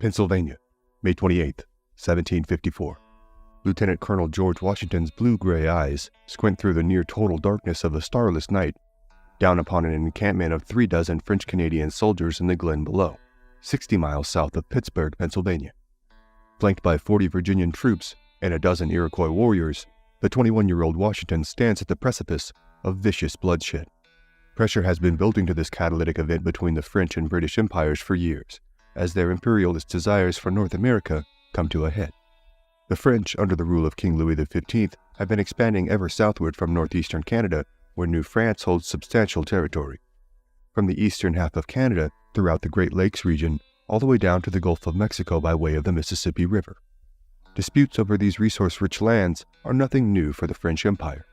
Pennsylvania, May 28, 1754. Lieutenant Colonel George Washington's blue-gray eyes squint through the near-total darkness of a starless night, down upon an encampment of 36 French-Canadian soldiers in the glen below, 60 miles south of Pittsburgh, Pennsylvania. Flanked by 40 Virginian troops and a dozen Iroquois warriors, the 21-year-old Washington stands at the precipice of vicious bloodshed. Pressure has been building to this catalytic event between the French and British empires for years, as their imperialist desires for North America come to a head. The French, under the rule of King Louis XV, have been expanding ever southward from northeastern Canada, where New France holds substantial territory. From the eastern half of Canada, throughout the Great Lakes region, all the way down to the Gulf of Mexico by way of the Mississippi River. Disputes over these resource-rich lands are nothing new for the French Empire.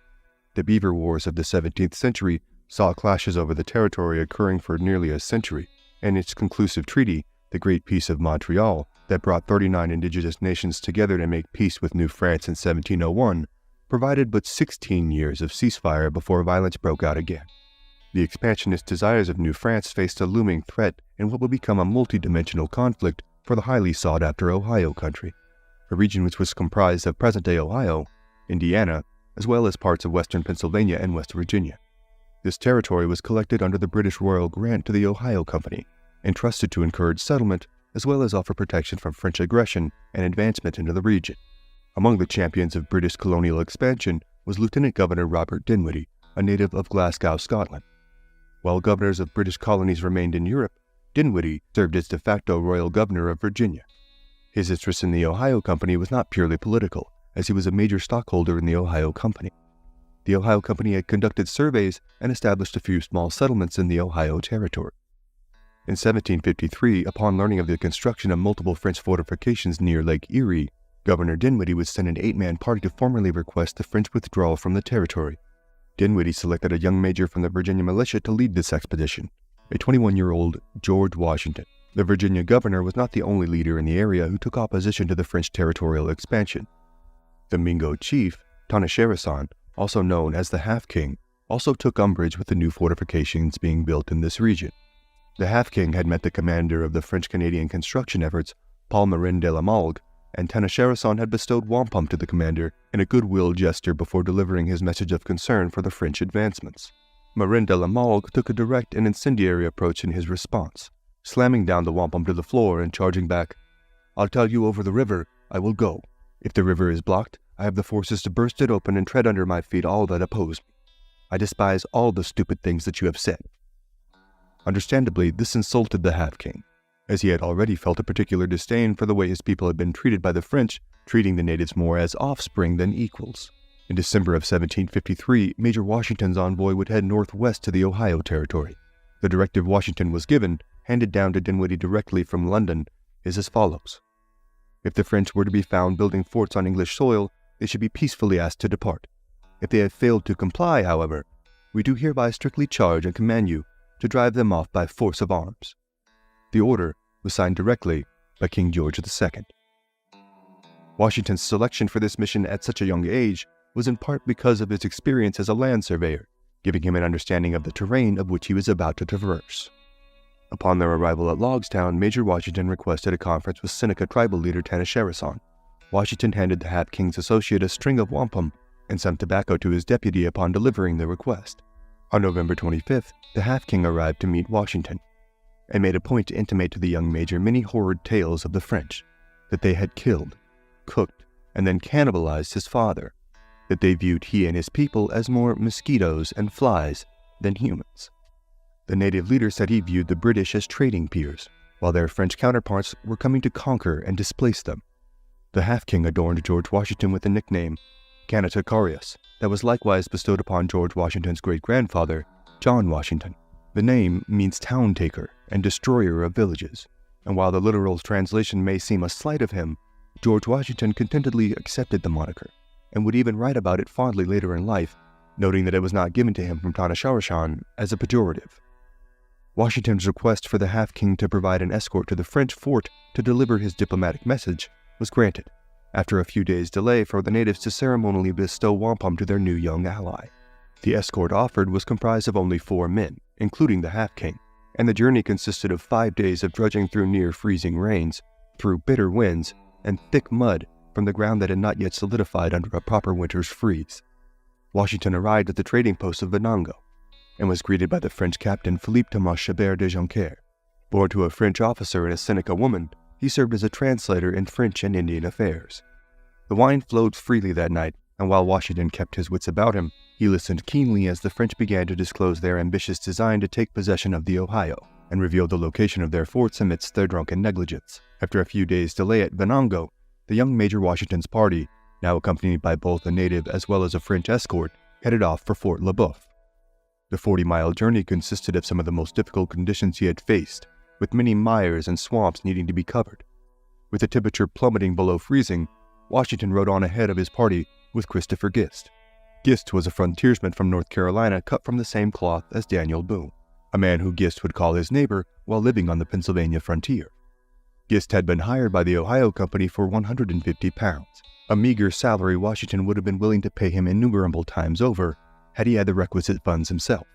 The Beaver Wars of the 17th century saw clashes over the territory occurring for nearly a century, and its conclusive treaty, the Great Peace of Montreal, that brought 39 indigenous nations together to make peace with New France in 1701, provided but 16 years of ceasefire before violence broke out again. The expansionist desires of New France faced a looming threat in what would become a multi-dimensional conflict for the highly sought-after Ohio country, a region which was comprised of present-day Ohio, Indiana, as well as parts of western Pennsylvania and West Virginia. This territory was collected under the British royal grant to the Ohio Company, entrusted to encourage settlement as well as offer protection from French aggression and advancement into the region. Among the champions of British colonial expansion was Lieutenant Governor Robert Dinwiddie, a native of Glasgow, Scotland. While governors of British colonies remained in Europe, Dinwiddie served as de facto royal governor of Virginia. His interest in the Ohio Company was not purely political, as he was a major stockholder in the Ohio Company. The Ohio Company had conducted surveys and established a few small settlements in the Ohio Territory. In 1753, upon learning of the construction of multiple French fortifications near Lake Erie, Governor Dinwiddie would send an 8-man party to formally request the French withdrawal from the territory. Dinwiddie selected a young major from the Virginia militia to lead this expedition, a 21-year-old George Washington. The Virginia governor was not the only leader in the area who took opposition to the French territorial expansion. The Mingo chief, Tanacharison, also known as the Half-King, also took umbrage with the new fortifications being built in this region. The Half-King had met the commander of the French-Canadian construction efforts, Paul Marin de la Malgue, and Tanacharison had bestowed wampum to the commander in a goodwill gesture before delivering his message of concern for the French advancements. Marin de la Malgue took a direct and incendiary approach in his response, slamming down the wampum to the floor and charging back, "I'll tell you over the river, I will go. If the river is blocked, I have the forces to burst it open and tread under my feet all that oppose me. I despise all the stupid things that you have said." Understandably, this insulted the Half-King, as he had already felt a particular disdain for the way his people had been treated by the French, treating the natives more as offspring than equals. In December of 1753, Major Washington's envoy would head northwest to the Ohio Territory. The directive Washington was given, handed down to Dinwiddie directly from London, is as follows. If the French were to be found building forts on English soil, they should be peacefully asked to depart. If they have failed to comply, however, we do hereby strictly charge and command you to drive them off by force of arms. The order was signed directly by King George II. Washington's selection for this mission at such a young age was in part because of his experience as a land surveyor, giving him an understanding of the terrain of which he was about to traverse. Upon their arrival at Logstown, Major Washington requested a conference with Seneca tribal leader Tanacharison. Washington handed the Half-King's associate a string of wampum and some tobacco to his deputy upon delivering the request. On November 25th, the Half-King arrived to meet Washington, and made a point to intimate to the young major many horrid tales of the French, that they had killed, cooked, and then cannibalized his father, that they viewed he and his people as more mosquitoes and flies than humans. The native leader said he viewed the British as trading peers, while their French counterparts were coming to conquer and displace them. The Half-King adorned George Washington with the nickname Canatacarius, that was likewise bestowed upon George Washington's great-grandfather, John Washington. The name means town taker and destroyer of villages, and while the literal translation may seem a slight of him, George Washington contentedly accepted the moniker, and would even write about it fondly later in life, noting that it was not given to him from Tanacharison as a pejorative. Washington's request for the Half-King to provide an escort to the French fort to deliver his diplomatic message was granted, after a few days' delay for the natives to ceremonially bestow wampum to their new young ally. The escort offered was comprised of only 4 men, including the Half-King, and the journey consisted of 5 days of trudging through near-freezing rains, through bitter winds and thick mud from the ground that had not yet solidified under a proper winter's freeze. Washington arrived at the trading post of Venango and was greeted by the French captain Philippe Thomas Chabert de Joncaire. Born to a French officer and a Seneca woman, he served as a translator in French and Indian affairs. The wine flowed freely that night, and while Washington kept his wits about him, he listened keenly as the French began to disclose their ambitious design to take possession of the Ohio and reveal the location of their forts amidst their drunken negligence. After a few days' delay at Venango, the young Major Washington's party, now accompanied by both a native as well as a French escort, headed off for Fort Le Boeuf. The 40-mile journey consisted of some of the most difficult conditions he had faced, with many mires and swamps needing to be covered. With the temperature plummeting below freezing, Washington rode on ahead of his party with Christopher Gist. Gist was a frontiersman from North Carolina cut from the same cloth as Daniel Boone, a man who Gist would call his neighbor while living on the Pennsylvania frontier. Gist had been hired by the Ohio Company for £150, a meager salary Washington would have been willing to pay him innumerable times over had he had the requisite funds himself.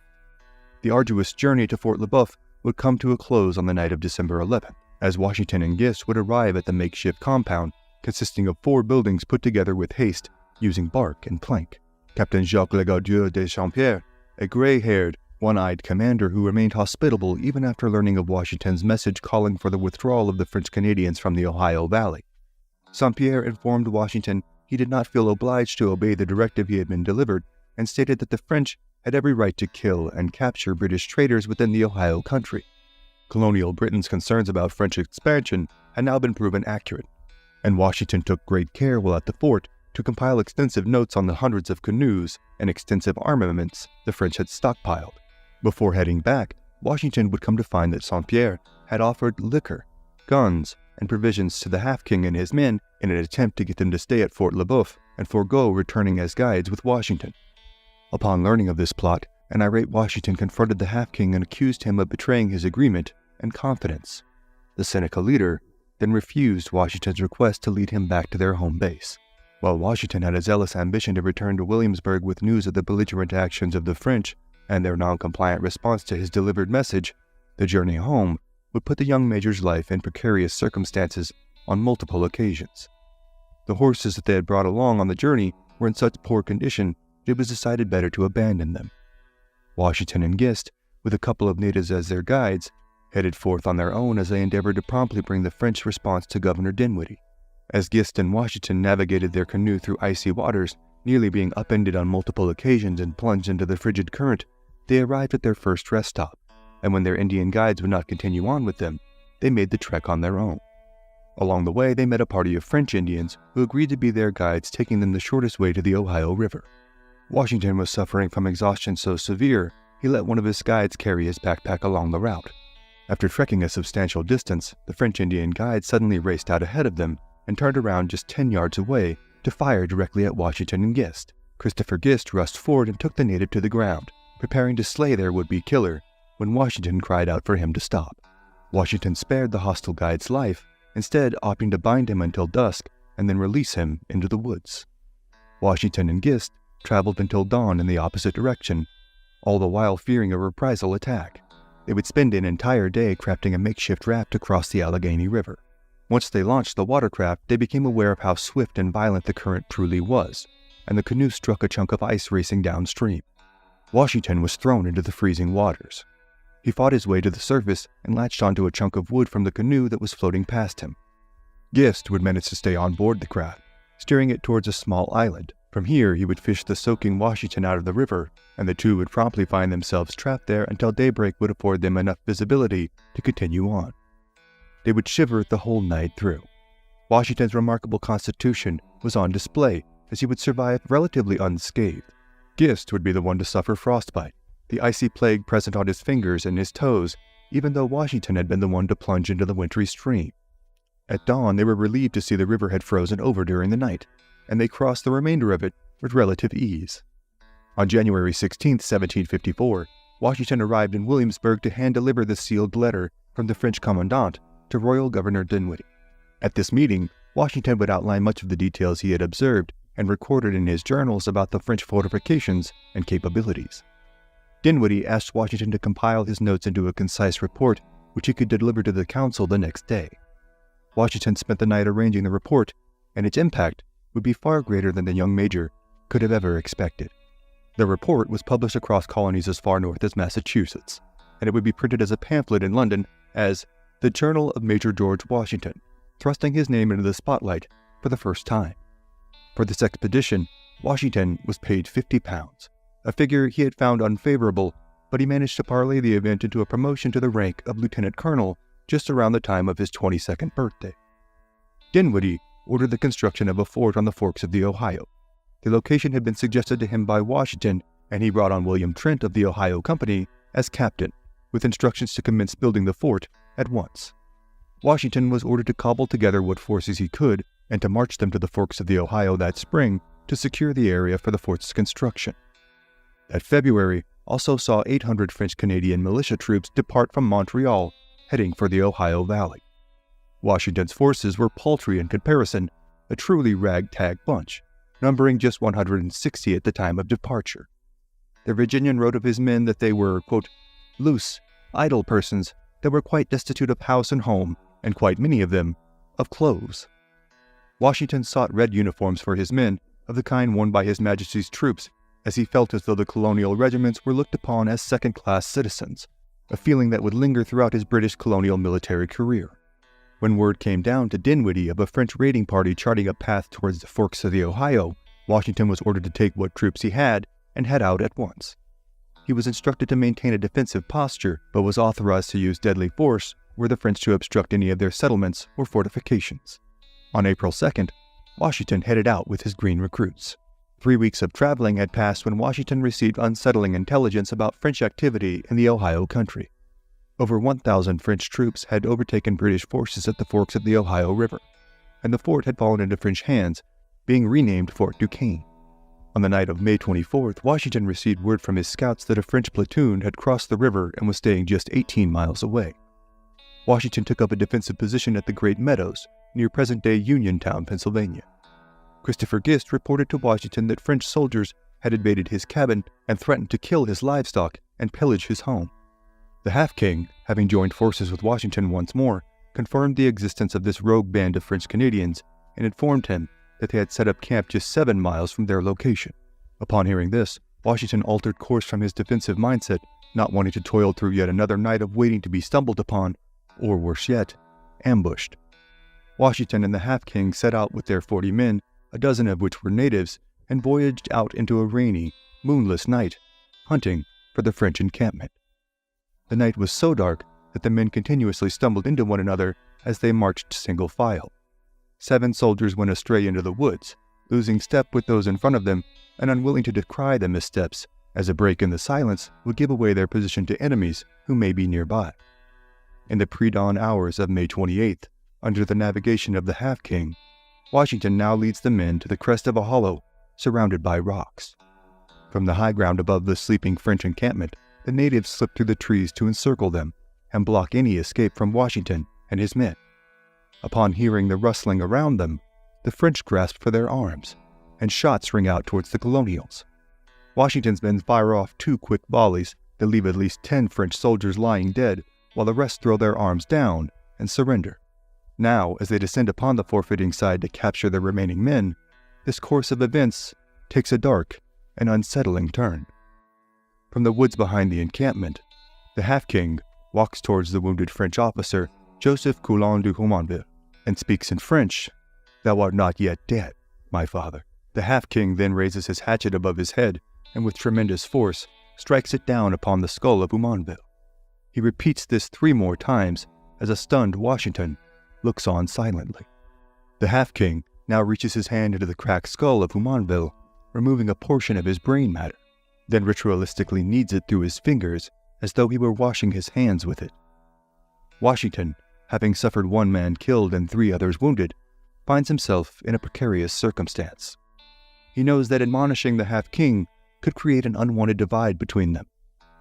The arduous journey to Fort Le Boeuf would come to a close on the night of December 11th, as Washington and Gist would arrive at the makeshift compound consisting of 4 buildings put together with haste using bark and plank. Captain Jacques Legaudieu de Champierre, a gray-haired, one-eyed commander who remained hospitable even after learning of Washington's message calling for the withdrawal of the French Canadians from the Ohio Valley. Saint-Pierre informed Washington he did not feel obliged to obey the directive he had been delivered and stated that the French had every right to kill and capture British traders within the Ohio country. Colonial Britain's concerns about French expansion had now been proven accurate, and Washington took great care while at the fort to compile extensive notes on the hundreds of canoes and extensive armaments the French had stockpiled. Before heading back, Washington would come to find that Saint-Pierre had offered liquor, guns, and provisions to the half-king and his men in an attempt to get them to stay at Fort Le Boeuf and forego returning as guides with Washington. Upon learning of this plot, an irate Washington confronted the half-king and accused him of betraying his agreement and confidence. The Seneca leader then refused Washington's request to lead him back to their home base. While Washington had a zealous ambition to return to Williamsburg with news of the belligerent actions of the French and their non-compliant response to his delivered message, the journey home would put the young major's life in precarious circumstances on multiple occasions. The horses that they had brought along on the journey were in such poor condition that it was decided better to abandon them. Washington and Gist, with a couple of natives as their guides, headed forth on their own as they endeavored to promptly bring the French response to Governor Dinwiddie. As Gist and Washington navigated their canoe through icy waters, nearly being upended on multiple occasions and plunged into the frigid current, they arrived at their first rest stop, and when their Indian guides would not continue on with them, they made the trek on their own. Along the way, they met a party of French Indians who agreed to be their guides, taking them the shortest way to the Ohio River. Washington was suffering from exhaustion so severe, he let one of his guides carry his backpack along the route. After trekking a substantial distance, the French Indian guide suddenly raced out ahead of them and turned around just 10 yards away to fire directly at Washington and Gist. Christopher Gist rushed forward and took the native to the ground, preparing to slay their would-be killer, when Washington cried out for him to stop. Washington spared the hostile guide's life, instead opting to bind him until dusk and then release him into the woods. Washington and Gist traveled until dawn in the opposite direction, all the while fearing a reprisal attack. They would spend an entire day crafting a makeshift raft to cross the Allegheny River. Once they launched the watercraft, they became aware of how swift and violent the current truly was, and the canoe struck a chunk of ice racing downstream. Washington was thrown into the freezing waters. He fought his way to the surface and latched onto a chunk of wood from the canoe that was floating past him. Gist would manage to stay on board the craft, steering it towards a small island. From here, he would fish the soaking Washington out of the river, and the two would promptly find themselves trapped there until daybreak would afford them enough visibility to continue on. They would shiver the whole night through. Washington's remarkable constitution was on display, as he would survive relatively unscathed. Gist would be the one to suffer frostbite, the icy plague present on his fingers and his toes, even though Washington had been the one to plunge into the wintry stream. At dawn, they were relieved to see the river had frozen over during the night, and they crossed the remainder of it with relative ease. On January 16, 1754, Washington arrived in Williamsburg to hand-deliver the sealed letter from the French commandant to Royal Governor Dinwiddie. At this meeting, Washington would outline much of the details he had observed and recorded in his journals about the French fortifications and capabilities. Dinwiddie asked Washington to compile his notes into a concise report which he could deliver to the council the next day. Washington spent the night arranging the report, and its impact would be far greater than the young major could have ever expected. The report was published across colonies as far north as Massachusetts, and it would be printed as a pamphlet in London as The Journal of Major George Washington, thrusting his name into the spotlight for the first time. For this expedition, Washington was paid £50, a figure he had found unfavorable, but he managed to parlay the event into a promotion to the rank of lieutenant colonel just around the time of his 22nd birthday. Dinwiddie ordered the construction of a fort on the forks of the Ohio. The location had been suggested to him by Washington, and he brought on William Trent of the Ohio Company as captain, with instructions to commence building the fort at once. Washington was ordered to cobble together what forces he could and to march them to the forks of the Ohio that spring to secure the area for the fort's construction. That February also saw 800 French-Canadian militia troops depart from Montreal, heading for the Ohio Valley. Washington's forces were paltry in comparison, a truly ragtag bunch, numbering just 160 at the time of departure. The Virginian wrote of his men that they were, quote, loose, idle persons that were quite destitute of house and home, and quite many of them of clothes. Washington sought red uniforms for his men, of the kind worn by His Majesty's troops, as he felt as though the colonial regiments were looked upon as second-class citizens, a feeling that would linger throughout his British colonial military career. When word came down to Dinwiddie of a French raiding party charting a path towards the forks of the Ohio, Washington was ordered to take what troops he had and head out at once. He was instructed to maintain a defensive posture, but was authorized to use deadly force were the French to obstruct any of their settlements or fortifications. On April 2nd, Washington headed out with his green recruits. 3 weeks of traveling had passed when Washington received unsettling intelligence about French activity in the Ohio country. Over 1,000 French troops had overtaken British forces at the forks of the Ohio River, and the fort had fallen into French hands, being renamed Fort Duquesne. On the night of May 24th, Washington received word from his scouts that a French platoon had crossed the river and was staying just 18 miles away. Washington took up a defensive position at the Great Meadows, near present-day Uniontown, Pennsylvania. Christopher Gist reported to Washington that French soldiers had invaded his cabin and threatened to kill his livestock and pillage his home. The Half-King, having joined forces with Washington once more, confirmed the existence of this rogue band of French Canadians and informed him that they had set up camp just 7 miles from their location. Upon hearing this, Washington altered course from his defensive mindset, not wanting to toil through yet another night of waiting to be stumbled upon, or worse yet, ambushed. Washington and the Half-King set out with their 40 men, a dozen of which were natives, and voyaged out into a rainy, moonless night, hunting for the French encampment. The night was so dark that the men continuously stumbled into one another as they marched single file. 7 soldiers went astray into the woods, losing step with those in front of them and unwilling to decry the missteps, as a break in the silence would give away their position to enemies who may be nearby. In the pre-dawn hours of May 28th, under the navigation of the Half-King, Washington now leads the men to the crest of a hollow surrounded by rocks. From the high ground above the sleeping French encampment, the natives slip through the trees to encircle them and block any escape from Washington and his men. Upon hearing the rustling around them, the French grasp for their arms, and shots ring out towards the colonials. Washington's men fire off 2 quick volleys that leave at least 10 French soldiers lying dead, while the rest throw their arms down and surrender. Now, as they descend upon the forfeiting side to capture the remaining men, this course of events takes a dark and unsettling turn. From the woods behind the encampment, the Half-King walks towards the wounded French officer, Joseph Coulon de Jumonville, and speaks in French, "Thou art not yet dead, my father." The Half-King then raises his hatchet above his head, and with tremendous force, strikes it down upon the skull of Jumonville. He repeats this 3 more times, as a stunned Washington looks on silently. The Half-King now reaches his hand into the cracked skull of Jumonville, removing a portion of his brain matter, then ritualistically kneads it through his fingers as though he were washing his hands with it. Washington, having suffered 1 man killed and 3 others wounded, finds himself in a precarious circumstance. He knows that admonishing the Half-King could create an unwanted divide between them,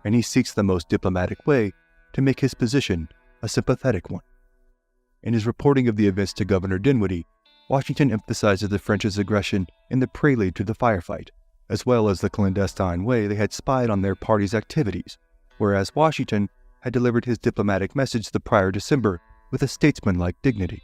and he seeks the most diplomatic way to make his position a sympathetic one. In his reporting of the events to Governor Dinwiddie, Washington emphasizes the French's aggression in the prelude to the firefight, as well as the clandestine way they had spied on their party's activities, whereas Washington had delivered his diplomatic message the prior December with a statesmanlike dignity.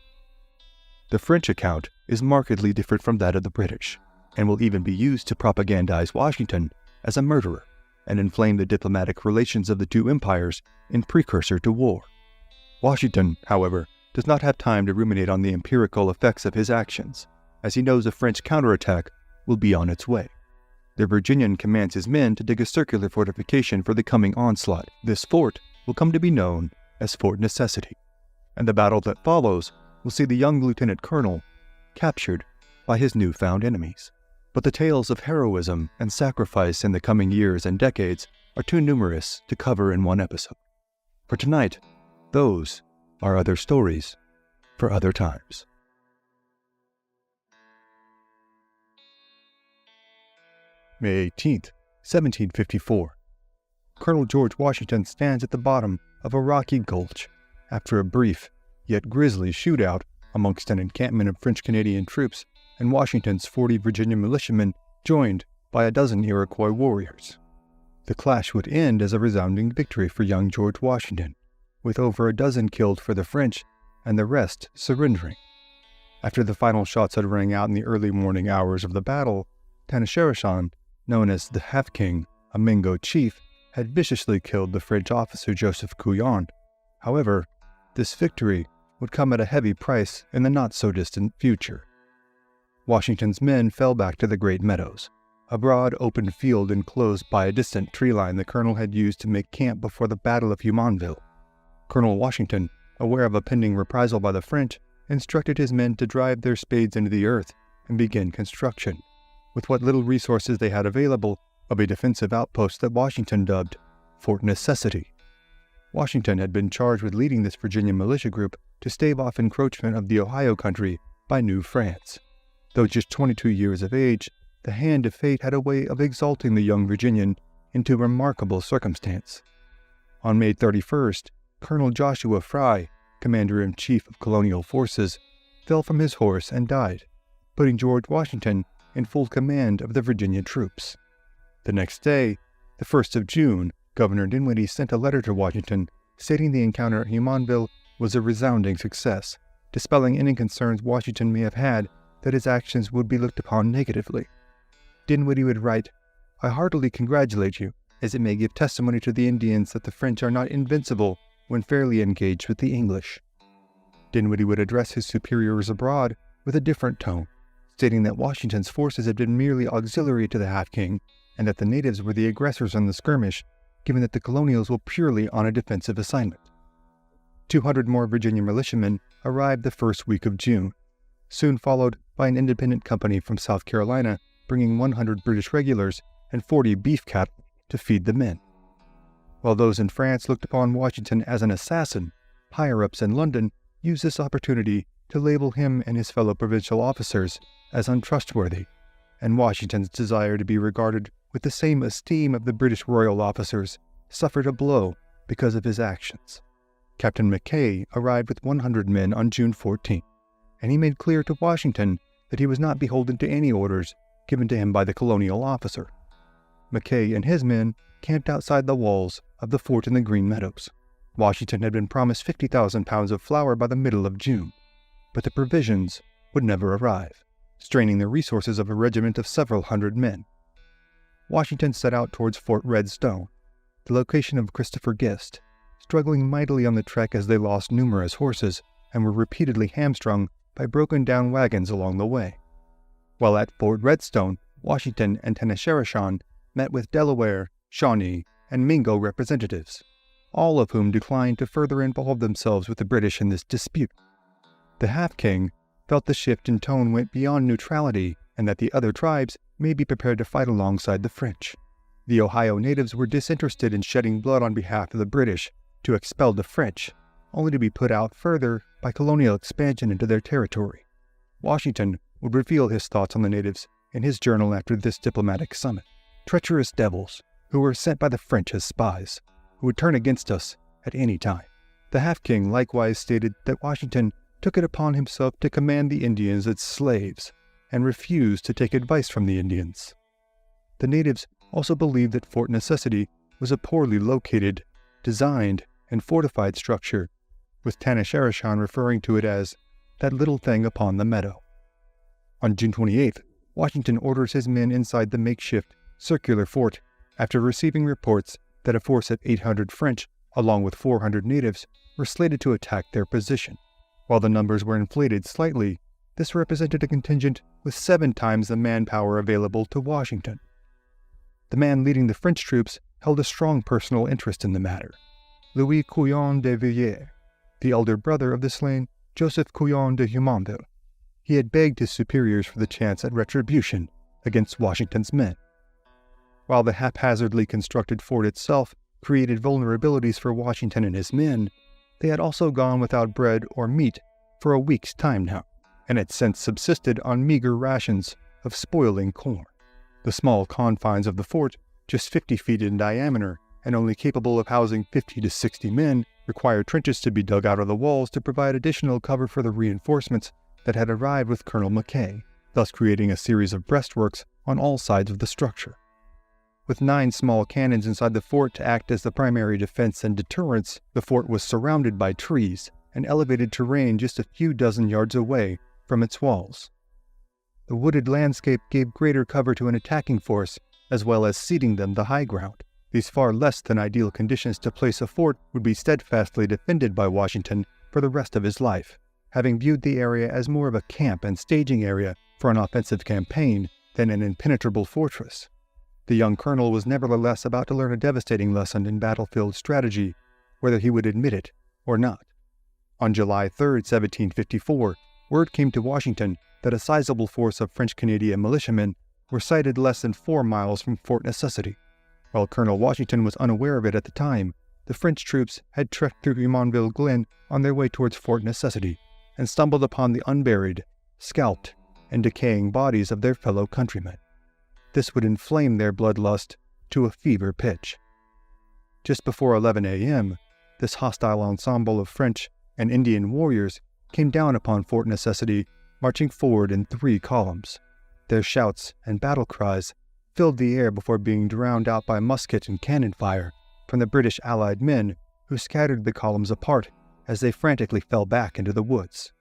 The French account is markedly different from that of the British, and will even be used to propagandize Washington as a murderer and inflame the diplomatic relations of the two empires in precursor to war. Washington, however, does not have time to ruminate on the empirical effects of his actions, as he knows a French counterattack will be on its way. The Virginian commands his men to dig a circular fortification for the coming onslaught. This fort will come to be known as Fort Necessity, and the battle that follows will see the young lieutenant colonel captured by his newfound enemies. But the tales of heroism and sacrifice in the coming years and decades are too numerous to cover in one episode. For tonight, those are other stories for other times. May 18th, 1754. Colonel George Washington stands at the bottom of a rocky gulch after a brief yet grisly shootout amongst an encampment of French-Canadian troops and Washington's 40 Virginia militiamen joined by a dozen Iroquois warriors. The clash would end as a resounding victory for young George Washington, with over a dozen killed for the French and the rest surrendering. After the final shots had rang out in the early morning hours of the battle, Tanacharishon, known as the Half-King, a Mingo chief, had viciously killed the French officer Joseph Couillon. However, this victory would come at a heavy price in the not-so-distant future. Washington's men fell back to the Great Meadows, a broad open field enclosed by a distant tree line the colonel had used to make camp before the Battle of Jumonville. Colonel Washington, aware of a pending reprisal by the French, instructed his men to drive their spades into the earth and begin construction, with what little resources they had available, of a defensive outpost that Washington dubbed Fort Necessity. Washington had been charged with leading this Virginia militia group to stave off encroachment of the Ohio country by New France. Though just 22 years of age, the hand of fate had a way of exalting the young Virginian into remarkable circumstance. On May 31st, Colonel Joshua Fry, Commander-in-Chief of Colonial Forces, fell from his horse and died, putting George Washington in full command of the Virginia troops. The next day, the 1st of June, Governor Dinwiddie sent a letter to Washington stating the encounter at Jumonville was a resounding success, dispelling any concerns Washington may have had that his actions would be looked upon negatively. Dinwiddie would write, "I heartily congratulate you, as it may give testimony to the Indians that the French are not invincible when fairly engaged with the English." Dinwiddie would address his superiors abroad with a different tone, stating that Washington's forces had been merely auxiliary to the Half-King, and that the natives were the aggressors in the skirmish, given that the colonials were purely on a defensive assignment. 200 more Virginia militiamen arrived the first week of June, soon followed by an independent company from South Carolina bringing 100 British regulars and 40 beef cattle to feed the men. While those in France looked upon Washington as an assassin, higher-ups in London used this opportunity to label him and his fellow provincial officers as untrustworthy, and Washington's desire to be regarded with the same esteem of the British royal officers suffered a blow because of his actions. Captain Mackay arrived with 100 men on June 14, and he made clear to Washington that he was not beholden to any orders given to him by the colonial officer. Mackay and his men camped outside the walls of the fort in the Green Meadows. Washington had been promised 50,000 pounds of flour by the middle of June, but the provisions would never arrive, straining the resources of a regiment of several hundred men. Washington set out towards Fort Redstone, the location of Christopher Gist, struggling mightily on the trek as they lost numerous horses and were repeatedly hamstrung by broken-down wagons along the way. While at Fort Redstone, Washington and Tanacharishon met with Delaware, Shawnee, and Mingo representatives, all of whom declined to further involve themselves with the British in this dispute. The Half-King felt the shift in tone went beyond neutrality and that the other tribes may be prepared to fight alongside the French. The Ohio natives were disinterested in shedding blood on behalf of the British to expel the French, only to be put out further by colonial expansion into their territory. Washington would reveal his thoughts on the natives in his journal after this diplomatic summit. Treacherous devils, who were sent by the French as spies, who would turn against us at any time. The Half-King likewise stated that Washington took it upon himself to command the Indians as slaves, and refused to take advice from the Indians. The natives also believed that Fort Necessity was a poorly located, designed, and fortified structure, with Tanacharishon referring to it as that little thing upon the meadow. On June 28th, Washington orders his men inside the makeshift, circular fort after receiving reports that a force of 800 French, along with 400 natives, were slated to attack their position. While the numbers were inflated slightly, this represented a contingent with 7 times the manpower available to Washington. The man leading the French troops held a strong personal interest in the matter, Louis Couillon de Villiers, the elder brother of the slain Joseph Couillon de Jumonville. He had begged his superiors for the chance at retribution against Washington's men. While the haphazardly constructed fort itself created vulnerabilities for Washington and his men, they had also gone without bread or meat for a week's time now, and had since subsisted on meager rations of spoiling corn. The small confines of the fort, just 50 feet in diameter and only capable of housing 50 to 60 men, required trenches to be dug out of the walls to provide additional cover for the reinforcements that had arrived with Colonel Mackay, thus creating a series of breastworks on all sides of the structure. With 9 small cannons inside the fort to act as the primary defense and deterrence, the fort was surrounded by trees and elevated terrain just a few dozen yards away from its walls. The wooded landscape gave greater cover to an attacking force, as well as ceding them the high ground. These far less than ideal conditions to place a fort would be steadfastly defended by Washington for the rest of his life, having viewed the area as more of a camp and staging area for an offensive campaign than an impenetrable fortress. The young colonel was nevertheless about to learn a devastating lesson in battlefield strategy, whether he would admit it or not. On July 3, 1754, word came to Washington that a sizable force of French-Canadian militiamen were sighted less than 4 miles from Fort Necessity. While Colonel Washington was unaware of it at the time, the French troops had trekked through Jumonville Glen on their way towards Fort Necessity and stumbled upon the unburied, scalped, and decaying bodies of their fellow countrymen. This would inflame their bloodlust to a fever pitch. Just before 11 a.m., this hostile ensemble of French and Indian warriors came down upon Fort Necessity, marching forward in 3 columns. Their shouts and battle cries filled the air before being drowned out by musket and cannon fire from the British allied men who scattered the columns apart as they frantically fell back into the woods.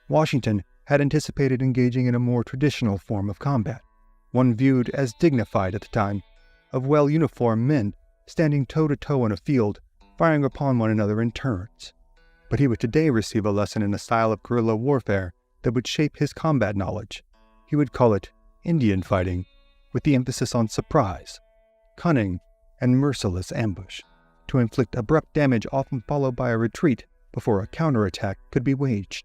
Washington had anticipated engaging in a more traditional form of combat, one viewed as dignified at the time, of well-uniformed men standing toe-to-toe in a field, firing upon one another in turns. But he would today receive a lesson in a style of guerrilla warfare that would shape his combat knowledge. He would call it Indian fighting, with the emphasis on surprise, cunning, and merciless ambush, to inflict abrupt damage often followed by a retreat before a counterattack could be waged.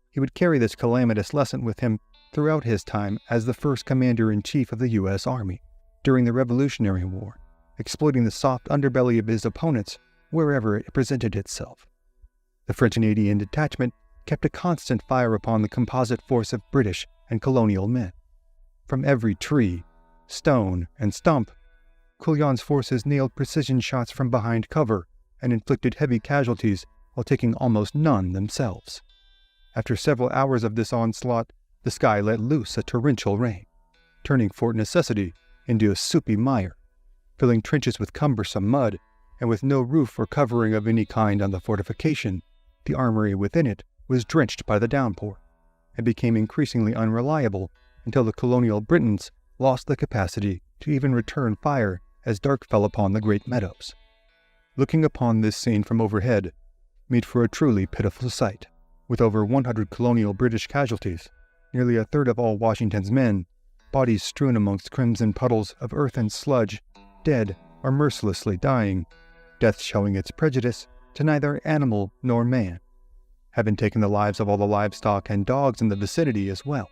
He would carry this calamitous lesson with him throughout his time as the first commander-in-chief of the U.S. Army during the Revolutionary War, exploiting the soft underbelly of his opponents wherever it presented itself. The French-Canadian detachment kept a constant fire upon the composite force of British and colonial men. From every tree, stone, and stump, Couillon's forces nailed precision shots from behind cover and inflicted heavy casualties while taking almost none themselves. After several hours of this onslaught, the sky let loose a torrential rain, turning Fort Necessity into a soupy mire, filling trenches with cumbersome mud, and with no roof or covering of any kind on the fortification, the armory within it was drenched by the downpour, and became increasingly unreliable until the colonial Britons lost the capacity to even return fire as dark fell upon the great meadows. Looking upon this scene from overhead made for a truly pitiful sight. With over 100 colonial British casualties, nearly a third of all Washington's men, bodies strewn amongst crimson puddles of earth and sludge, dead or mercilessly dying, death showing its prejudice to neither animal nor man, having taken the lives of all the livestock and dogs in the vicinity as well.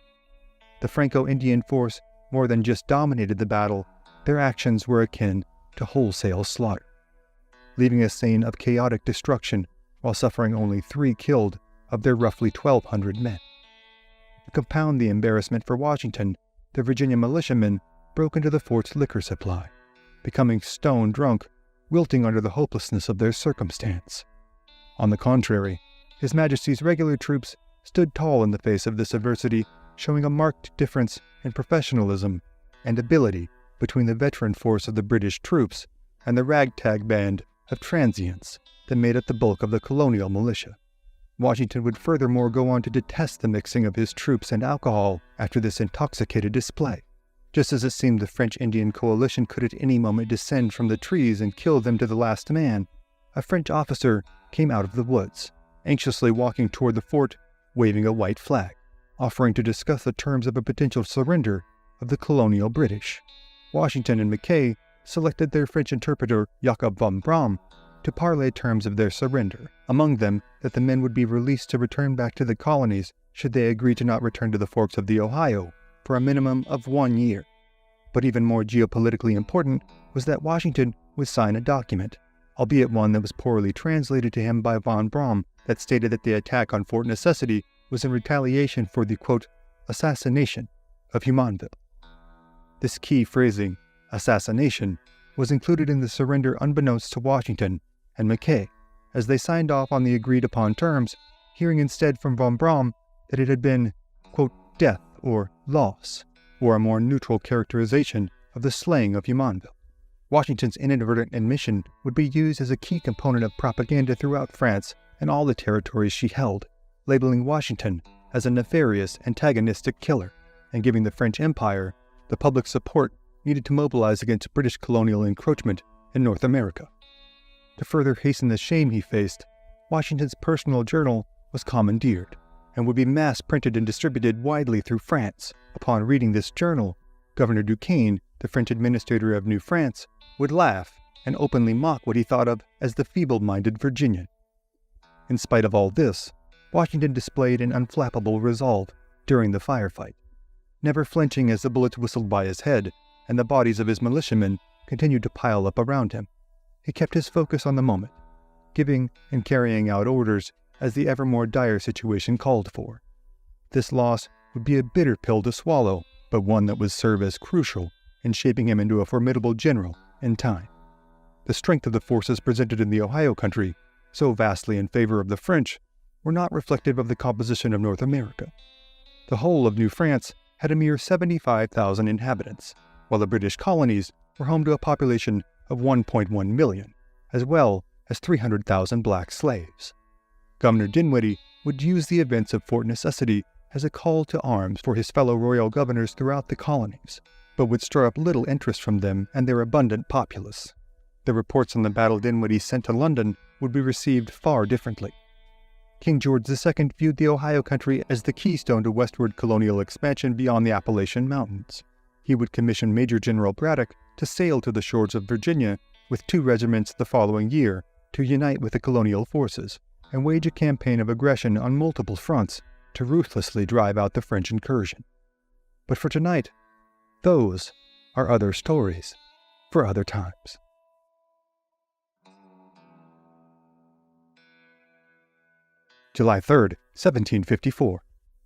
The Franco-Indian force more than just dominated the battle, their actions were akin to wholesale slaughter, leaving a scene of chaotic destruction while suffering only 3 killed of their roughly 1,200 men. To compound the embarrassment for Washington, the Virginia militiamen broke into the fort's liquor supply, becoming stone drunk, wilting under the hopelessness of their circumstance. On the contrary, His Majesty's regular troops stood tall in the face of this adversity, showing a marked difference in professionalism and ability between the veteran force of the British troops and the ragtag band of transients that made up the bulk of the colonial militia. Washington would furthermore go on to detest the mixing of his troops and alcohol after this intoxicated display. Just as it seemed the French Indian coalition could at any moment descend from the trees and kill them to the last man, a French officer came out of the woods, anxiously walking toward the fort, waving a white flag, offering to discuss the terms of a potential surrender of the colonial British. Washington and Mackay selected their French interpreter, Jacob von Braun, to parley terms of their surrender, among them that the men would be released to return back to the colonies should they agree to not return to the forks of the Ohio for a minimum of 1 year. But even more geopolitically important was that Washington would sign a document, albeit one that was poorly translated to him by von Braun, that stated that the attack on Fort Necessity was in retaliation for the, quote, assassination of Jumonville. This key phrasing, assassination, was included in the surrender unbeknownst to Washington and Mackay, as they signed off on the agreed-upon terms, hearing instead from von Braun that it had been, quote, death or loss, or a more neutral characterization of the slaying of Jumonville. Washington's inadvertent admission would be used as a key component of propaganda throughout France and all the territories she held, labeling Washington as a nefarious, antagonistic killer, and giving the French Empire the public support needed to mobilize against British colonial encroachment in North America. To further hasten the shame he faced, Washington's personal journal was commandeered and would be mass-printed and distributed widely through France. Upon reading this journal, Governor Duquesne, the French administrator of New France, would laugh and openly mock what he thought of as the feeble-minded Virginian. In spite of all this, Washington displayed an unflappable resolve during the firefight, never flinching as the bullets whistled by his head and the bodies of his militiamen continued to pile up around him. He kept his focus on the moment, giving and carrying out orders as the ever more dire situation called for. This loss would be a bitter pill to swallow, but one that would serve as crucial in shaping him into a formidable general in time. The strength of the forces presented in the Ohio country, so vastly in favor of the French, were not reflective of the composition of North America. The whole of New France had a mere 75,000 inhabitants, while the British colonies were home to a population of 1.1 million, as well as 300,000 black slaves. Governor Dinwiddie would use the events of Fort Necessity as a call to arms for his fellow royal governors throughout the colonies, but would stir up little interest from them and their abundant populace. The reports on the battle Dinwiddie sent to London would be received far differently. King George II viewed the Ohio country as the keystone to westward colonial expansion beyond the Appalachian Mountains. He would commission Major General Braddock to sail to the shores of Virginia with 2 regiments the following year to unite with the colonial forces and wage a campaign of aggression on multiple fronts to ruthlessly drive out the French incursion. But for tonight, those are other stories for other times. July 3, 1754.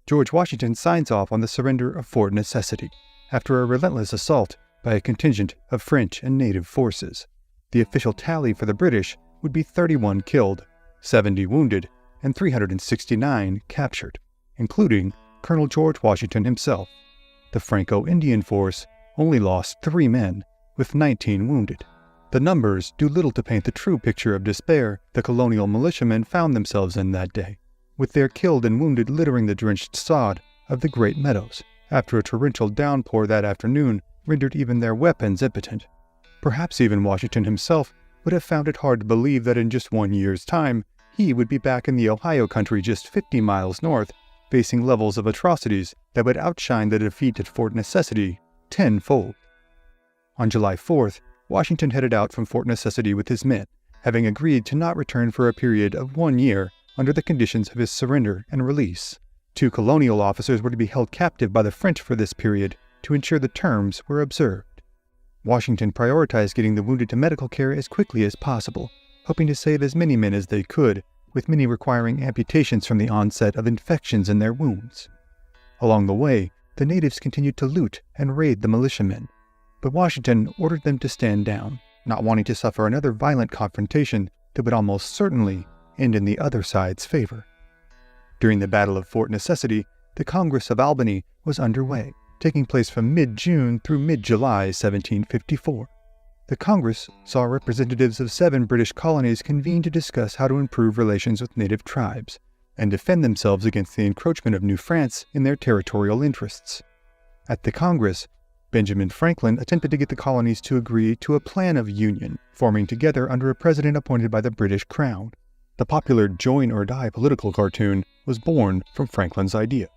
George Washington signs off on the surrender of Fort Necessity after a relentless assault by a contingent of French and native forces. The official tally for the British would be 31 killed, 70 wounded, and 369 captured, including Colonel George Washington himself. The Franco-Indian force only lost 3 men, with 19 wounded. The numbers do little to paint the true picture of despair the colonial militiamen found themselves in that day, with their killed and wounded littering the drenched sod of the Great Meadows, after a torrential downpour that afternoon rendered even their weapons impotent. Perhaps even Washington himself would have found it hard to believe that in just 1 year's time, he would be back in the Ohio country just 50 miles north, facing levels of atrocities that would outshine the defeat at Fort Necessity tenfold. On July 4th, Washington headed out from Fort Necessity with his men, having agreed to not return for a period of 1 year under the conditions of his surrender and release. 2 colonial officers were to be held captive by the French for this period to ensure the terms were observed. Washington prioritized getting the wounded to medical care as quickly as possible, hoping to save as many men as they could, with many requiring amputations from the onset of infections in their wounds. Along the way, the natives continued to loot and raid the militiamen, but Washington ordered them to stand down, not wanting to suffer another violent confrontation that would almost certainly end in the other side's favor. During the Battle of Fort Necessity, the Congress of Albany was underway, taking place from mid-June through mid-July 1754. The Congress saw representatives of 7 British colonies convene to discuss how to improve relations with native tribes, and defend themselves against the encroachment of New France in their territorial interests. At the Congress, Benjamin Franklin attempted to get the colonies to agree to a plan of union, forming together under a president appointed by the British Crown. The popular Join or Die political cartoon was born from Franklin's idea.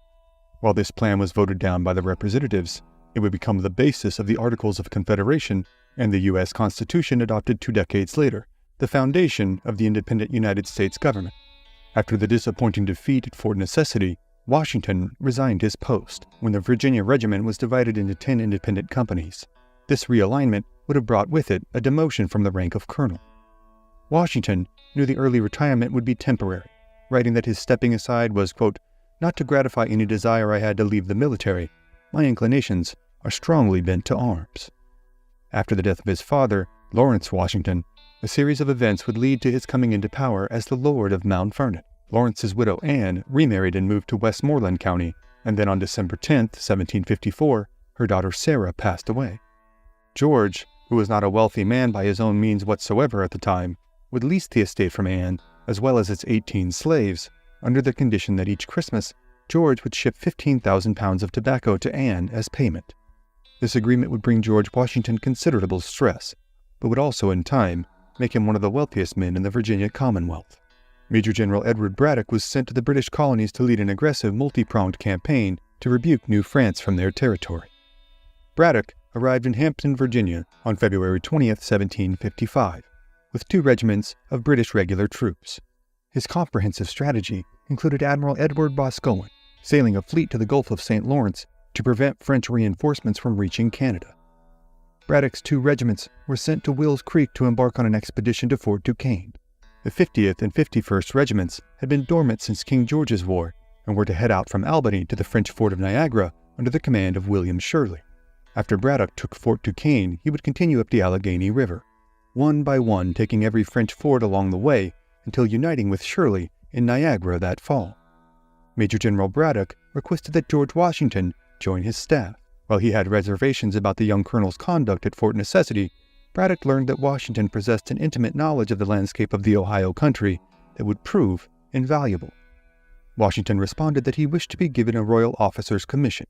While this plan was voted down by the representatives, it would become the basis of the Articles of Confederation and the U.S. Constitution adopted 2 decades later, the foundation of the independent United States government. After the disappointing defeat at Fort Necessity, Washington resigned his post when the Virginia Regiment was divided into 10 independent companies. This realignment would have brought with it a demotion from the rank of colonel. Washington knew the early retirement would be temporary, writing that his stepping aside was, quote, "not to gratify any desire I had to leave the military. My inclinations are strongly bent to arms." After the death of his father, Lawrence Washington, a series of events would lead to his coming into power as the Lord of Mount Vernon. Lawrence's widow Anne remarried and moved to Westmoreland County, and then on December 10, 1754, her daughter Sarah passed away. George, who was not a wealthy man by his own means whatsoever at the time, would lease the estate from Anne, as well as its 18 slaves, under the condition that each Christmas, George would ship 15,000 pounds of tobacco to Anne as payment. This agreement would bring George Washington considerable stress, but would also, in time, make him one of the wealthiest men in the Virginia Commonwealth. Major General Edward Braddock was sent to the British colonies to lead an aggressive, multi-pronged campaign to rebuke New France from their territory. Braddock arrived in Hampton, Virginia on February 20, 1755, with 2 regiments of British regular troops. His comprehensive strategy included Admiral Edward Boscawen sailing a fleet to the Gulf of St. Lawrence to prevent French reinforcements from reaching Canada. Braddock's 2 regiments were sent to Wills Creek to embark on an expedition to Fort Duquesne. The 50th and 51st Regiments had been dormant since King George's War and were to head out from Albany to the French fort of Niagara under the command of William Shirley. After Braddock took Fort Duquesne, he would continue up the Allegheny River, one by one taking every French fort along the way until uniting with Shirley in Niagara that fall. Major General Braddock requested that George Washington join his staff. While he had reservations about the young colonel's conduct at Fort Necessity, Braddock learned that Washington possessed an intimate knowledge of the landscape of the Ohio country that would prove invaluable. Washington responded that he wished to be given a royal officer's commission,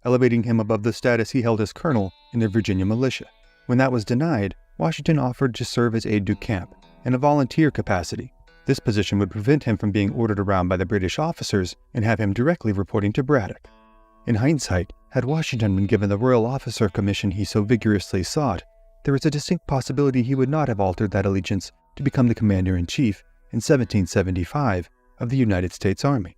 elevating him above the status he held as colonel in the Virginia militia. When that was denied, Washington offered to serve as aide-de-camp in a volunteer capacity. This position would prevent him from being ordered around by the British officers and have him directly reporting to Braddock. In hindsight, had Washington been given the royal officer commission he so vigorously sought, there is a distinct possibility he would not have altered that allegiance to become the commander-in-chief in 1775 of the United States Army.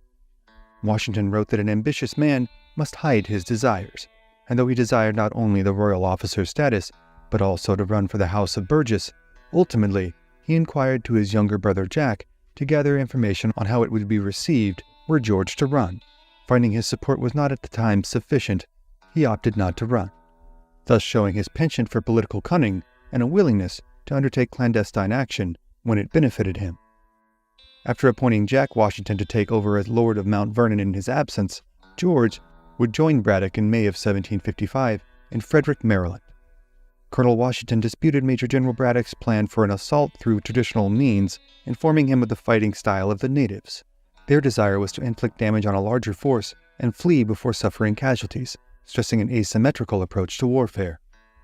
Washington wrote that an ambitious man must hide his desires, and though he desired not only the royal officer's status, but also to run for the House of Burgess, ultimately he inquired to his younger brother Jack to gather information on how it would be received were George to run. Finding his support was not at the time sufficient, he opted not to run, thus showing his penchant for political cunning and a willingness to undertake clandestine action when it benefited him. After appointing Jack Washington to take over as Lord of Mount Vernon in his absence, George would join Braddock in May of 1755 in Frederick, Maryland. Colonel Washington disputed Major General Braddock's plan for an assault through traditional means, informing him of the fighting style of the natives. Their desire was to inflict damage on a larger force and flee before suffering casualties, stressing an asymmetrical approach to warfare.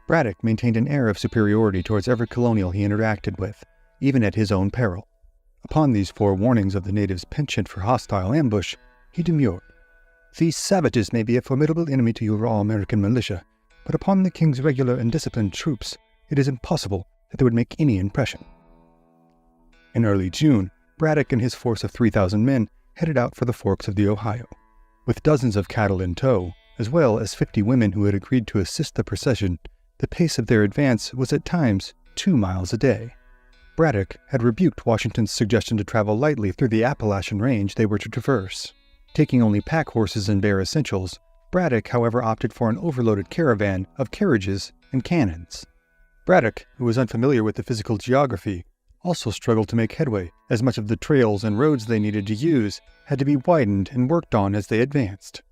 Braddock maintained an air of superiority towards every colonial he interacted with, even at his own peril. Upon these forewarnings of the natives' penchant for hostile ambush, he demurred. "These savages may be a formidable enemy to your raw American militia, but upon the king's regular and disciplined troops, it is impossible that they would make any impression." In early June, Braddock and his force of 3,000 men headed out for the forks of the Ohio. With dozens of cattle in tow, as well as 50 women who had agreed to assist the procession, the pace of their advance was at times 2 miles a day. Braddock had rebuked Washington's suggestion to travel lightly through the Appalachian Range they were to traverse. Taking only pack horses and bare essentials, Braddock, however, opted for an overloaded caravan of carriages and cannons. Braddock, who was unfamiliar with the physical geography, also struggled to make headway, as much of the trails and roads they needed to use had to be widened and worked on as they advanced.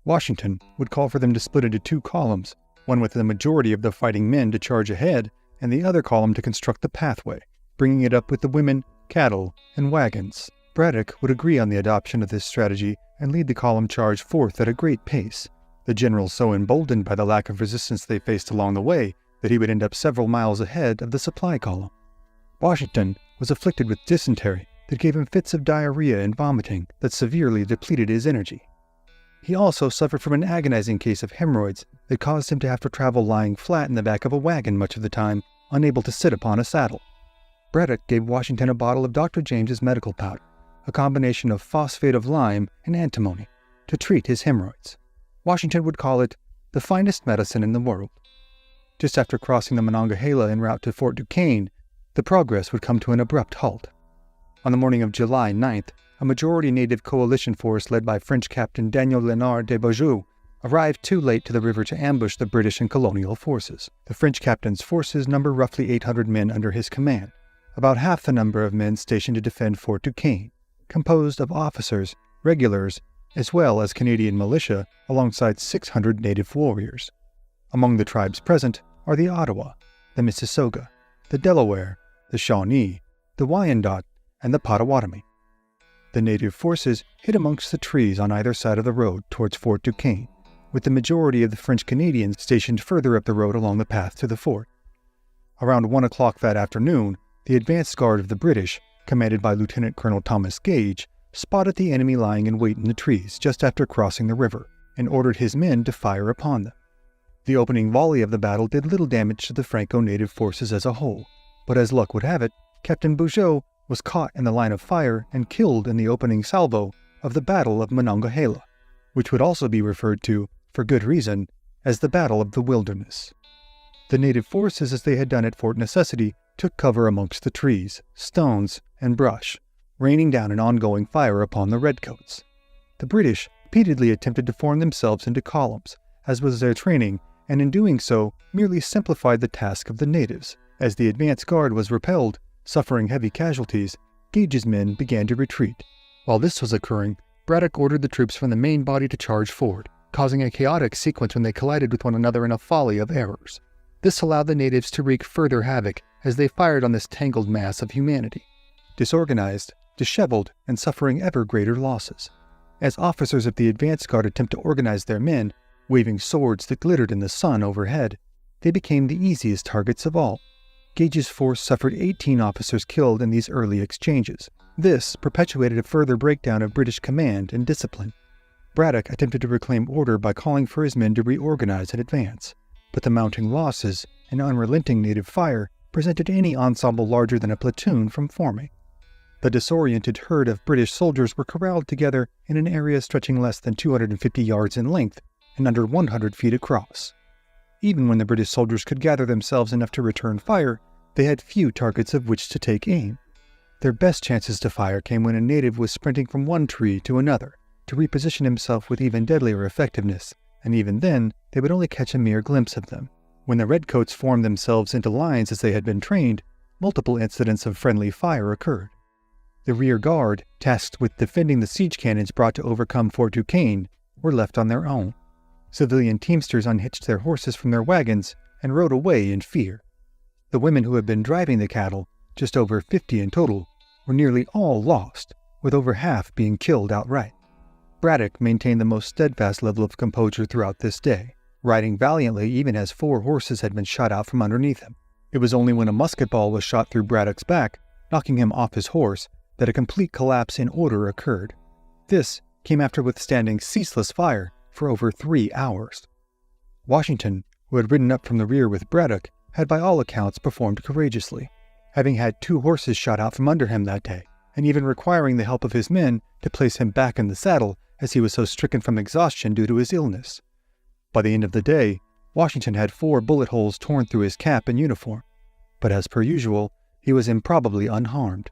Washington would call for them to split into 2 columns, one with the majority of the fighting men to charge ahead, and the other column to construct the pathway, bringing it up with the women, cattle, and wagons. Braddock would agree on the adoption of this strategy and lead the column charge forth at a great pace, the general so emboldened by the lack of resistance they faced along the way that he would end up several miles ahead of the supply column. Washington was afflicted with dysentery that gave him fits of diarrhea and vomiting that severely depleted his energy. He also suffered from an agonizing case of hemorrhoids that caused him to have to travel lying flat in the back of a wagon much of the time, unable to sit upon a saddle. Braddock gave Washington a bottle of Dr. James's medical powder, a combination of phosphate of lime and antimony, to treat his hemorrhoids. Washington would call it the finest medicine in the world. Just after crossing the Monongahela en route to Fort Duquesne, the progress would come to an abrupt halt. On the morning of July 9th, a majority native coalition force led by French Captain Daniel Léonard de Beaujeu arrived too late to the river to ambush the British and colonial forces. The French captain's forces number roughly 800 men under his command, about half the number of men stationed to defend Fort Duquesne, composed of officers, regulars, as well as Canadian militia alongside 600 native warriors. Among the tribes present are the Ottawa, the Mississauga, the Delaware, the Shawnee, the Wyandot, and the Potawatomi. The native forces hid amongst the trees on either side of the road towards Fort Duquesne, with the majority of the French Canadians stationed further up the road along the path to the fort. Around 1 o'clock that afternoon, the advance guard of the British, commanded by Lieutenant Colonel Thomas Gage, spotted the enemy lying in wait in the trees just after crossing the river, and ordered his men to fire upon them. The opening volley of the battle did little damage to the Franco-native forces as a whole, but as luck would have it, Captain Beaujeu was caught in the line of fire and killed in the opening salvo of the Battle of Monongahela, which would also be referred to, for good reason, as the Battle of the Wilderness. The native forces, as they had done at Fort Necessity, took cover amongst the trees, stones, and brush, raining down an ongoing fire upon the redcoats. The British repeatedly attempted to form themselves into columns, as was their training, and in doing so merely simplified the task of the natives. As the advance guard was repelled, suffering heavy casualties, Gage's men began to retreat. While this was occurring, Braddock ordered the troops from the main body to charge forward, causing a chaotic sequence when they collided with one another in a folly of errors. This allowed the natives to wreak further havoc as they fired on this tangled mass of humanity, disorganized, disheveled, and suffering ever greater losses. As officers of the advance guard attempt to organize their men, waving swords that glittered in the sun overhead, they became the easiest targets of all. Gage's force suffered 18 officers killed in these early exchanges. This perpetuated a further breakdown of British command and discipline. Braddock attempted to reclaim order by calling for his men to reorganize and advance, but the mounting losses and unrelenting native fire prevented any ensemble larger than a platoon from forming. The disoriented herd of British soldiers were corralled together in an area stretching less than 250 yards in length and under 100 feet across. Even when the British soldiers could gather themselves enough to return fire, they had few targets of which to take aim. Their best chances to fire came when a native was sprinting from one tree to another to reposition himself with even deadlier effectiveness, and even then they would only catch a mere glimpse of them. When the redcoats formed themselves into lines as they had been trained, multiple incidents of friendly fire occurred. The rear guard, tasked with defending the siege cannons brought to overcome Fort Duquesne, were left on their own. Civilian teamsters unhitched their horses from their wagons and rode away in fear. The women who had been driving the cattle, just over 50 in total, were nearly all lost, with over half being killed outright. Braddock maintained the most steadfast level of composure throughout this day, riding valiantly even as 4 horses had been shot out from underneath him. It was only when a musket ball was shot through Braddock's back, knocking him off his horse, that a complete collapse in order occurred. This came after withstanding ceaseless fire for over 3 hours. Washington, who had ridden up from the rear with Braddock, had by all accounts performed courageously, having had 2 horses shot out from under him that day, and even requiring the help of his men to place him back in the saddle as he was so stricken from exhaustion due to his illness. By the end of the day, Washington had 4 bullet holes torn through his cap and uniform, but as per usual, he was improbably unharmed.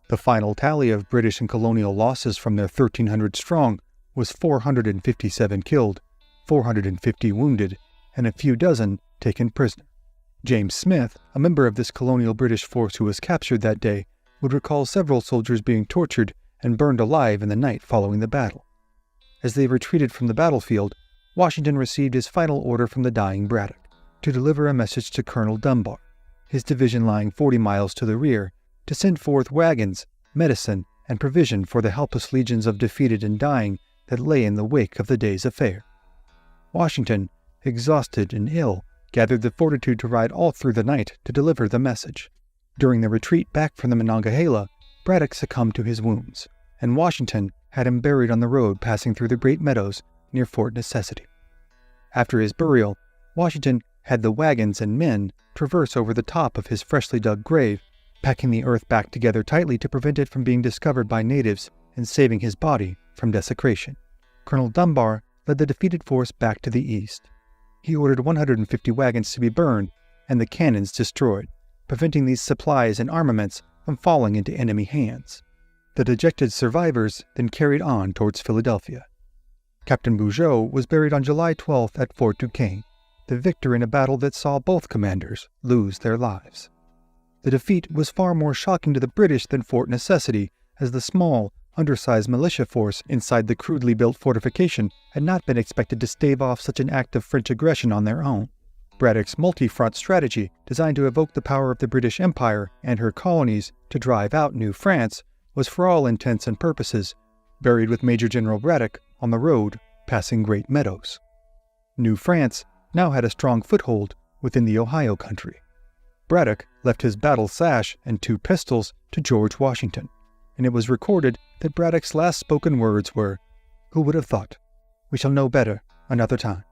The final tally of British and colonial losses from their 1,300 strong was 457 killed, 450 wounded, and a few dozen taken prisoner. James Smith, a member of this colonial British force who was captured that day, would recall several soldiers being tortured and burned alive in the night following the battle. As they retreated from the battlefield, Washington received his final order from the dying Braddock to deliver a message to Colonel Dunbar, his division lying 40 miles to the rear, to send forth wagons, medicine, and provision for the helpless legions of defeated and dying that lay in the wake of the day's affair. Washington, exhausted and ill, gathered the fortitude to ride all through the night to deliver the message. During the retreat back from the Monongahela, Braddock succumbed to his wounds, and Washington had him buried on the road passing through the Great Meadows near Fort Necessity. After his burial, Washington had the wagons and men traverse over the top of his freshly dug grave, packing the earth back together tightly to prevent it from being discovered by natives and saving his body from desecration. Colonel Dunbar led the defeated force back to the east. He ordered 150 wagons to be burned and the cannons destroyed, preventing these supplies and armaments from falling into enemy hands. The dejected survivors then carried on towards Philadelphia. Captain Bugeaud was buried on July 12th at Fort Duquesne, the victor in a battle that saw both commanders lose their lives. The defeat was far more shocking to the British than Fort Necessity, as the small, undersized militia force inside the crudely built fortification had not been expected to stave off such an act of French aggression on their own. Braddock's multi-front strategy, designed to evoke the power of the British Empire and her colonies to drive out New France, was for all intents and purposes buried with Major General Braddock on the road passing Great Meadows. New France now had a strong foothold within the Ohio country. Braddock left his battle sash and 2 pistols to George Washington, and it was recorded that Braddock's last spoken words were, "Who would have thought? We shall know better another time."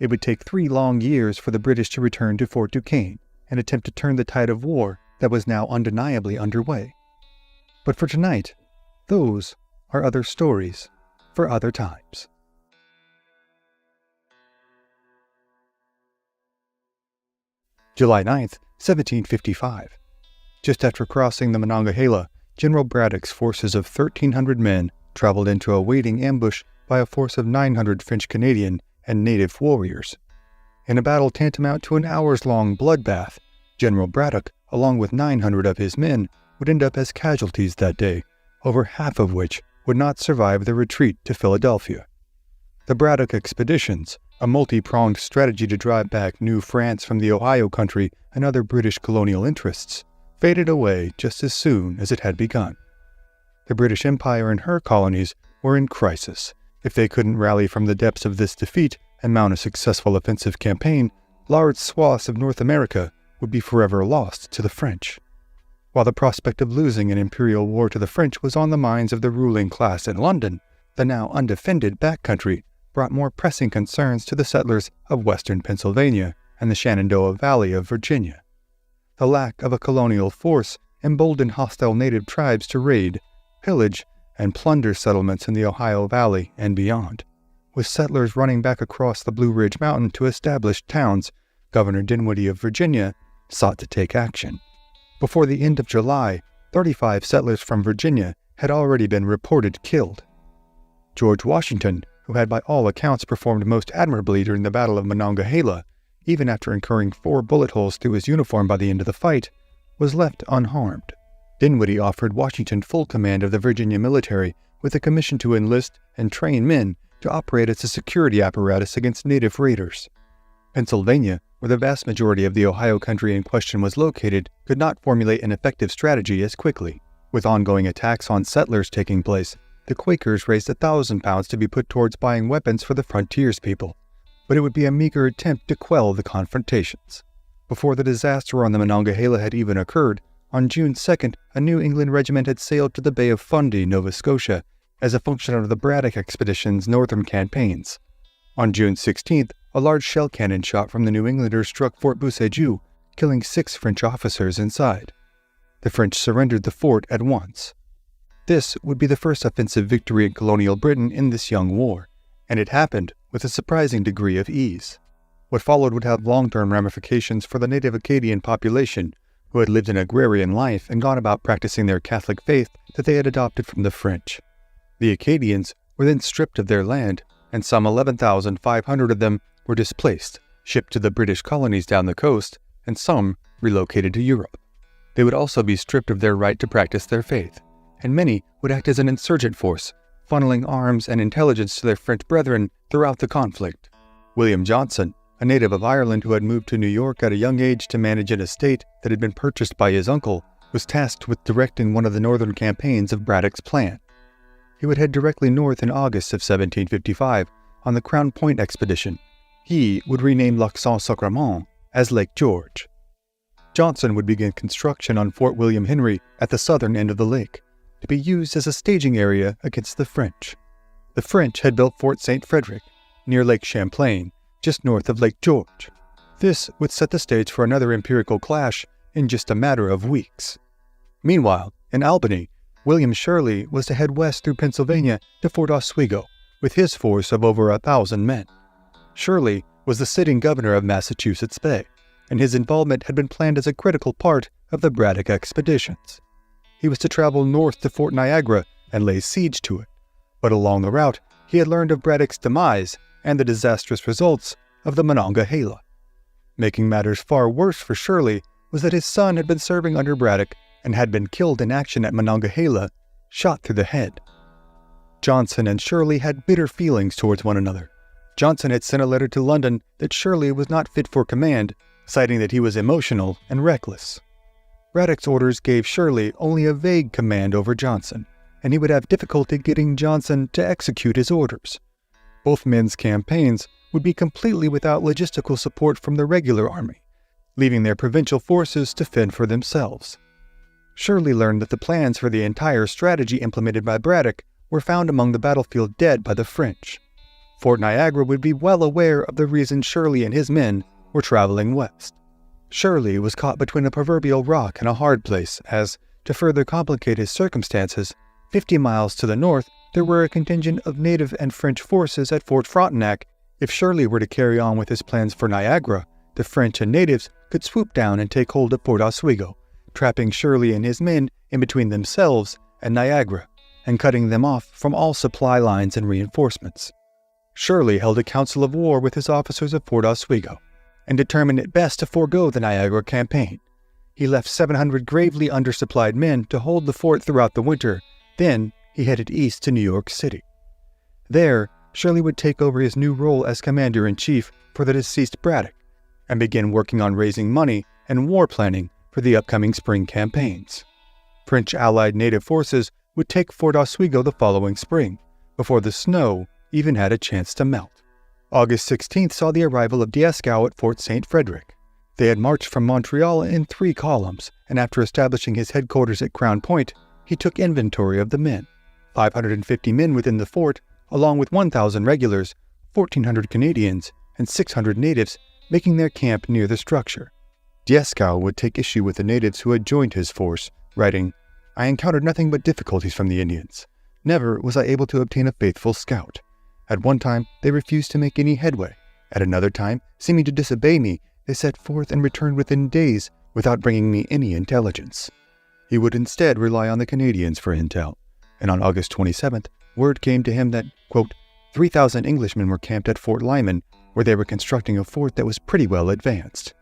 It would take 3 long years for the British to return to Fort Duquesne and attempt to turn the tide of war that was now undeniably underway. But for tonight, those are other stories for other times. July 9th, 1755. Just after crossing the Monongahela, General Braddock's forces of 1,300 men traveled into a waiting ambush by a force of 900 French Canadian and native warriors. In a battle tantamount to an hours-long bloodbath, General Braddock, along with 900 of his men, would end up as casualties that day, over half of which would not survive the retreat to Philadelphia. The Braddock expeditions, a multi-pronged strategy to drive back New France from the Ohio country and other British colonial interests, faded away just as soon as it had begun. The British Empire and her colonies were in crisis. If they couldn't rally from the depths of this defeat and mount a successful offensive campaign, large swaths of North America would be forever lost to the French. While the prospect of losing an imperial war to the French was on the minds of the ruling class in London, the now undefended backcountry brought more pressing concerns to the settlers of western Pennsylvania and the Shenandoah Valley of Virginia. The lack of a colonial force emboldened hostile native tribes to raid, pillage, and plunder settlements in the Ohio Valley and beyond. With settlers running back across the Blue Ridge Mountain to establish towns, Governor Dinwiddie of Virginia sought to take action. Before the end of July, 35 settlers from Virginia had already been reported killed. George Washington, who had by all accounts performed most admirably during the Battle of Monongahela, even after incurring 4 bullet holes through his uniform by the end of the fight, was left unharmed. Dinwiddie offered Washington full command of the Virginia military with a commission to enlist and train men to operate as a security apparatus against native raiders. Pennsylvania, where the vast majority of the Ohio country in question was located, could not formulate an effective strategy as quickly. With ongoing attacks on settlers taking place, the Quakers raised £1,000 to be put towards buying weapons for the frontiers people, but it would be a meager attempt to quell the confrontations. Before the disaster on the Monongahela had even occurred, on June 2nd, a New England regiment had sailed to the Bay of Fundy, Nova Scotia, as a function of the Braddock expedition's northern campaigns. On June 16th, a large shell cannon shot from the New Englanders struck Fort Beauséjour, killing 6 French officers inside. The French surrendered the fort at once. This would be the first offensive victory in colonial Britain in this young war, and it happened with a surprising degree of ease. What followed would have long-term ramifications for the native Acadian population, who had lived an agrarian life and gone about practicing their Catholic faith that they had adopted from the French. The Acadians were then stripped of their land, and some 11,500 of them were displaced, shipped to the British colonies down the coast, and some relocated to Europe. They would also be stripped of their right to practice their faith, and many would act as an insurgent force, funneling arms and intelligence to their French brethren throughout the conflict. William Johnson, a native of Ireland who had moved to New York at a young age to manage an estate that had been purchased by his uncle, was tasked with directing one of the northern campaigns of Braddock's plan. He would head directly north in August of 1755 on the Crown Point expedition. He would rename Lac Saint-Sacrement as Lake George. Johnson would begin construction on Fort William Henry at the southern end of the lake, to be used as a staging area against the French. The French had built Fort St. Frederick, near Lake Champlain, just north of Lake George. This would set the stage for another empirical clash in just a matter of weeks. Meanwhile, in Albany, William Shirley was to head west through Pennsylvania to Fort Oswego with his force of over 1,000 men. Shirley was the sitting governor of Massachusetts Bay, and his involvement had been planned as a critical part of the Braddock expeditions. He was to travel north to Fort Niagara and lay siege to it, but along the route he had learned of Braddock's demise and the disastrous results of the Monongahela. Making matters far worse for Shirley was that his son had been serving under Braddock and had been killed in action at Monongahela, shot through the head. Johnson and Shirley had bitter feelings towards one another. Johnson had sent a letter to London that Shirley was not fit for command, citing that he was emotional and reckless. Braddock's orders gave Shirley only a vague command over Johnson, and he would have difficulty getting Johnson to execute his orders. Both men's campaigns would be completely without logistical support from the regular army, leaving their provincial forces to fend for themselves. Shirley learned that the plans for the entire strategy implemented by Braddock were found among the battlefield dead by the French. Fort Niagara would be well aware of the reason Shirley and his men were traveling west. Shirley was caught between a proverbial rock and a hard place as, to further complicate his circumstances, 50 miles to the north there were a contingent of native and French forces at Fort Frontenac. If Shirley were to carry on with his plans for Niagara, the French and natives could swoop down and take hold of Fort Oswego, trapping Shirley and his men in between themselves and Niagara, and cutting them off from all supply lines and reinforcements. Shirley held a council of war with his officers of Fort Oswego, and determined it best to forego the Niagara campaign. He left 700 gravely undersupplied men to hold the fort throughout the winter. Then he headed east to New York City. There, Shirley would take over his new role as commander-in-chief for the deceased Braddock, and begin working on raising money and war planning for the upcoming spring campaigns. French allied native forces would take Fort Oswego the following spring, before the snow even had a chance to melt. August 16th saw the arrival of Dieskau at Fort St. Frederick. They had marched from Montreal in 3 columns, and after establishing his headquarters at Crown Point, he took inventory of the men. 550 men within the fort, along with 1,000 regulars, 1,400 Canadians, and 600 natives, making their camp near the structure. Dieskau would take issue with the natives who had joined his force, writing, "I encountered nothing but difficulties from the Indians. Never was I able to obtain a faithful scout. At one time, they refused to make any headway. At another time, seeming to disobey me, they set forth and returned within days without bringing me any intelligence." He would instead rely on the Canadians for intel, and on August 27th, word came to him that, quote, 3,000 Englishmen were camped at Fort Lyman, where they were constructing a fort that was pretty well advanced.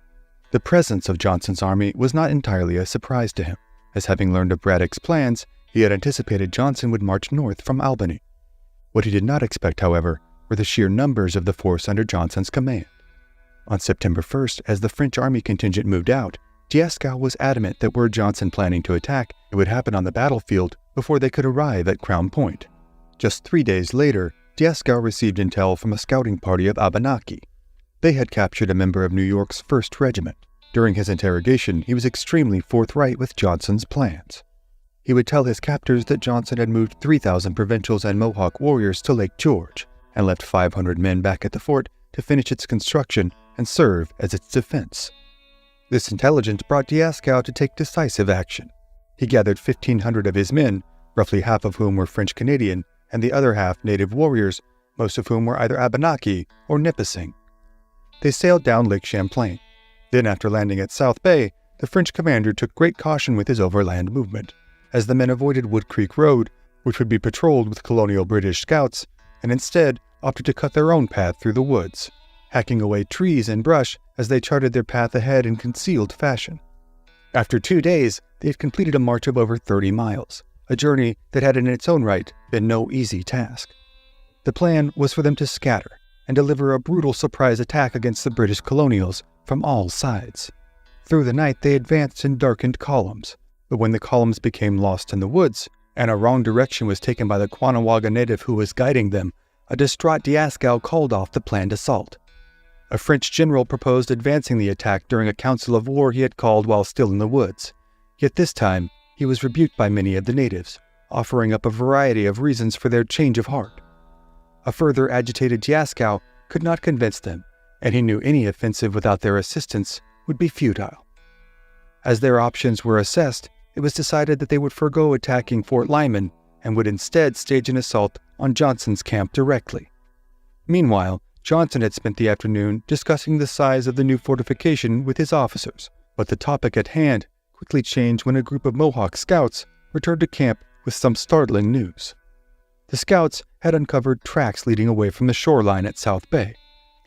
The presence of Johnson's army was not entirely a surprise to him, as having learned of Braddock's plans, he had anticipated Johnson would march north from Albany. What he did not expect, however, were the sheer numbers of the force under Johnson's command. On September 1st, as the French army contingent moved out, Dieskau was adamant that were Johnson planning to attack, it would happen on the battlefield before they could arrive at Crown Point. Just 3 days later, Dieskau received intel from a scouting party of Abenaki. They had captured a member of New York's 1st Regiment. During his interrogation, he was extremely forthright with Johnson's plans. He would tell his captors that Johnson had moved 3,000 Provincials and Mohawk warriors to Lake George, and left 500 men back at the fort to finish its construction and serve as its defense. This intelligence brought Dieskau to take decisive action. He gathered 1,500 of his men, roughly half of whom were French-Canadian, and the other half native warriors, most of whom were either Abenaki or Nipissing. They sailed down Lake Champlain. Then, after landing at South Bay, the French commander took great caution with his overland movement, as the men avoided Wood Creek Road, which would be patrolled with colonial British scouts, and instead opted to cut their own path through the woods, hacking away trees and brush as they charted their path ahead in concealed fashion. After 2 days, they had completed a march of over 30 miles, a journey that had in its own right been no easy task. The plan was for them to scatter and deliver a brutal surprise attack against the British colonials from all sides. Through the night they advanced in darkened columns, But when the columns became lost in the woods, and a wrong direction was taken by the Caughnawaga native who was guiding them, a distraught Dieskau called off the planned assault. A French general proposed advancing the attack during a council of war he had called while still in the woods. Yet this time, he was rebuked by many of the natives, offering up a variety of reasons for their change of heart. A further agitated Dieskau could not convince them, and he knew any offensive without their assistance would be futile. As their options were assessed, it was decided that they would forego attacking Fort Lyman and would instead stage an assault on Johnson's camp directly. Meanwhile, Johnson had spent the afternoon discussing the size of the new fortification with his officers, but the topic at hand quickly changed when a group of Mohawk scouts returned to camp with some startling news. The scouts had uncovered tracks leading away from the shoreline at South Bay.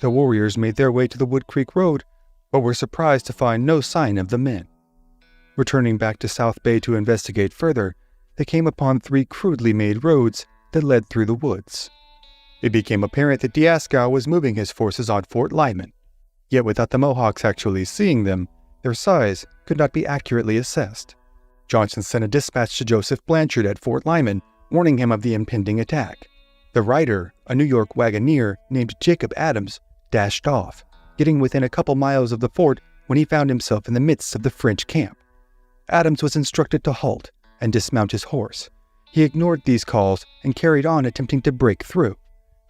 The warriors made their way to the Wood Creek Road, but were surprised to find no sign of the men. Returning back to South Bay to investigate further, they came upon 3 crudely made roads that led through the woods. It became apparent that Dieskau was moving his forces on Fort Lyman, yet without the Mohawks actually seeing them, their size could not be accurately assessed. Johnson sent a dispatch to Joseph Blanchard at Fort Lyman, warning him of the impending attack. The rider, a New York wagoneer named Jacob Adams, dashed off, getting within a couple miles of the fort when he found himself in the midst of the French camp. Adams was instructed to halt and dismount his horse. He ignored these calls and carried on attempting to break through.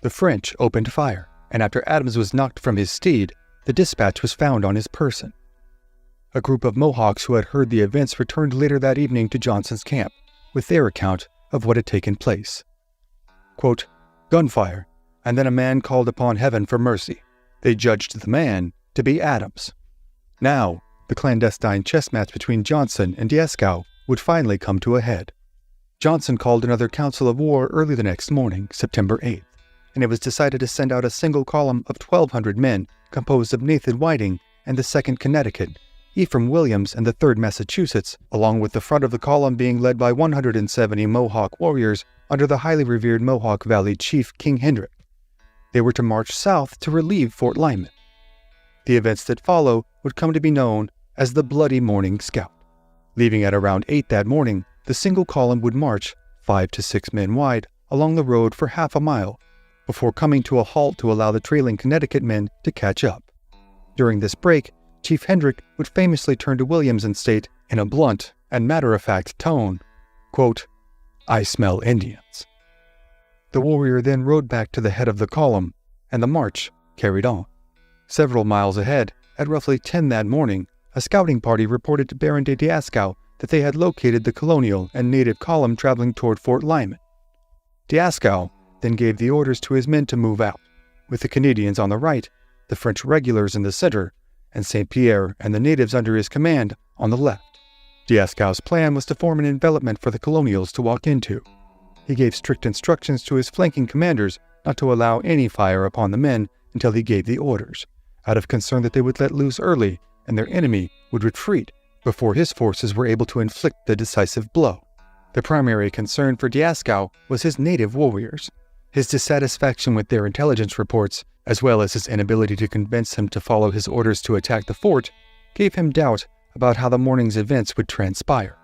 The French opened fire, and after Adams was knocked from his steed, the dispatch was found on his person. A group of Mohawks who had heard the events returned later that evening to Johnson's camp with their account of what had taken place. Quote, "Gunfire, and then a man called upon heaven for mercy. They judged the man to be Adams." Now, the clandestine chess match between Johnson and Dieskau would finally come to a head. Johnson called another council of war early the next morning, September 8th, and it was decided to send out a single column of 1,200 men composed of Nathan Whiting and the 2nd Connecticut, Ephraim Williams and the 3rd Massachusetts, along with the front of the column being led by 170 Mohawk warriors under the highly revered Mohawk Valley chief King Hendrick. They were to march south to relieve Fort Lyman. The events that follow would come to be known as the Bloody Morning Scout. Leaving at around 8 that morning, the single column would march, 5 to 6 men wide, along the road for half a mile, before coming to a halt to allow the trailing Connecticut men to catch up. During this break, Chief Hendrick would famously turn to Williams and state, in a blunt and matter-of-fact tone, quote, "I smell Indians." The warrior then rode back to the head of the column, and the march carried on. Several miles ahead, at roughly 10 that morning, a scouting party reported to Baron de Dieskau that they had located the colonial and native column traveling toward Fort Lyman. Dieskau then gave the orders to his men to move out, with the Canadians on the right, the French regulars in the center, and St. Pierre and the natives under his command on the left. Dieskau's plan was to form an envelopment for the colonials to walk into. He gave strict instructions to his flanking commanders not to allow any fire upon the men until he gave the orders, out of concern that they would let loose early and their enemy would retreat before his forces were able to inflict the decisive blow. The primary concern for Dieskau was his native warriors. His dissatisfaction with their intelligence reports, as well as his inability to convince him to follow his orders to attack the fort, gave him doubt about how the morning's events would transpire.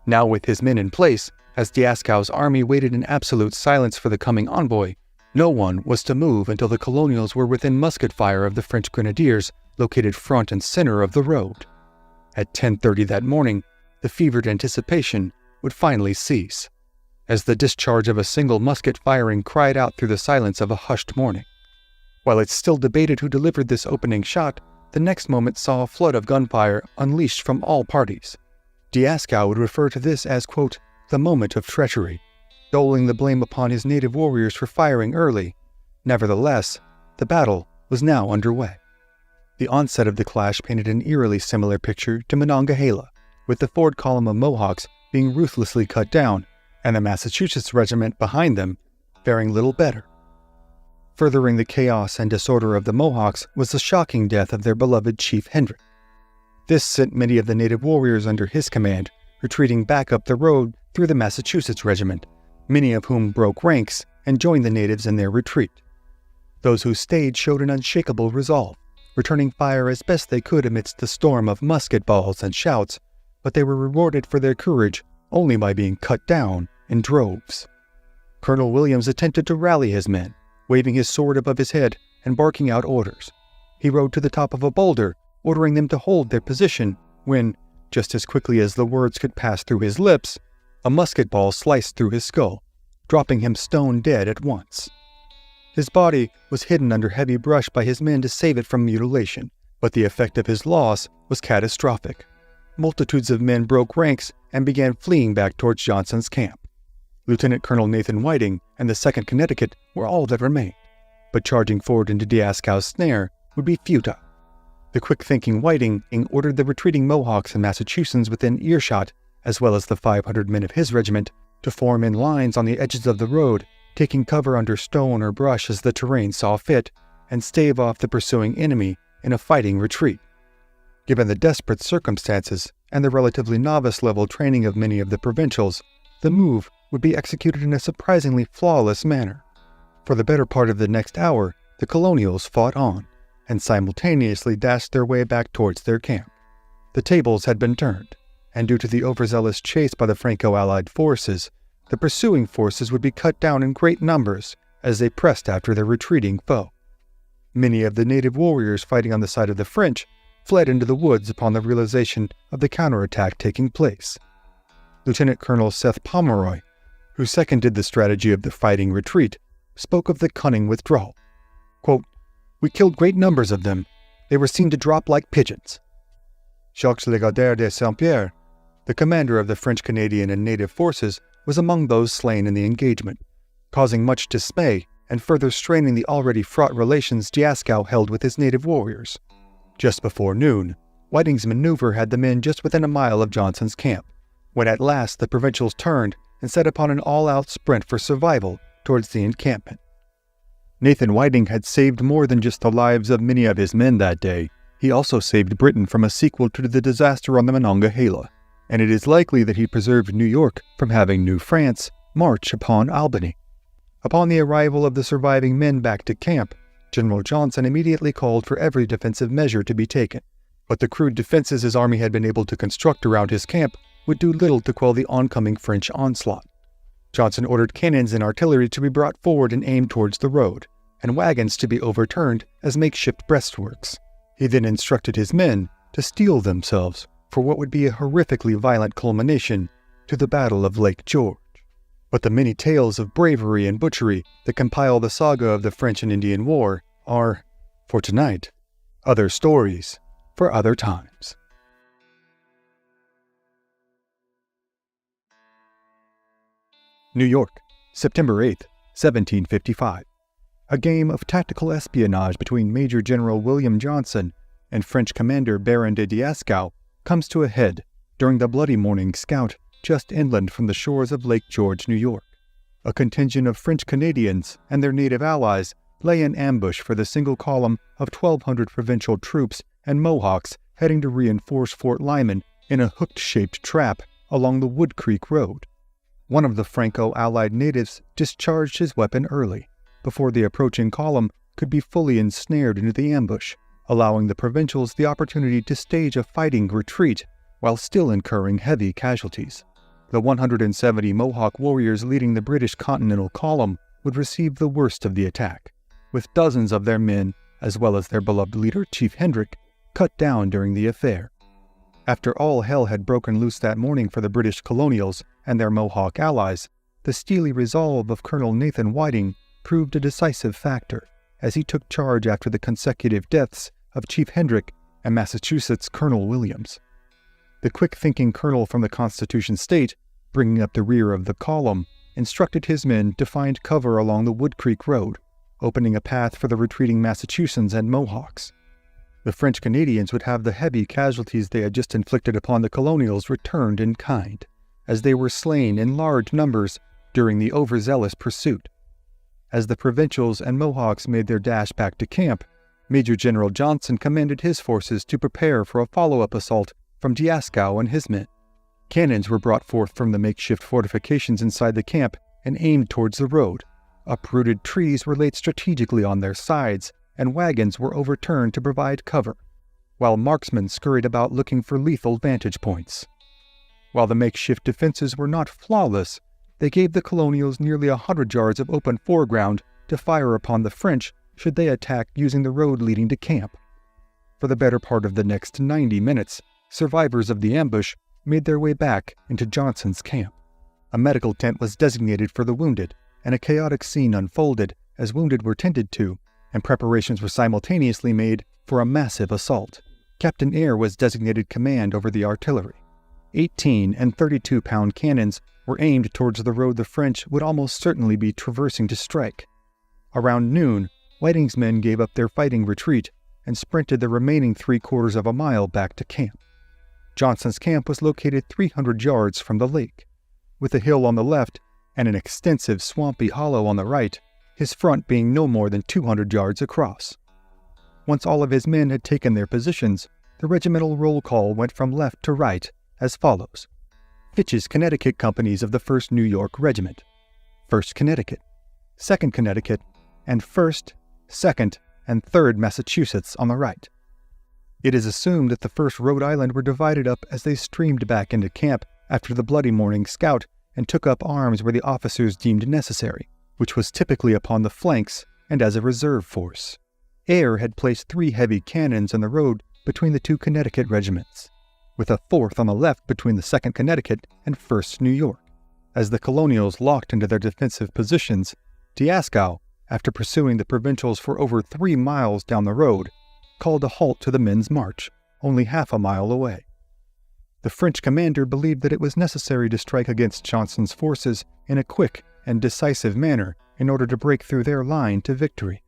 Now with his men in place, as Dieskau's army waited in absolute silence for the coming envoy, no one was to move until the colonials were within musket fire of the French grenadiers located front and center of the road. At 10:30 that morning, the fevered anticipation would finally cease, as the discharge of a single musket firing cried out through the silence of a hushed morning. While it's still debated who delivered this opening shot, the next moment saw a flood of gunfire unleashed from all parties. Dieskau would refer to this as, quote, "the moment of treachery," doling the blame upon his native warriors for firing early. Nevertheless, the battle was now underway. The onset of the clash painted an eerily similar picture to Monongahela, with the forward column of Mohawks being ruthlessly cut down, and the Massachusetts regiment behind them faring little better. Furthering the chaos and disorder of the Mohawks was the shocking death of their beloved Chief Hendrick. This sent many of the native warriors under his command retreating back up the road through the Massachusetts regiment, many of whom broke ranks and joined the natives in their retreat. Those who stayed showed an unshakable resolve, returning fire as best they could amidst the storm of musket balls and shouts, but they were rewarded for their courage only by being cut down in droves. Colonel Williams attempted to rally his men, waving his sword above his head and barking out orders. He rode to the top of a boulder, ordering them to hold their position, when, just as quickly as the words could pass through his lips, a musket ball sliced through his skull, dropping him stone dead at once. His body was hidden under heavy brush by his men to save it from mutilation, but the effect of his loss was catastrophic. Multitudes of men broke ranks and began fleeing back towards Johnson's camp. Lieutenant Colonel Nathan Whiting and the 2nd Connecticut were all that remained, but charging forward into Dieskau's snare would be futile. The quick-thinking Whiting ordered the retreating Mohawks and Massachusetts within earshot, as well as the 500 men of his regiment, to form in lines on the edges of the road, taking cover under stone or brush as the terrain saw fit, and stave off the pursuing enemy in a fighting retreat. Given the desperate circumstances and the relatively novice-level training of many of the provincials, the move would be executed in a surprisingly flawless manner. For the better part of the next hour, the colonials fought on, and simultaneously dashed their way back towards their camp. The tables had been turned, and due to the overzealous chase by the Franco-Allied forces, the pursuing forces would be cut down in great numbers as they pressed after their retreating foe. Many of the native warriors fighting on the side of the French fled into the woods upon the realization of the counterattack taking place. Lieutenant Colonel Seth Pomeroy, who seconded the strategy of the fighting retreat, spoke of the cunning withdrawal. Quote, "We killed great numbers of them. They were seen to drop like pigeons." Jacques Legardeur de Saint-Pierre, the commander of the French, Canadian, and native forces, was among those slain in the engagement, causing much dismay and further straining the already fraught relations Dieskau held with his native warriors. Just before noon, Whiting's maneuver had the men just within a mile of Johnson's camp, when at last the provincials turned and set upon an all-out sprint for survival towards the encampment. Nathan Whiting had saved more than just the lives of many of his men that day. He also saved Britain from a sequel to the disaster on the Monongahela, and it is likely that he preserved New York from having New France march upon Albany. Upon the arrival of the surviving men back to camp, General Johnson immediately called for every defensive measure to be taken, but the crude defenses his army had been able to construct around his camp would do little to quell the oncoming French onslaught. Johnson ordered cannons and artillery to be brought forward and aimed towards the road, and wagons to be overturned as makeshift breastworks. He then instructed his men to steel themselves for what would be a horrifically violent culmination to the Battle of Lake George. But the many tales of bravery and butchery that compile the saga of the French and Indian War are, for tonight, other stories for other times. New York, September 8, 1755. A game of tactical espionage between Major General William Johnson and French Commander Baron de Dieskau comes to a head during the Bloody Morning scout just inland from the shores of Lake George, New York. A contingent of French Canadians and their native allies lay in ambush for the single column of 1,200 provincial troops and Mohawks heading to reinforce Fort Lyman in a hooked-shaped trap along the Wood Creek Road. One of the Franco-Allied natives discharged his weapon early, before the approaching column could be fully ensnared into the ambush, allowing the provincials the opportunity to stage a fighting retreat while still incurring heavy casualties. The 170 Mohawk warriors leading the British Continental Column would receive the worst of the attack, with dozens of their men, as well as their beloved leader Chief Hendrick, cut down during the affair. After all hell had broken loose that morning for the British colonials and their Mohawk allies, the steely resolve of Colonel Nathan Whiting proved a decisive factor, as he took charge after the consecutive deaths of Chief Hendrick and Massachusetts Colonel Williams. The quick-thinking colonel from the Constitution State, bringing up the rear of the column, instructed his men to find cover along the Wood Creek Road, opening a path for the retreating Massachusetts and Mohawks. The French Canadians would have the heavy casualties they had just inflicted upon the colonials returned in kind, as they were slain in large numbers during the overzealous pursuit. As the provincials and Mohawks made their dash back to camp, Major General Johnson commanded his forces to prepare for a follow-up assault from Dieskau and his men. Cannons were brought forth from the makeshift fortifications inside the camp and aimed towards the road. Uprooted trees were laid strategically on their sides, and wagons were overturned to provide cover, while marksmen scurried about looking for lethal vantage points. While the makeshift defenses were not flawless, they gave the colonials nearly 100 yards of open foreground to fire upon the French should they attack using the road leading to camp. For the better part of the next 90 minutes, survivors of the ambush made their way back into Johnson's camp. A medical tent was designated for the wounded, and a chaotic scene unfolded as wounded were tended to, and preparations were simultaneously made for a massive assault. Captain Eyre was designated command over the artillery. 18 and 32-pound cannons were aimed towards the road the French would almost certainly be traversing to strike. Around noon, Whiting's men gave up their fighting retreat and sprinted the remaining 3/4 of a mile back to camp. Johnson's camp was located 300 yards from the lake. With a hill on the left and an extensive swampy hollow on the right, his front being no more than 200 yards across. Once all of his men had taken their positions, the regimental roll call went from left to right as follows. Fitch's Connecticut companies of the 1st New York Regiment, 1st Connecticut, 2nd Connecticut, and 1st, 2nd, and 3rd Massachusetts on the right. It is assumed that the 1st Rhode Island were divided up as they streamed back into camp after the bloody morning scout and took up arms where the officers deemed necessary, which was typically upon the flanks and as a reserve force. Eyre had placed 3 heavy cannons on the road between the 2 Connecticut regiments, with a 4th on the left between the 2nd Connecticut and 1st New York. As the colonials locked into their defensive positions, Dieskau, after pursuing the provincials for over 3 miles down the road, called a halt to the men's march, only half a mile away. The French commander believed that it was necessary to strike against Johnson's forces in a quick and decisive manner in order to break through their line to victory.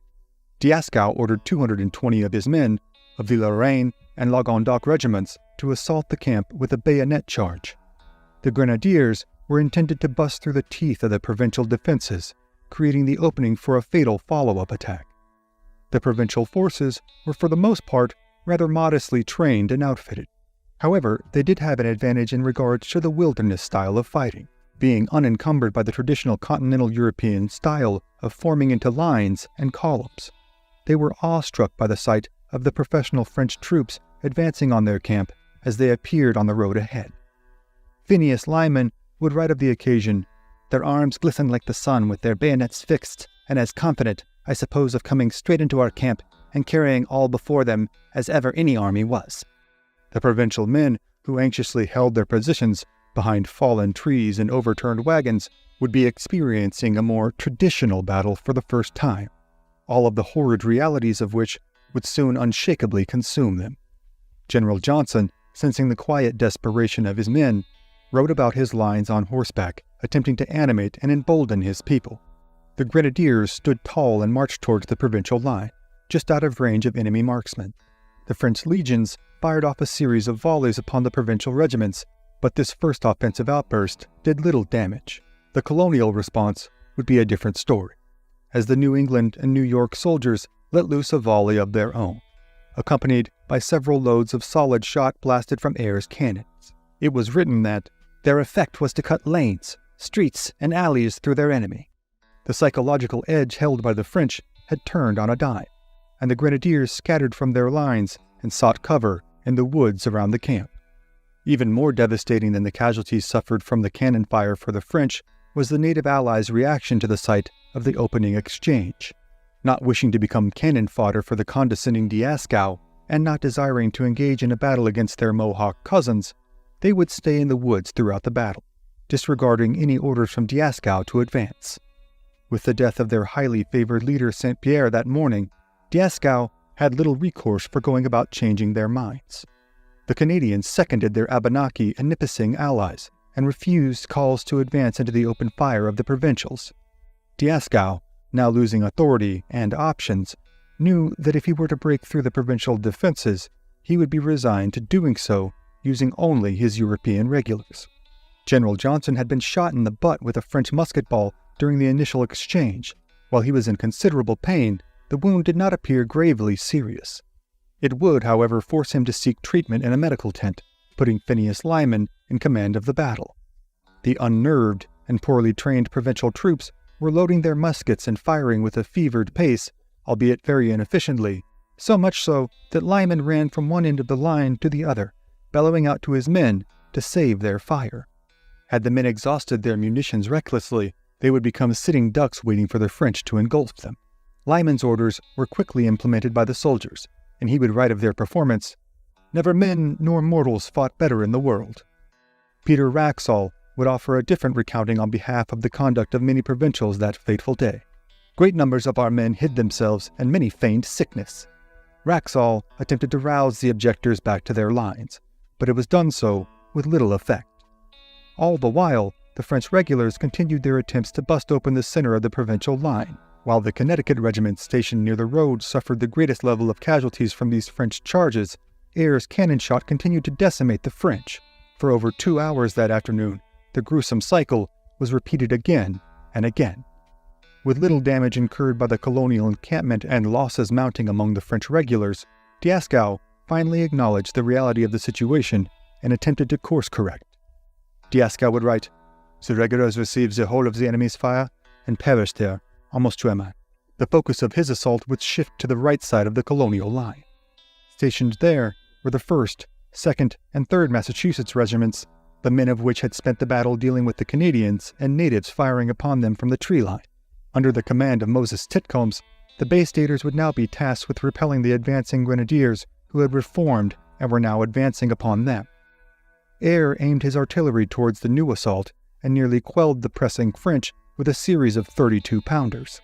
Dieskau ordered 220 of his men of the Lorraine and Languedoc regiments to assault the camp with a bayonet charge. The grenadiers were intended to bust through the teeth of the provincial defenses, creating the opening for a fatal follow-up attack. The provincial forces were for the most part rather modestly trained and outfitted. However, they did have an advantage in regards to the wilderness style of fighting, being unencumbered by the traditional continental European style of forming into lines and columns. They were awestruck by the sight of the professional French troops advancing on their camp as they appeared on the road ahead. Phineas Lyman would write of the occasion, "Their arms glistened like the sun with their bayonets fixed, and as confident, I suppose, of coming straight into our camp and carrying all before them as ever any army was." The provincial men, who anxiously held their positions behind fallen trees and overturned wagons, would be experiencing a more traditional battle for the first time, all of the horrid realities of which would soon unshakably consume them. General Johnson, sensing the quiet desperation of his men, rode about his lines on horseback, attempting to animate and embolden his people. The grenadiers stood tall and marched towards the provincial line, just out of range of enemy marksmen. The French legions fired off a series of volleys upon the provincial regiments, but this first offensive outburst did little damage. The colonial response would be a different story, as the New England and New York soldiers let loose a volley of their own, accompanied by several loads of solid shot blasted from Eyre's cannons. It was written that their effect was to cut lanes, streets, and alleys through their enemy. The psychological edge held by the French had turned on a dime, and the grenadiers scattered from their lines and sought cover in the woods around the camp. Even more devastating than the casualties suffered from the cannon fire for the French was the native allies' reaction to the sight of the opening exchange. Not wishing to become cannon fodder for the condescending Dieskau, and not desiring to engage in a battle against their Mohawk cousins, they would stay in the woods throughout the battle, disregarding any orders from Dieskau to advance. With the death of their highly favored leader St. Pierre that morning, Dieskau had little recourse for going about changing their minds. The Canadians seconded their Abenaki and Nipissing allies, and refused calls to advance into the open fire of the provincials. Dieskau, now losing authority and options, knew that if he were to break through the provincial defenses, he would be resigned to doing so using only his European regulars. General Johnson had been shot in the butt with a French musket ball during the initial exchange. While he was in considerable pain, the wound did not appear gravely serious. It would, however, force him to seek treatment in a medical tent, putting Phineas Lyman in command of the battle. The unnerved and poorly trained provincial troops were loading their muskets and firing with a fevered pace, albeit very inefficiently, so much so that Lyman ran from one end of the line to the other, bellowing out to his men to save their fire. Had the men exhausted their munitions recklessly, they would become sitting ducks waiting for the French to engulf them. Lyman's orders were quickly implemented by the soldiers, and he would write of their performance, "Never men nor mortals fought better in the world." Peter Wraxall would offer a different recounting on behalf of the conduct of many provincials that fateful day. "Great numbers of our men hid themselves, and many feigned sickness." Wraxall attempted to rouse the objectors back to their lines, but it was done so with little effect. All the while, the French regulars continued their attempts to bust open the center of the provincial line. While the Connecticut regiment stationed near the road suffered the greatest level of casualties from these French charges, Eyre's cannon shot continued to decimate the French. For over 2 hours that afternoon, the gruesome cycle was repeated again and again. With little damage incurred by the colonial encampment and losses mounting among the French regulars, Dieskau finally acknowledged the reality of the situation and attempted to course correct. Dieskau would write, "The regulars received the whole of the enemy's fire and perished there, almost to a man." The focus of his assault would shift to the right side of the colonial line. Stationed there were the 1st, 2nd, and 3rd Massachusetts regiments, the men of which had spent the battle dealing with the Canadians and natives firing upon them from the tree line. Under the command of Moses Titcombs, the Bay Staters would now be tasked with repelling the advancing grenadiers who had reformed and were now advancing upon them. Eyre aimed his artillery towards the new assault and nearly quelled the pressing French with a series of 32-pounders.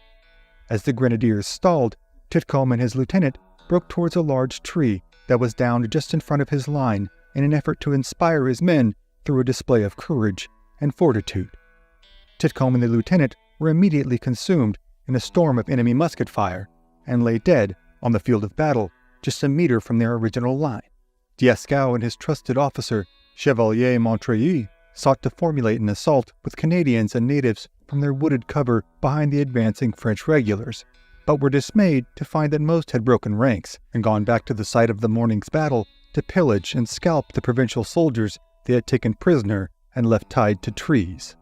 As the grenadiers stalled, Titcomb and his lieutenant broke towards a large tree that was downed just in front of his line in an effort to inspire his men through a display of courage and fortitude. Titcomb and the lieutenant were immediately consumed in a storm of enemy musket fire and lay dead on the field of battle just a meter from their original line. Dieskau and his trusted officer, Chevalier Montreuil, sought to formulate an assault with Canadians and natives from their wooded cover behind the advancing French regulars, but were dismayed to find that most had broken ranks and gone back to the site of the morning's battle to pillage and scalp the provincial soldiers they had taken prisoner and left tied to trees.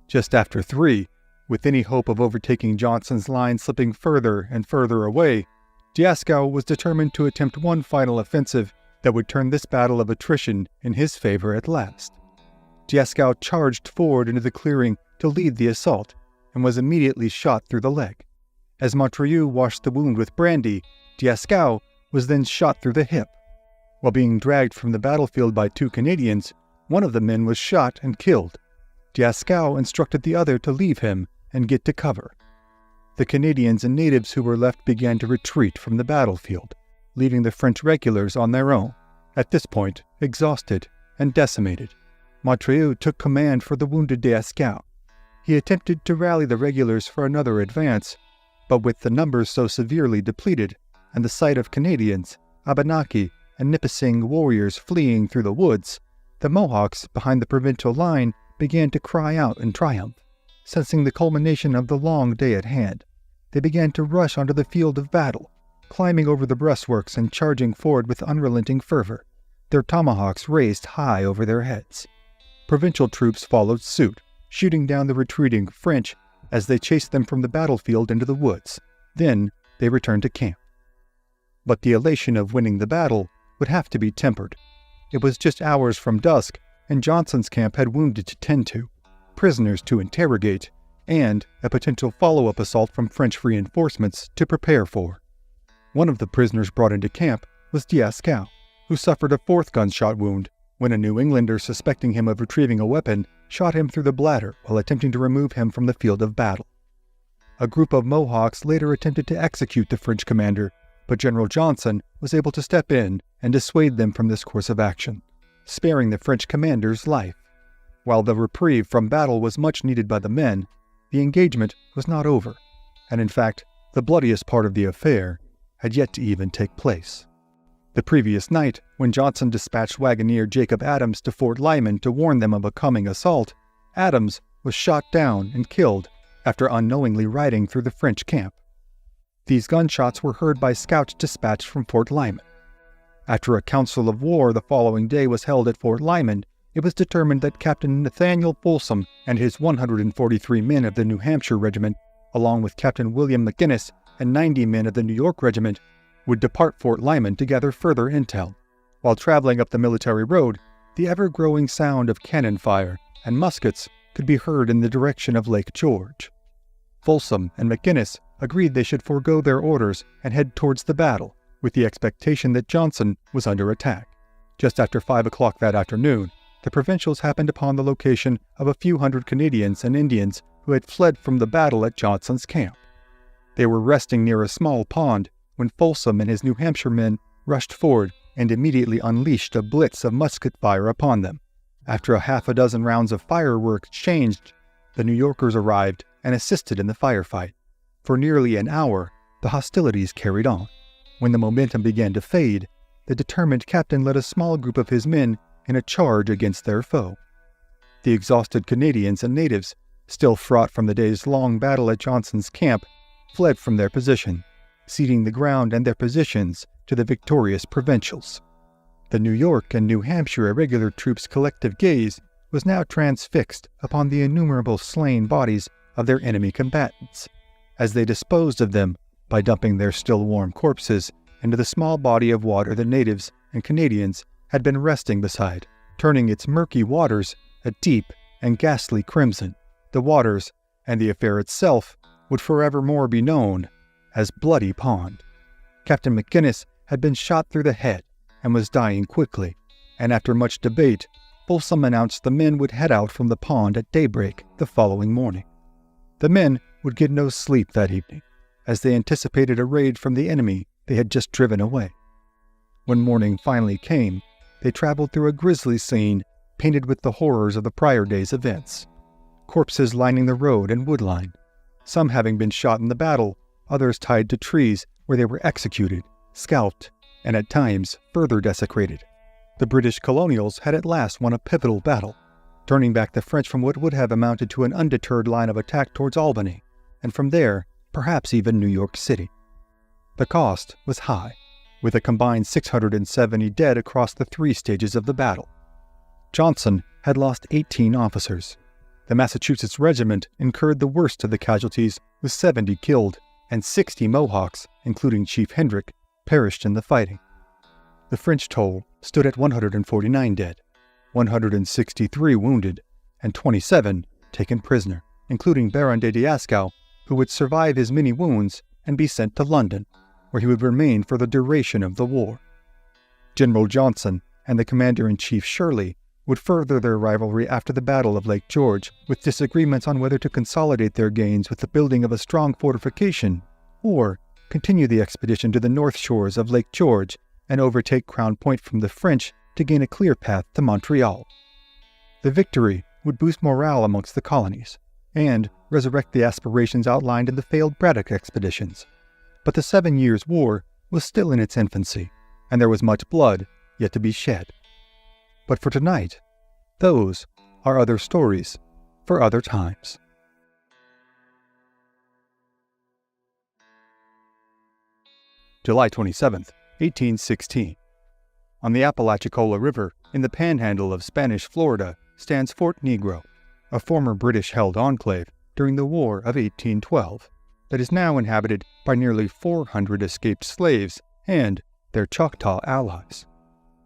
Just after 3, with any hope of overtaking Johnson's line slipping further and further away, Dieskau was determined to attempt one final offensive that would turn this battle of attrition in his favor at last. Dieskau charged forward into the clearing to lead the assault, and was immediately shot through the leg. As Montreuil washed the wound with brandy, Dieskau was then shot through the hip. While being dragged from the battlefield by 2 Canadians, one of the men was shot and killed. Dieskau instructed the other to leave him and get to cover. The Canadians and natives who were left began to retreat from the battlefield, leaving the French regulars on their own. At this point, exhausted and decimated, Montreuil took command for the wounded Dieskau. He attempted to rally the regulars for another advance, but with the numbers so severely depleted, and the sight of Canadians, Abenaki, and Nipissing warriors fleeing through the woods, the Mohawks behind the provincial line began to cry out in triumph. Sensing the culmination of the long day at hand, they began to rush onto the field of battle, climbing over the breastworks and charging forward with unrelenting fervor, their tomahawks raised high over their heads. Provincial troops followed suit, shooting down the retreating French as they chased them from the battlefield into the woods. Then they returned to camp. But the elation of winning the battle would have to be tempered. It was just hours from dusk, and Johnson's camp had wounded to tend to, prisoners to interrogate, and a potential follow-up assault from French reinforcements to prepare for. One of the prisoners brought into camp was Dieskau, who suffered a 4th gunshot wound when a New Englander suspecting him of retrieving a weapon shot him through the bladder while attempting to remove him from the field of battle. A group of Mohawks later attempted to execute the French commander, but General Johnson was able to step in and dissuade them from this course of action, sparing the French commander's life. While the reprieve from battle was much needed by the men, the engagement was not over, and in fact, the bloodiest part of the affair had yet to even take place. The previous night, when Johnson dispatched wagoner Jacob Adams to Fort Lyman to warn them of a coming assault, Adams was shot down and killed after unknowingly riding through the French camp. These gunshots were heard by scouts dispatched from Fort Lyman. After a council of war the following day was held at Fort Lyman, it was determined that Captain Nathaniel Folsom and his 143 men of the New Hampshire Regiment, along with Captain William McGinnis and 90 men of the New York Regiment, would depart Fort Lyman to gather further intel. While traveling up the military road, the ever-growing sound of cannon fire and muskets could be heard in the direction of Lake George. Folsom and McGinnis agreed they should forego their orders and head towards the battle, with the expectation that Johnson was under attack. Just after 5 o'clock that afternoon, the provincials happened upon the location of a few hundred Canadians and Indians who had fled from the battle at Johnson's camp. They were resting near a small pond when Folsom and his New Hampshire men rushed forward and immediately unleashed a blitz of musket fire upon them. After a half a dozen rounds of fireworks exchanged, the New Yorkers arrived and assisted in the firefight. For nearly an hour, the hostilities carried on. When the momentum began to fade, the determined captain led a small group of his men in a charge against their foe. The exhausted Canadians and natives, still fraught from the day's-long battle at Johnson's camp, fled from their position, ceding the ground and their positions to the victorious provincials. The New York and New Hampshire irregular troops' collective gaze was now transfixed upon the innumerable slain bodies of their enemy combatants, as they disposed of them by dumping their still warm corpses into the small body of water the natives and Canadians had been resting beside, turning its murky waters a deep and ghastly crimson. The waters, and the affair itself, would forevermore be known as Bloody Pond. Captain McGinnis had been shot through the head and was dying quickly, and after much debate, Folsom announced the men would head out from the pond at daybreak the following morning. The men would get no sleep that evening, as they anticipated a raid from the enemy they had just driven away. When morning finally came, they traveled through a grisly scene painted with the horrors of the prior day's events. Corpses lining the road and woodline, some having been shot in the battle, others tied to trees where they were executed, scalped, and at times further desecrated. The British colonials had at last won a pivotal battle, turning back the French from what would have amounted to an undeterred line of attack towards Albany, and from there, perhaps even New York City. The cost was high, with a combined 670 dead across the 3 stages of the battle. Johnson had lost 18 officers. The Massachusetts Regiment incurred the worst of the casualties, with 70 killed, and 60 Mohawks, including Chief Hendrick, perished in the fighting. The French toll stood at 149 dead, 163 wounded, and 27 taken prisoner, including Baron de Dieskau, who would survive his many wounds and be sent to London, where he would remain for the duration of the war. General Johnson and the Commander-in-Chief Shirley would further their rivalry after the Battle of Lake George, with disagreements on whether to consolidate their gains with the building of a strong fortification, or continue the expedition to the north shores of Lake George and overtake Crown Point from the French to gain a clear path to Montreal. The victory would boost morale amongst the colonies, and resurrect the aspirations outlined in the failed Braddock expeditions. But the 7 Years' War was still in its infancy, and there was much blood yet to be shed. But for tonight, those are other stories for other times. July 27, 1816. On the Apalachicola River, in the panhandle of Spanish Florida, stands Fort Negro, a former British-held enclave during the War of 1812, that is now inhabited by nearly 400 escaped slaves and their Choctaw allies.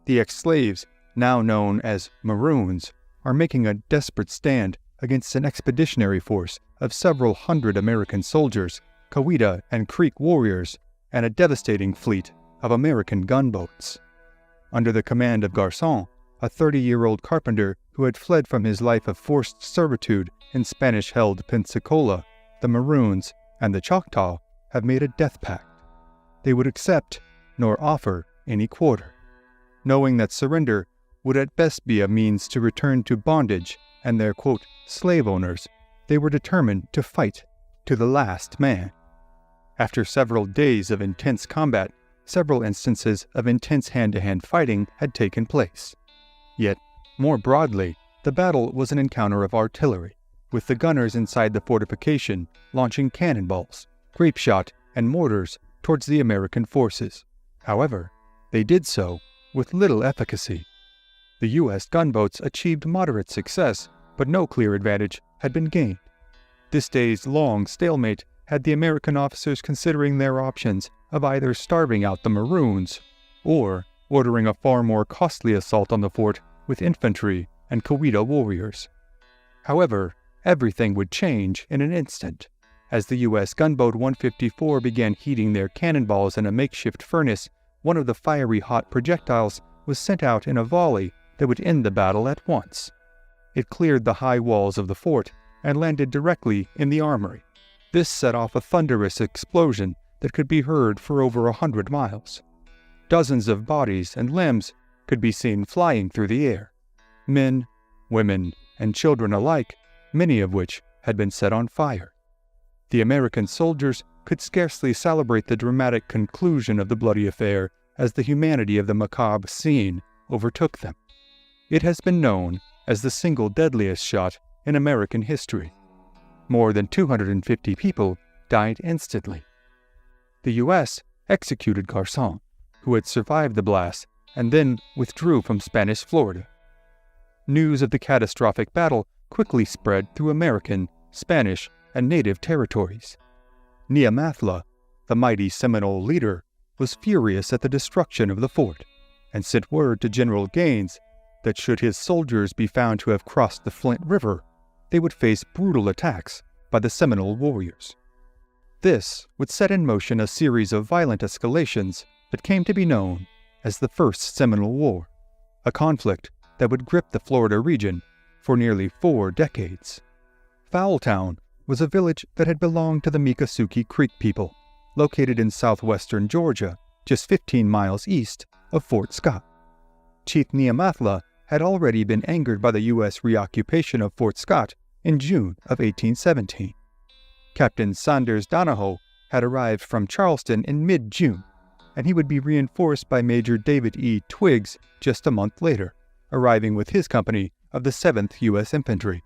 The ex-slaves, now known as Maroons, are making a desperate stand against an expeditionary force of several hundred American soldiers, Coweta and Creek warriors, and a devastating fleet of American gunboats. Under the command of Garçon, a 30-year-old carpenter who had fled from his life of forced servitude in Spanish-held Pensacola, the Maroons and the Choctaw have made a death pact. They would accept nor offer any quarter, knowing that surrender would at best be a means to return to bondage and their, quote, slave owners. They were determined to fight to the last man. After several days of intense combat, several instances of intense hand-to-hand fighting had taken place. Yet, more broadly, the battle was an encounter of artillery, with the gunners inside the fortification launching cannonballs, grape shot, and mortars towards the American forces. However, they did so with little efficacy. The U.S. gunboats achieved moderate success, but no clear advantage had been gained. This day's long stalemate had the American officers considering their options of either starving out the Maroons or ordering a far more costly assault on the fort with infantry and Coweta warriors. However, everything would change in an instant, as the U.S. gunboat 154 began heating their cannonballs in a makeshift furnace. One of the fiery hot projectiles was sent out in a volley that would end the battle at once. It cleared the high walls of the fort and landed directly in the armory. This set off a thunderous explosion that could be heard for over 100 miles. Dozens of bodies and limbs could be seen flying through the air. Men, women, and children alike, many of which had been set on fire. The American soldiers could scarcely celebrate the dramatic conclusion of the bloody affair as the humanity of the macabre scene overtook them. It has been known as the single deadliest shot in American history. More than 250 people died instantly. The U.S. executed Garçon, who had survived the blast, and then withdrew from Spanish Florida. News of the catastrophic battle quickly spread through American, Spanish, and native territories. Neamathla, the mighty Seminole leader, was furious at the destruction of the fort, and sent word to General Gaines that should his soldiers be found to have crossed the Flint River, they would face brutal attacks by the Seminole warriors. This would set in motion a series of violent escalations that came to be known as the First Seminole War, a conflict that would grip the Florida region for nearly 4 decades. Foultown was a village that had belonged to the Miccosukee Creek people, located in southwestern Georgia, just 15 miles east of Fort Scott. Chief Neamathla had already been angered by the U.S. reoccupation of Fort Scott in June of 1817. Captain Sanders Donahoe had arrived from Charleston in mid-June, and he would be reinforced by Major David E. Twiggs just a month later, arriving with his company of the 7th U.S. Infantry.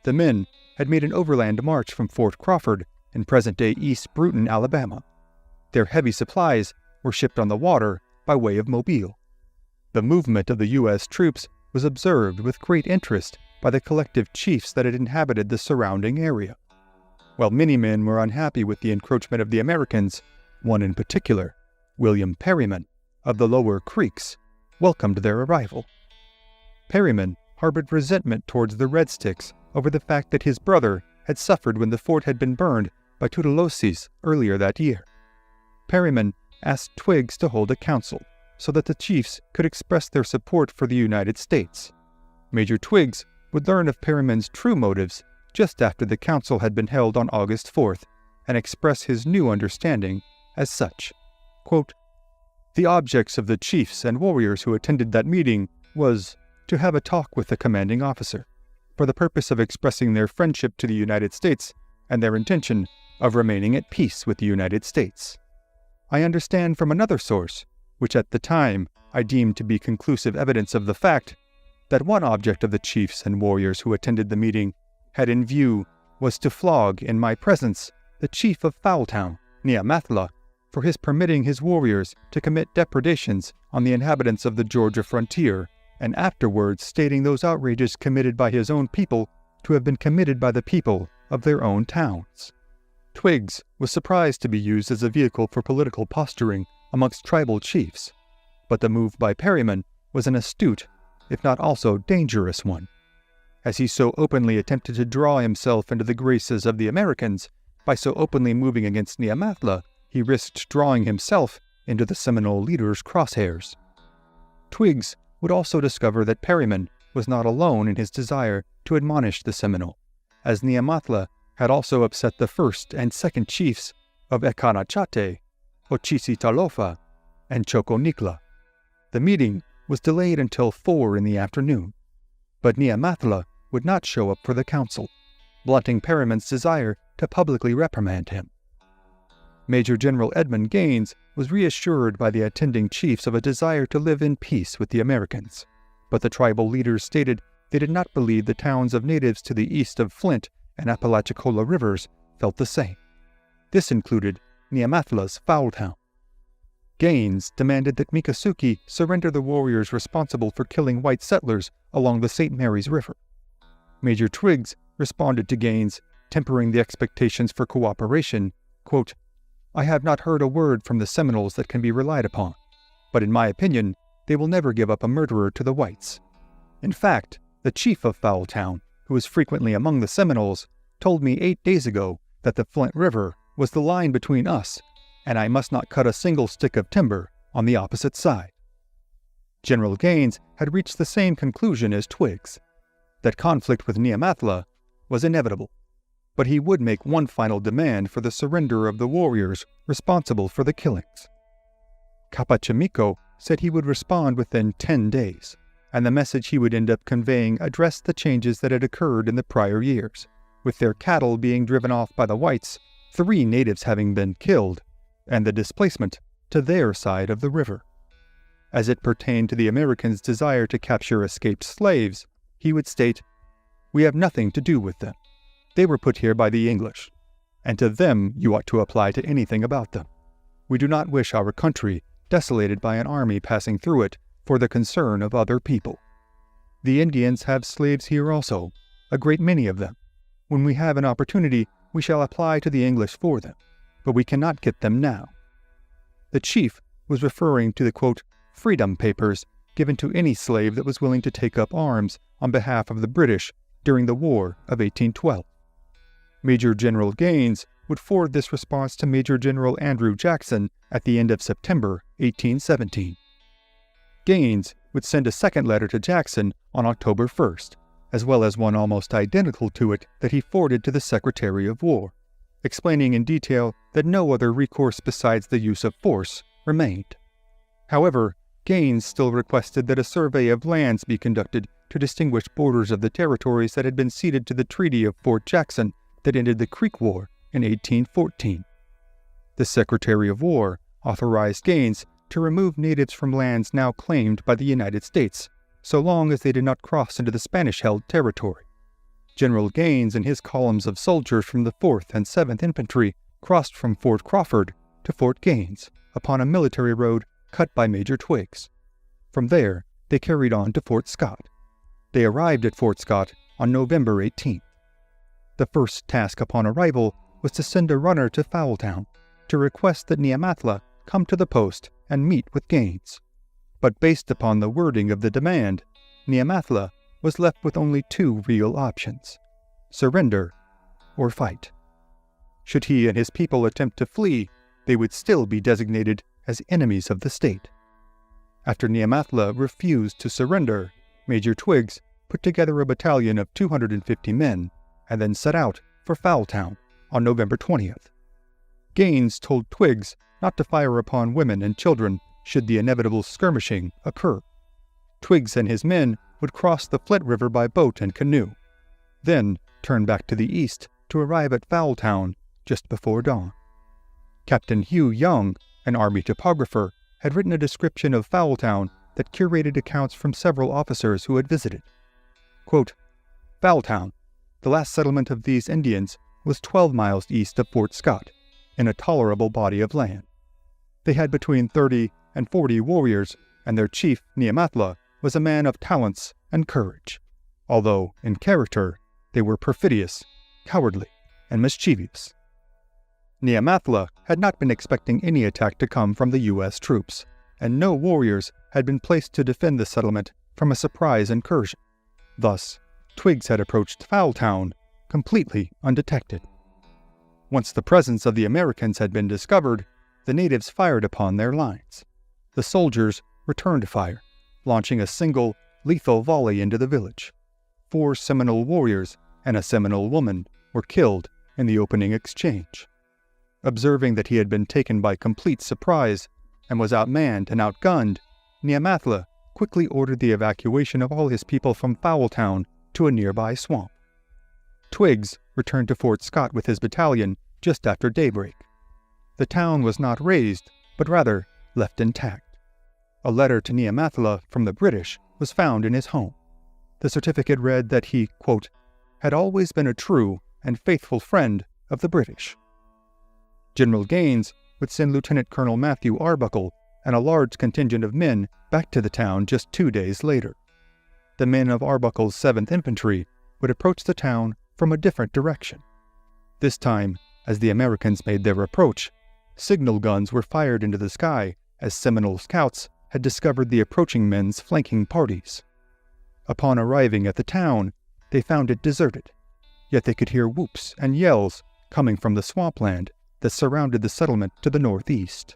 The men had made an overland march from Fort Crawford in present-day East Bruton, Alabama. Their heavy supplies were shipped on the water by way of Mobile. The movement of the U.S. troops was observed with great interest by the collective chiefs that had inhabited the surrounding area. While many men were unhappy with the encroachment of the Americans, one in particular, William Perryman, of the Lower Creeks, welcomed their arrival. Perryman harbored resentment towards the Red Sticks over the fact that his brother had suffered when the fort had been burned by Tutolosis earlier that year. Perryman asked Twiggs to hold a council so that the chiefs could express their support for the United States. Major Twiggs would learn of Perryman's true motives just after the council had been held on August 4th and express his new understanding as such. Quote, "The objects of the chiefs and warriors who attended that meeting was to have a talk with the commanding officer, for the purpose of expressing their friendship to the United States and their intention of remaining at peace with the United States. I understand from another source, which at the time I deemed to be conclusive evidence of the fact, that one object of the chiefs and warriors who attended the meeting had in view was to flog in my presence the chief of Foultown, Neamathla, for his permitting his warriors to commit depredations on the inhabitants of the Georgia frontier, and afterwards stating those outrages committed by his own people to have been committed by the people of their own towns." Twiggs was surprised to be used as a vehicle for political posturing amongst tribal chiefs, but the move by Perryman was an astute, if not also dangerous one, as he so openly attempted to draw himself into the graces of the Americans. By so openly moving against Neamathla, he risked drawing himself into the Seminole leader's crosshairs. Twiggs would also discover that Perryman was not alone in his desire to admonish the Seminole, as Neamathla had also upset the first and second chiefs of Ekanachate, Ochisitalofa, and Choconicla. The meeting was delayed until 4 in the afternoon, but Neamathla would not show up for the council, blunting Perryman's desire to publicly reprimand him. Major General Edmund Gaines was reassured by the attending chiefs of a desire to live in peace with the Americans, but the tribal leaders stated they did not believe the towns of natives to the east of Flint and Apalachicola rivers felt the same. This included Neamathla's Foultown. Gaines demanded that Miccosukee surrender the warriors responsible for killing white settlers along the St. Mary's River. Major Twiggs responded to Gaines, tempering the expectations for cooperation, quote, "I have not heard a word from the Seminoles that can be relied upon, but in my opinion, they will never give up a murderer to the whites. In fact, the chief of Foultown, who was frequently among the Seminoles, told me 8 days ago that the Flint River was the line between us, and I must not cut a single stick of timber on the opposite side. General Gaines had reached the same conclusion as Twiggs, that conflict with Neamathla was inevitable, but he would make one final demand for the surrender of the warriors responsible for the killings. Capachamico said he would respond within 10 days, and the message he would end up conveying addressed the changes that had occurred in the prior years, with their cattle being driven off by the whites, 3 natives having been killed, and the displacement to their side of the river. As it pertained to the Americans' desire to capture escaped slaves, he would state, "We have nothing to do with them. They were put here by the English, and to them you ought to apply to anything about them. We do not wish our country desolated by an army passing through it for the concern of other people. The Indians have slaves here also, a great many of them. When we have an opportunity, we shall apply to the English for them, but we cannot get them now." The chief was referring to the, quote, freedom papers given to any slave that was willing to take up arms on behalf of the British during the War of 1812. Major General Gaines would forward this response to Major General Andrew Jackson at the end of September 1817. Gaines would send a second letter to Jackson on October 1st, as well as one almost identical to it that he forwarded to the Secretary of War, explaining in detail that no other recourse besides the use of force remained. However, Gaines still requested that a survey of lands be conducted to distinguish borders of the territories that had been ceded to the Treaty of Fort Jackson that ended the Creek War in 1814. The Secretary of War authorized Gaines to remove natives from lands now claimed by the United States, so long as they did not cross into the Spanish-held territory. General Gaines and his columns of soldiers from the 4th and 7th Infantry crossed from Fort Crawford to Fort Gaines upon a military road cut by Major Twiggs. From there, they carried on to Fort Scott. They arrived at Fort Scott on November 18th. The first task upon arrival was to send a runner to Foultown to request that Neamathla come to the post and meet with Gaines. But based upon the wording of the demand, Neamathla was left with only 2 real options: surrender or fight. Should he and his people attempt to flee, they would still be designated as enemies of the state. After Neamathla refused to surrender, Major Twiggs put together a battalion of 250 men and then set out for Foultown on November 20th. Gaines told Twiggs not to fire upon women and children should the inevitable skirmishing occur. Twiggs and his men would cross the Flint River by boat and canoe, then turn back to the east to arrive at Foultown just before dawn. Captain Hugh Young, an Army topographer, had written a description of Foultown that curated accounts from several officers who had visited. Quote, "Foultown, the last settlement of these Indians, was 12 miles east of Fort Scott, in a tolerable body of land. They had between 30 and 40 warriors, and their chief, Neamathla, was a man of talents and courage, although, in character, they were perfidious, cowardly, and mischievous." Neamathla had not been expecting any attack to come from the U.S. troops, and no warriors had been placed to defend the settlement from a surprise incursion. Thus, Twiggs had approached Foultown completely undetected. Once the presence of the Americans had been discovered, the natives fired upon their lines. The soldiers returned fire, launching a single, lethal volley into the village. 4 Seminole warriors and a Seminole woman were killed in the opening exchange. Observing that he had been taken by complete surprise and was outmanned and outgunned, Neamathla quickly ordered the evacuation of all his people from Foultown to a nearby swamp. Twiggs returned to Fort Scott with his battalion just after daybreak. The town was not razed, but rather left intact. A letter to Neamathla from the British was found in his home. The certificate read that he, quote, "had always been a true and faithful friend of the British." General Gaines would send Lieutenant Colonel Matthew Arbuckle and a large contingent of men back to the town just 2 days later. The men of Arbuckle's 7th Infantry would approach the town from a different direction. This time, as the Americans made their approach, signal guns were fired into the sky as Seminole scouts had discovered the approaching men's flanking parties. Upon arriving at the town, they found it deserted, yet they could hear whoops and yells coming from the swampland that surrounded the settlement to the northeast.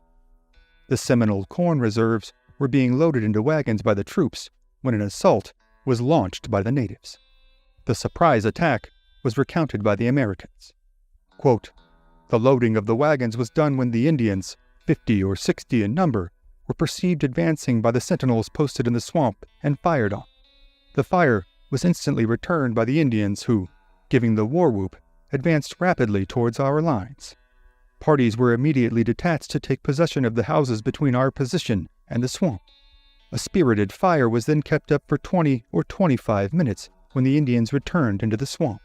The Seminole corn reserves were being loaded into wagons by the troops when an assault was launched by the natives. The surprise attack was recounted by the Americans. Quote, "The loading of the wagons was done when the Indians, 50 or 60 in number, were perceived advancing by the sentinels posted in the swamp and fired on. The fire was instantly returned by the Indians who, giving the war whoop, advanced rapidly towards our lines. Parties were immediately detached to take possession of the houses between our position and the swamp. A spirited fire was then kept up for 20 or 25 minutes when the Indians returned into the swamp.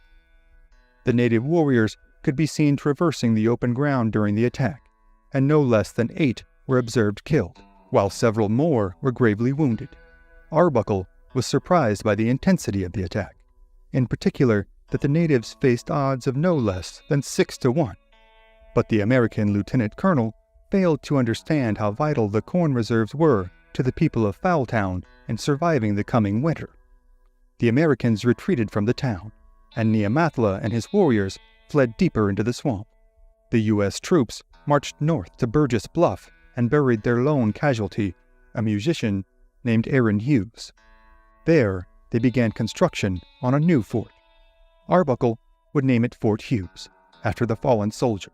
The native warriors could be seen traversing the open ground during the attack, and no less than 8 were observed killed, while several more were gravely wounded. Arbuckle was surprised by the intensity of the attack, in particular that the natives faced odds of no less than 6 to 1. But the American lieutenant colonel failed to understand how vital the corn reserves were to the people of Foultown in surviving the coming winter. The Americans retreated from the town, and Neamathla and his warriors fled deeper into the swamp. The U.S. troops marched north to Burgess Bluff and buried their lone casualty, a musician named Aaron Hughes. There, they began construction on a new fort. Arbuckle would name it Fort Hughes, after the fallen soldier.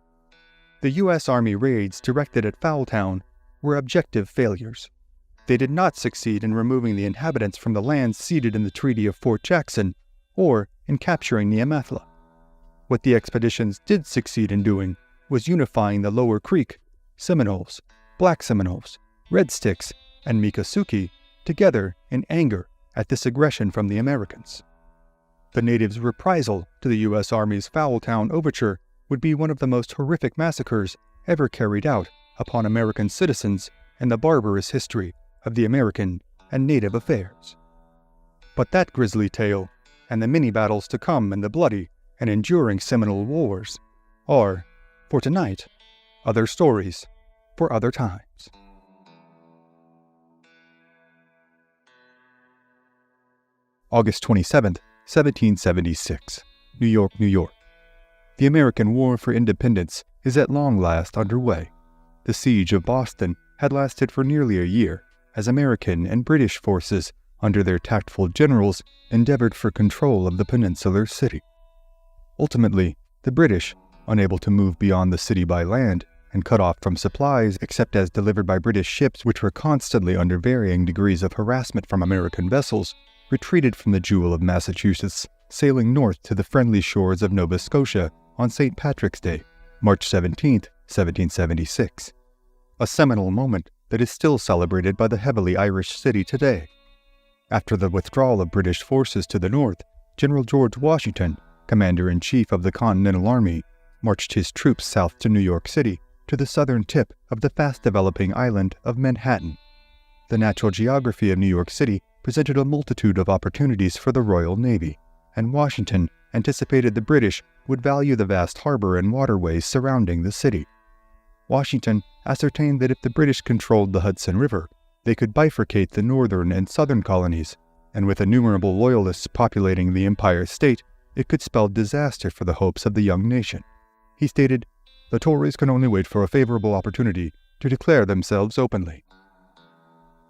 The U.S. Army raids directed at Foultown were objective failures. They did not succeed in removing the inhabitants from the lands ceded in the Treaty of Fort Jackson or in capturing Neamathla. What the expeditions did succeed in doing was unifying the Lower Creek, Seminoles, Black Seminoles, Red Sticks, and Miccosukee together in anger at this aggression from the Americans. The natives' reprisal to the U.S. Army's Foultown overture would be one of the most horrific massacres ever carried out upon American citizens in the barbarous history of the American and native affairs. But that grisly tale, and the many battles to come in the bloody and enduring Seminole Wars, are, for tonight, other stories for other times. August 27, 1776, New York, New York. The American War for Independence is at long last underway. The siege of Boston had lasted for nearly a year, as American and British forces, under their tactful generals, endeavored for control of the peninsular city. Ultimately, the British, unable to move beyond the city by land and cut off from supplies except as delivered by British ships which were constantly under varying degrees of harassment from American vessels, retreated from the Jewel of Massachusetts, sailing north to the friendly shores of Nova Scotia on St. Patrick's Day, March 17, 1776. A seminal moment that is still celebrated by the heavily Irish city today. After the withdrawal of British forces to the north, General George Washington, Commander-in-Chief of the Continental Army, marched his troops south to New York City to the southern tip of the fast-developing island of Manhattan. The natural geography of New York City presented a multitude of opportunities for the Royal Navy, and Washington anticipated the British would value the vast harbor and waterways surrounding the city. Washington ascertained that if the British controlled the Hudson River, they could bifurcate the northern and southern colonies, and with innumerable loyalists populating the Empire State, it could spell disaster for the hopes of the young nation. He stated, "The Tories can only wait for a favorable opportunity to declare themselves openly."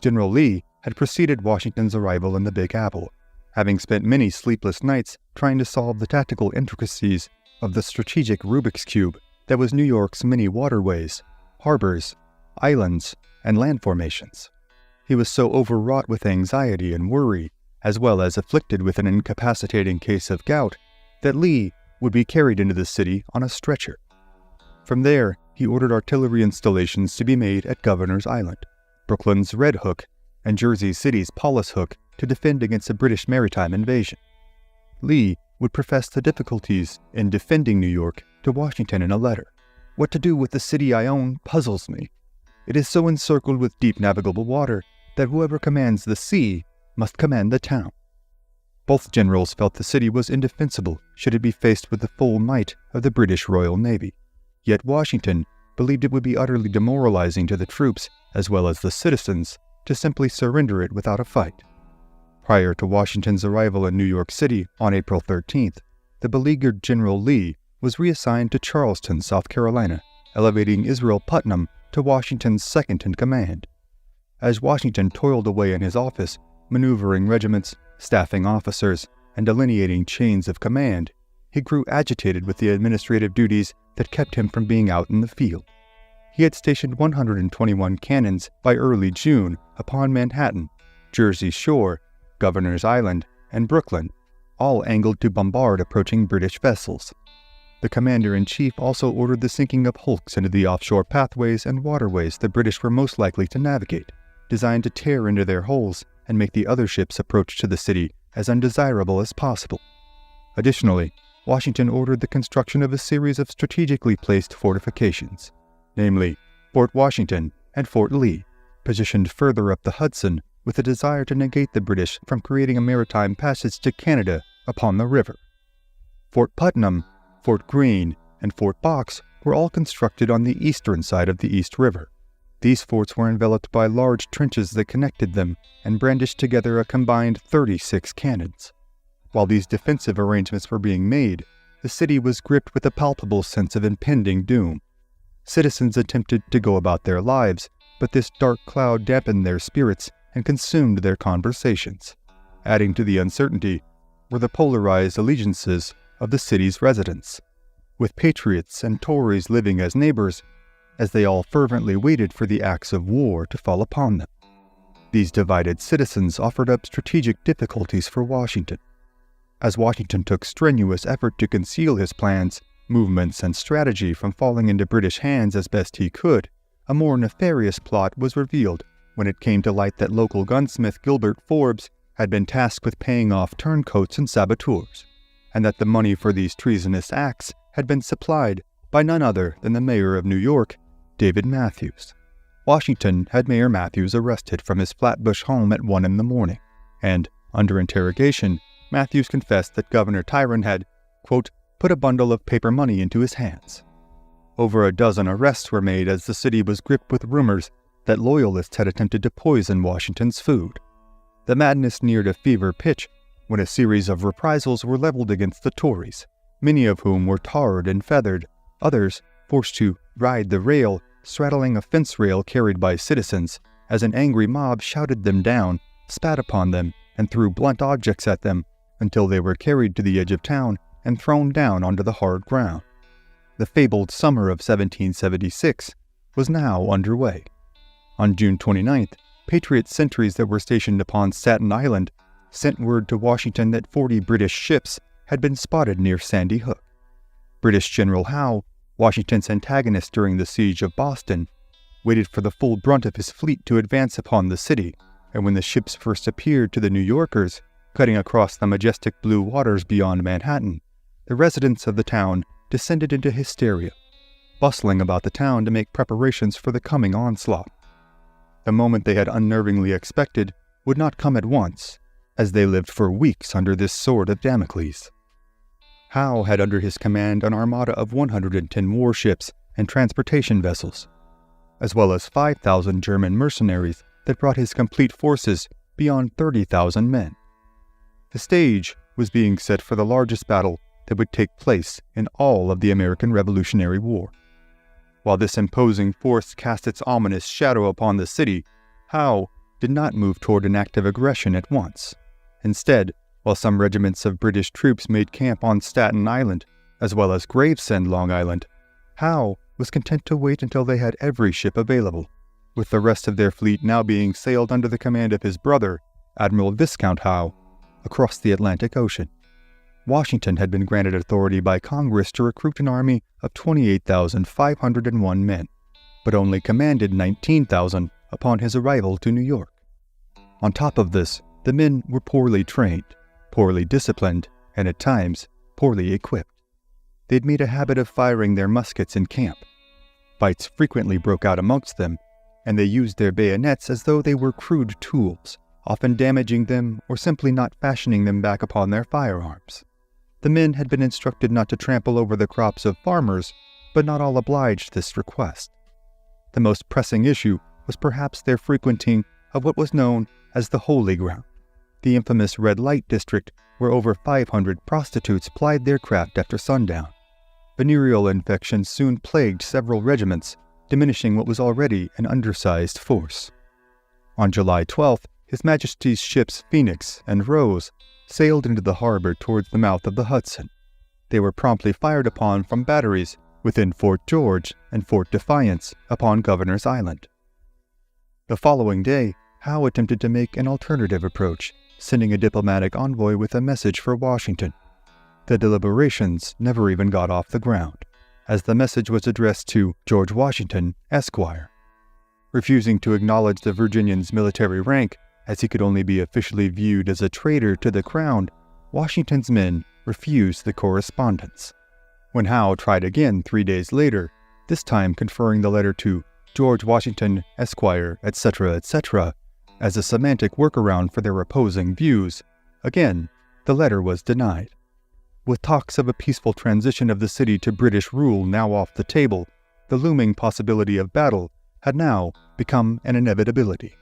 General Lee had preceded Washington's arrival in the Big Apple, having spent many sleepless nights trying to solve the tactical intricacies of the strategic Rubik's Cube that was New York's many waterways, harbors, islands, and land formations. He was so overwrought with anxiety and worry, as well as afflicted with an incapacitating case of gout, that Lee would be carried into the city on a stretcher. From there, he ordered artillery installations to be made at Governor's Island, Brooklyn's Red Hook, and Jersey City's Paulus Hook to defend against a British maritime invasion. Lee would profess the difficulties in defending New York to Washington in a letter. "What to do with the city I own puzzles me. It is so encircled with deep navigable water that whoever commands the sea must command the town." Both generals felt the city was indefensible should it be faced with the full might of the British Royal Navy. Yet Washington believed it would be utterly demoralizing to the troops, as well as the citizens, to simply surrender it without a fight. Prior to Washington's arrival in New York City on April 13th, the beleaguered General Lee was reassigned to Charleston, South Carolina, elevating Israel Putnam to Washington's second-in-command. As Washington toiled away in his office, maneuvering regiments, staffing officers, and delineating chains of command, he grew agitated with the administrative duties that kept him from being out in the field. He had stationed 121 cannons by early June upon Manhattan, Jersey Shore, Governor's Island, and Brooklyn, all angled to bombard approaching British vessels. The commander-in-chief also ordered the sinking of hulks into the offshore pathways and waterways the British were most likely to navigate, designed to tear into their hulls and make the other ships' approach to the city as undesirable as possible. Additionally, Washington ordered the construction of a series of strategically placed fortifications, namely Fort Washington and Fort Lee, positioned further up the Hudson with a desire to negate the British from creating a maritime passage to Canada upon the river. Fort Putnam, Fort Greene, and Fort Box were all constructed on the eastern side of the East River. These forts were enveloped by large trenches that connected them and brandished together a combined 36 cannons. While these defensive arrangements were being made, the city was gripped with a palpable sense of impending doom. Citizens attempted to go about their lives, but this dark cloud dampened their spirits and consumed their conversations. Adding to the uncertainty were the polarized allegiances of the city's residents, with patriots and Tories living as neighbors, as they all fervently waited for the axe of war to fall upon them. These divided citizens offered up strategic difficulties for Washington. As Washington took strenuous effort to conceal his plans, movements, and strategy from falling into British hands as best he could, a more nefarious plot was revealed when it came to light that local gunsmith Gilbert Forbes had been tasked with paying off turncoats and saboteurs, and that the money for these treasonous acts had been supplied by none other than the mayor of New York, David Matthews. Washington had Mayor Matthews arrested from his Flatbush home at 1 a.m, and, under interrogation, Matthews confessed that Governor Tryon had, quote, put a bundle of paper money into his hands. Over a dozen arrests were made as the city was gripped with rumors that Loyalists had attempted to poison Washington's food. The madness neared a fever pitch when a series of reprisals were leveled against the Tories, many of whom were tarred and feathered, others forced to ride the rail, straddling a fence rail carried by citizens, as an angry mob shouted them down, spat upon them, and threw blunt objects at them until they were carried to the edge of town and thrown down onto the hard ground. The fabled summer of 1776 was now underway. On June 29th, Patriot sentries that were stationed upon Staten Island sent word to Washington that 40 British ships had been spotted near Sandy Hook. British General Howe, Washington's antagonist during the siege of Boston, waited for the full brunt of his fleet to advance upon the city, and when the ships first appeared to the New Yorkers, cutting across the majestic blue waters beyond Manhattan, the residents of the town descended into hysteria, bustling about the town to make preparations for the coming onslaught. The moment they had unnervingly expected would not come at once, as they lived for weeks under this sword of Damocles. Howe had under his command an armada of 110 warships and transportation vessels, as well as 5,000 German mercenaries that brought his complete forces beyond 30,000 men. The stage was being set for the largest battle that would take place in all of the American Revolutionary War. While this imposing force cast its ominous shadow upon the city, Howe did not move toward an act of aggression at once. Instead, while some regiments of British troops made camp on Staten Island, as well as Gravesend, Long Island, Howe was content to wait until they had every ship available, with the rest of their fleet now being sailed under the command of his brother, Admiral Viscount Howe, across the Atlantic Ocean. Washington had been granted authority by Congress to recruit an army of 28,501 men, but only commanded 19,000 upon his arrival to New York. On top of this, the men were poorly trained, poorly disciplined, and at times poorly equipped. They'd made a habit of firing their muskets in camp. Fights frequently broke out amongst them, and they used their bayonets as though they were crude tools, often damaging them or simply not fashioning them back upon their firearms. The men had been instructed not to trample over the crops of farmers, but not all obliged this request. The most pressing issue was perhaps their frequenting of what was known as the Holy Ground, the infamous Red Light District, where over 500 prostitutes plied their craft after sundown. Venereal infections soon plagued several regiments, diminishing what was already an undersized force. On July 12th, His Majesty's ships Phoenix and Rose sailed into the harbor towards the mouth of the Hudson. They were promptly fired upon from batteries within Fort George and Fort Defiance upon Governor's Island. The following day, Howe attempted to make an alternative approach, sending a diplomatic envoy with a message for Washington. The deliberations never even got off the ground, as the message was addressed to George Washington, Esquire. Refusing to acknowledge the Virginian's military rank, as he could only be officially viewed as a traitor to the crown, Washington's men refused the correspondence. When Howe tried again 3 days later, this time conferring the letter to George Washington, Esquire, etc., etc., as a semantic workaround for their opposing views, again, the letter was denied. With talks of a peaceful transition of the city to British rule now off the table, the looming possibility of battle had now become an inevitability.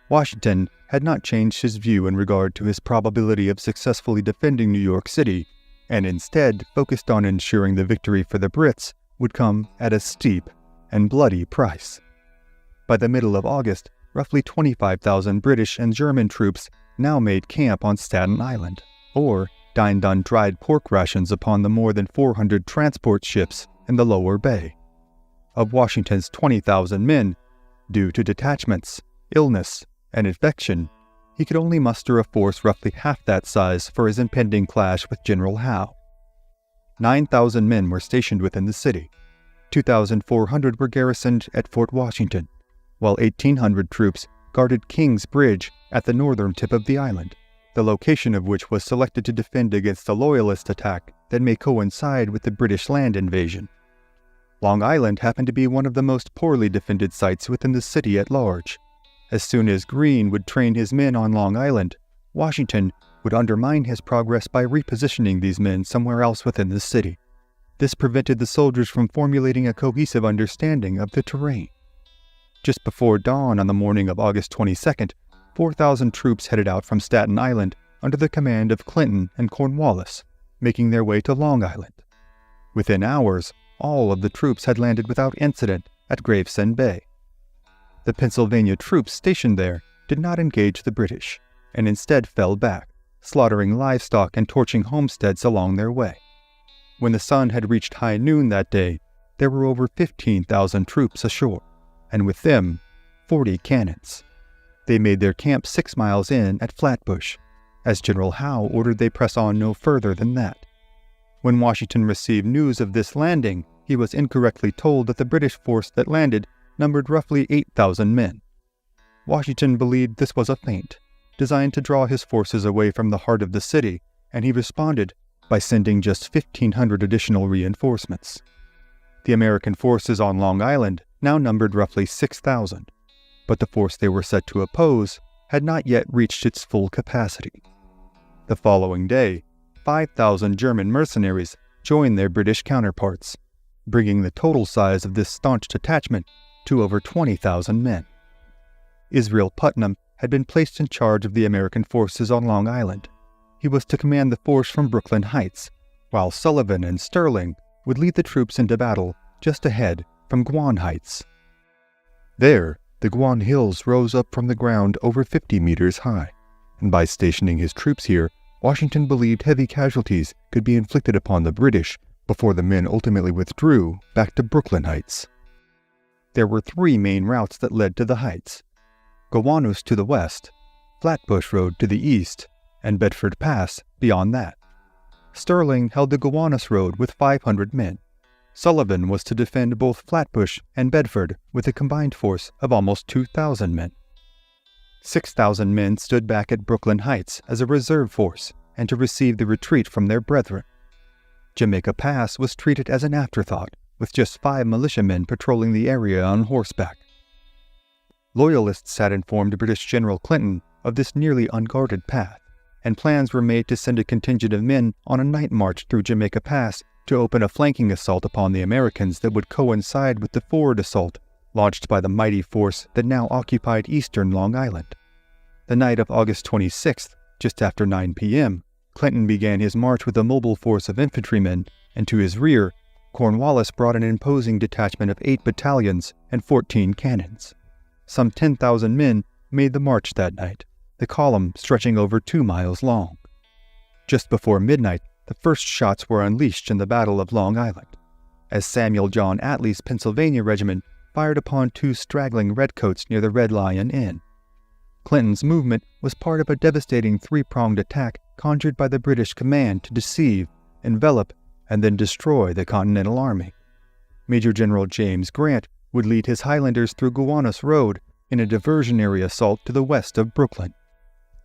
Washington had not changed his view in regard to his probability of successfully defending New York City, and instead focused on ensuring the victory for the Brits would come at a steep and bloody price. By the middle of August, roughly 25,000 British and German troops now made camp on Staten Island, or dined on dried pork rations upon the more than 400 transport ships in the lower bay. Of Washington's 20,000 men, due to detachments, illness, and infection, he could only muster a force roughly half that size for his impending clash with General Howe. 9,000 men were stationed within the city. 2,400 were garrisoned at Fort Washington, while 1,800 troops guarded King's Bridge at the northern tip of the island, the location of which was selected to defend against a Loyalist attack that may coincide with the British land invasion. Long Island happened to be one of the most poorly defended sites within the city at large. As soon as Greene would train his men on Long Island, Washington would undermine his progress by repositioning these men somewhere else within the city. This prevented the soldiers from formulating a cohesive understanding of the terrain. Just before dawn on the morning of August 22nd, 4,000 troops headed out from Staten Island under the command of Clinton and Cornwallis, making their way to Long Island. Within hours, all of the troops had landed without incident at Gravesend Bay. The Pennsylvania troops stationed there did not engage the British, and instead fell back, slaughtering livestock and torching homesteads along their way. When the sun had reached high noon that day, there were over 15,000 troops ashore, and with them, 40 cannons. They made their camp 6 miles in at Flatbush, as General Howe ordered they press on no further than that. When Washington received news of this landing, he was incorrectly told that the British force that landed numbered roughly 8,000 men. Washington believed this was a feint, designed to draw his forces away from the heart of the city, and he responded by sending just 1,500 additional reinforcements. The American forces on Long Island now numbered roughly 6,000, but the force they were set to oppose had not yet reached its full capacity. The following day, 5,000 German mercenaries joined their British counterparts, bringing the total size of this staunch detachment to over 20,000 men. Israel Putnam had been placed in charge of the American forces on Long Island. He was to command the force from Brooklyn Heights, while Sullivan and Sterling would lead the troops into battle just ahead from Guan Heights. There, the Guan Hills rose up from the ground over 50 meters high, and by stationing his troops here, Washington believed heavy casualties could be inflicted upon the British before the men ultimately withdrew back to Brooklyn Heights. There were 3 main routes that led to the Heights: Gowanus to the west, Flatbush Road to the east, and Bedford Pass beyond that. Sterling held the Gowanus Road with 500 men. Sullivan was to defend both Flatbush and Bedford with a combined force of almost 2,000 men. 6,000 men stood back at Brooklyn Heights as a reserve force and to receive the retreat from their brethren. Jamaica Pass was treated as an afterthought, with just 5 militiamen patrolling the area on horseback. Loyalists had informed British General Clinton of this nearly unguarded path, and plans were made to send a contingent of men on a night march through Jamaica Pass to open a flanking assault upon the Americans that would coincide with the forward assault launched by the mighty force that now occupied eastern Long Island. The night of August 26th, just after 9 p.m., Clinton began his march with a mobile force of infantrymen, and to his rear, Cornwallis brought an imposing detachment of 8 battalions and 14 cannons. Some 10,000 men made the march that night, the column stretching over 2 miles long. Just before midnight, the first shots were unleashed in the Battle of Long Island, as Samuel John Atlee's Pennsylvania regiment fired upon 2 straggling redcoats near the Red Lion Inn. Clinton's movement was part of a devastating 3-pronged attack conjured by the British command to deceive, envelop, and then destroy the Continental Army. Major General James Grant would lead his Highlanders through Gowanus Road in a diversionary assault to the west of Brooklyn.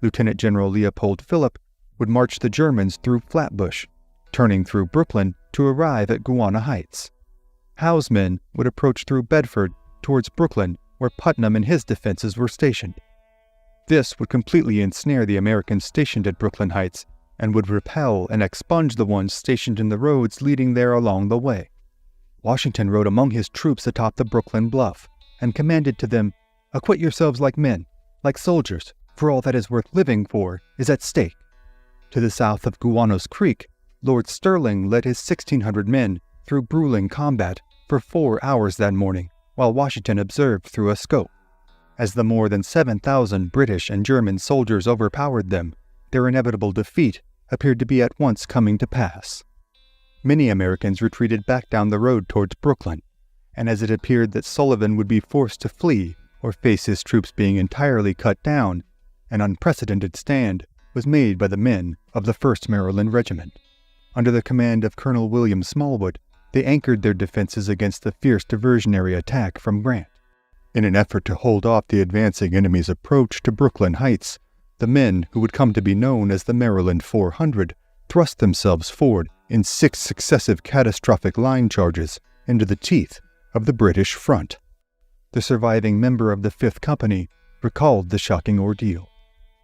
Lieutenant General Leopold Philipp would march the Germans through Flatbush, turning through Brooklyn to arrive at Gowanus Heights. Howe's men would approach through Bedford towards Brooklyn, where Putnam and his defenses were stationed. This would completely ensnare the Americans stationed at Brooklyn Heights and would repel and expunge the ones stationed in the roads leading there along the way. Washington rode among his troops atop the Brooklyn bluff and commanded to them, "Acquit yourselves like men, like soldiers, for all that is worth living for is at stake." To the south of Gowanus Creek, Lord Stirling led his 1,600 men through grueling combat for 4 hours that morning, while Washington observed through a scope. As the more than 7,000 British and German soldiers overpowered them, their inevitable defeat appeared to be at once coming to pass. Many Americans retreated back down the road towards Brooklyn, and as it appeared that Sullivan would be forced to flee or face his troops being entirely cut down, an unprecedented stand was made by the men of the 1st Maryland Regiment. Under the command of Colonel William Smallwood, they anchored their defenses against the fierce diversionary attack from Grant. In an effort to hold off the advancing enemy's approach to Brooklyn Heights, the men who would come to be known as the Maryland 400 thrust themselves forward in 6 successive catastrophic line charges into the teeth of the British front. The surviving member of the 5th Company recalled the shocking ordeal.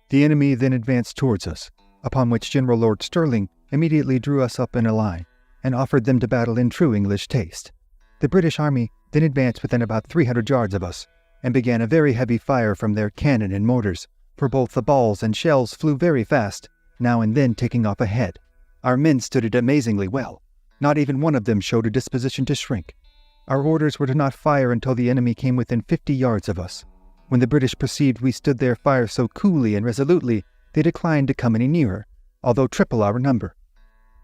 The enemy then advanced towards us, upon which General Lord Stirling immediately drew us up in a line and offered them to battle in true English taste. The British Army then advanced within about 300 yards of us and began a very heavy fire from their cannon and mortars, for both the balls and shells flew very fast, now and then taking off ahead. Our men stood it amazingly well. Not even one of them showed a disposition to shrink. Our orders were to not fire until the enemy came within 50 yards of us. When the British perceived we stood their fire so coolly and resolutely, they declined to come any nearer, although triple our number.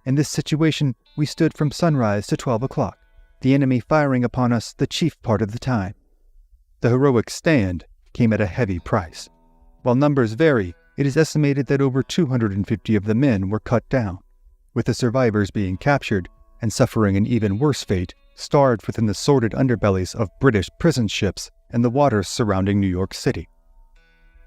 In this situation, we stood from sunrise to 12 o'clock, the enemy firing upon us the chief part of the time. The heroic stand came at a heavy price. While numbers vary, it is estimated that over 250 of the men were cut down, with the survivors being captured and suffering an even worse fate, starved within the sordid underbellies of British prison ships and the waters surrounding New York City.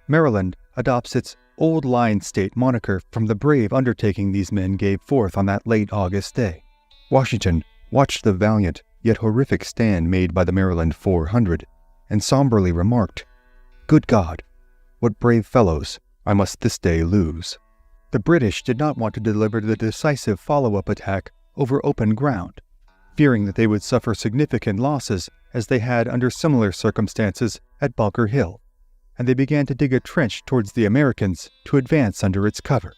Maryland adopts its Old Line State moniker from the brave undertaking these men gave forth on that late August day. Washington watched the valiant yet horrific stand made by the Maryland 400 and somberly remarked, "Good God, what brave fellows I must this day lose." The British did not want to deliver the decisive follow-up attack over open ground, fearing that they would suffer significant losses as they had under similar circumstances at Bunker Hill, and they began to dig a trench towards the Americans to advance under its cover.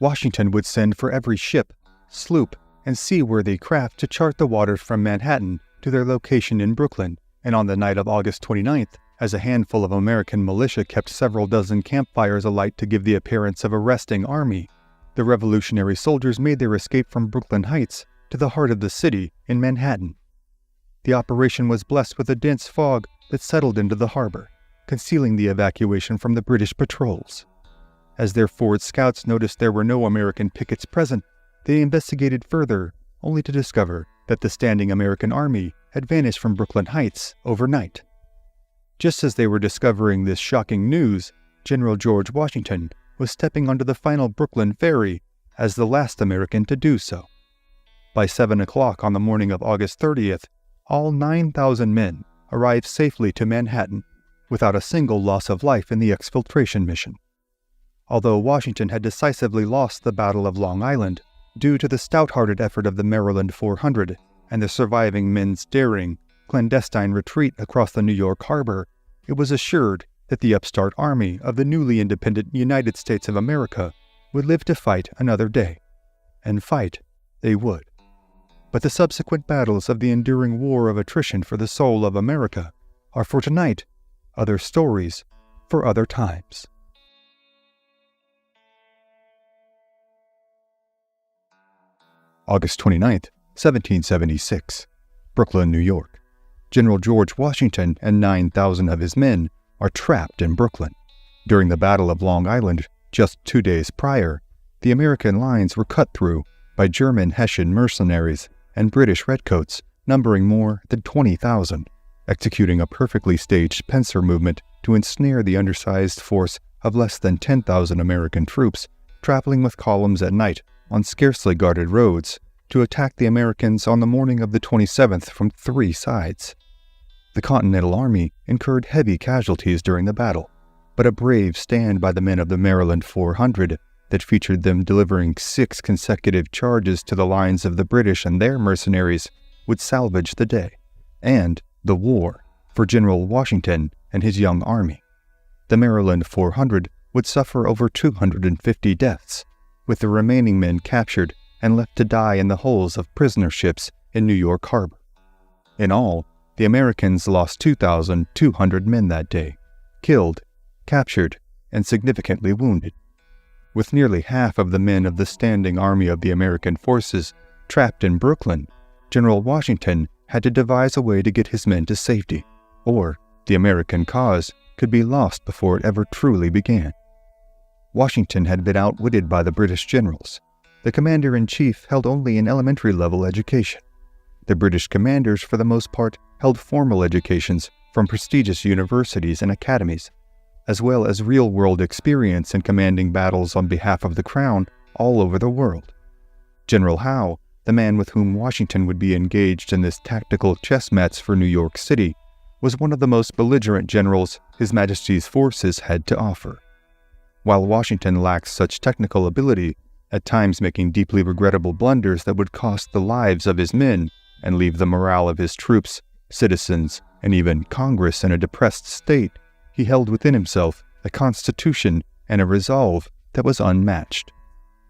Washington would send for every ship, sloop, and seaworthy craft to chart the waters from Manhattan to their location in Brooklyn, and on the night of August 29th, as a handful of American militia kept several dozen campfires alight to give the appearance of a resting army, the Revolutionary soldiers made their escape from Brooklyn Heights to the heart of the city in Manhattan. The operation was blessed with a dense fog that settled into the harbor, concealing the evacuation from the British patrols. As their forward scouts noticed there were no American pickets present, they investigated further, only to discover that the standing American army had vanished from Brooklyn Heights overnight. Just as they were discovering this shocking news, General George Washington was stepping onto the final Brooklyn ferry as the last American to do so. By 7 o'clock on the morning of August 30th, all 9,000 men arrived safely to Manhattan, without a single loss of life in the exfiltration mission. Although Washington had decisively lost the Battle of Long Island, due to the stout-hearted effort of the Maryland 400 and the surviving men's daring, clandestine retreat across the New York harbor, it was assured that the upstart army of the newly independent United States of America would live to fight another day. And fight they would. But the subsequent battles of the enduring war of attrition for the soul of America are for tonight, other stories for other times. August 29th, 1776. Brooklyn, New York. General George Washington and 9,000 of his men are trapped in Brooklyn. During the Battle of Long Island, just 2 days prior, the American lines were cut through by German Hessian mercenaries and British redcoats numbering more than 20,000, executing a perfectly staged pincer movement to ensnare the undersized force of less than 10,000 American troops traveling with columns at night on scarcely guarded roads to attack the Americans on the morning of the 27th from 3 sides. The Continental Army incurred heavy casualties during the battle, but a brave stand by the men of the Maryland 400 that featured them delivering 6 consecutive charges to the lines of the British and their mercenaries would salvage the day, and the war, for General Washington and his young army. The Maryland 400 would suffer over 250 deaths, with the remaining men captured and left to die in the hulls of prisoner ships in New York Harbor. In all, the Americans lost 2,200 men that day, killed, captured, and significantly wounded. With nearly half of the men of the standing army of the American forces trapped in Brooklyn, General Washington had to devise a way to get his men to safety, or the American cause could be lost before it ever truly began. Washington had been outwitted by the British generals. The commander-in-chief held only an elementary-level education. The British commanders, for the most part, held formal educations from prestigious universities and academies, as well as real-world experience in commanding battles on behalf of the Crown all over the world. General Howe, the man with whom Washington would be engaged in this tactical chess match for New York City, was one of the most belligerent generals His Majesty's forces had to offer. While Washington lacked such technical ability, at times making deeply regrettable blunders that would cost the lives of his men and leave the morale of his troops, citizens, and even Congress in a depressed state, he held within himself a constitution and a resolve that was unmatched.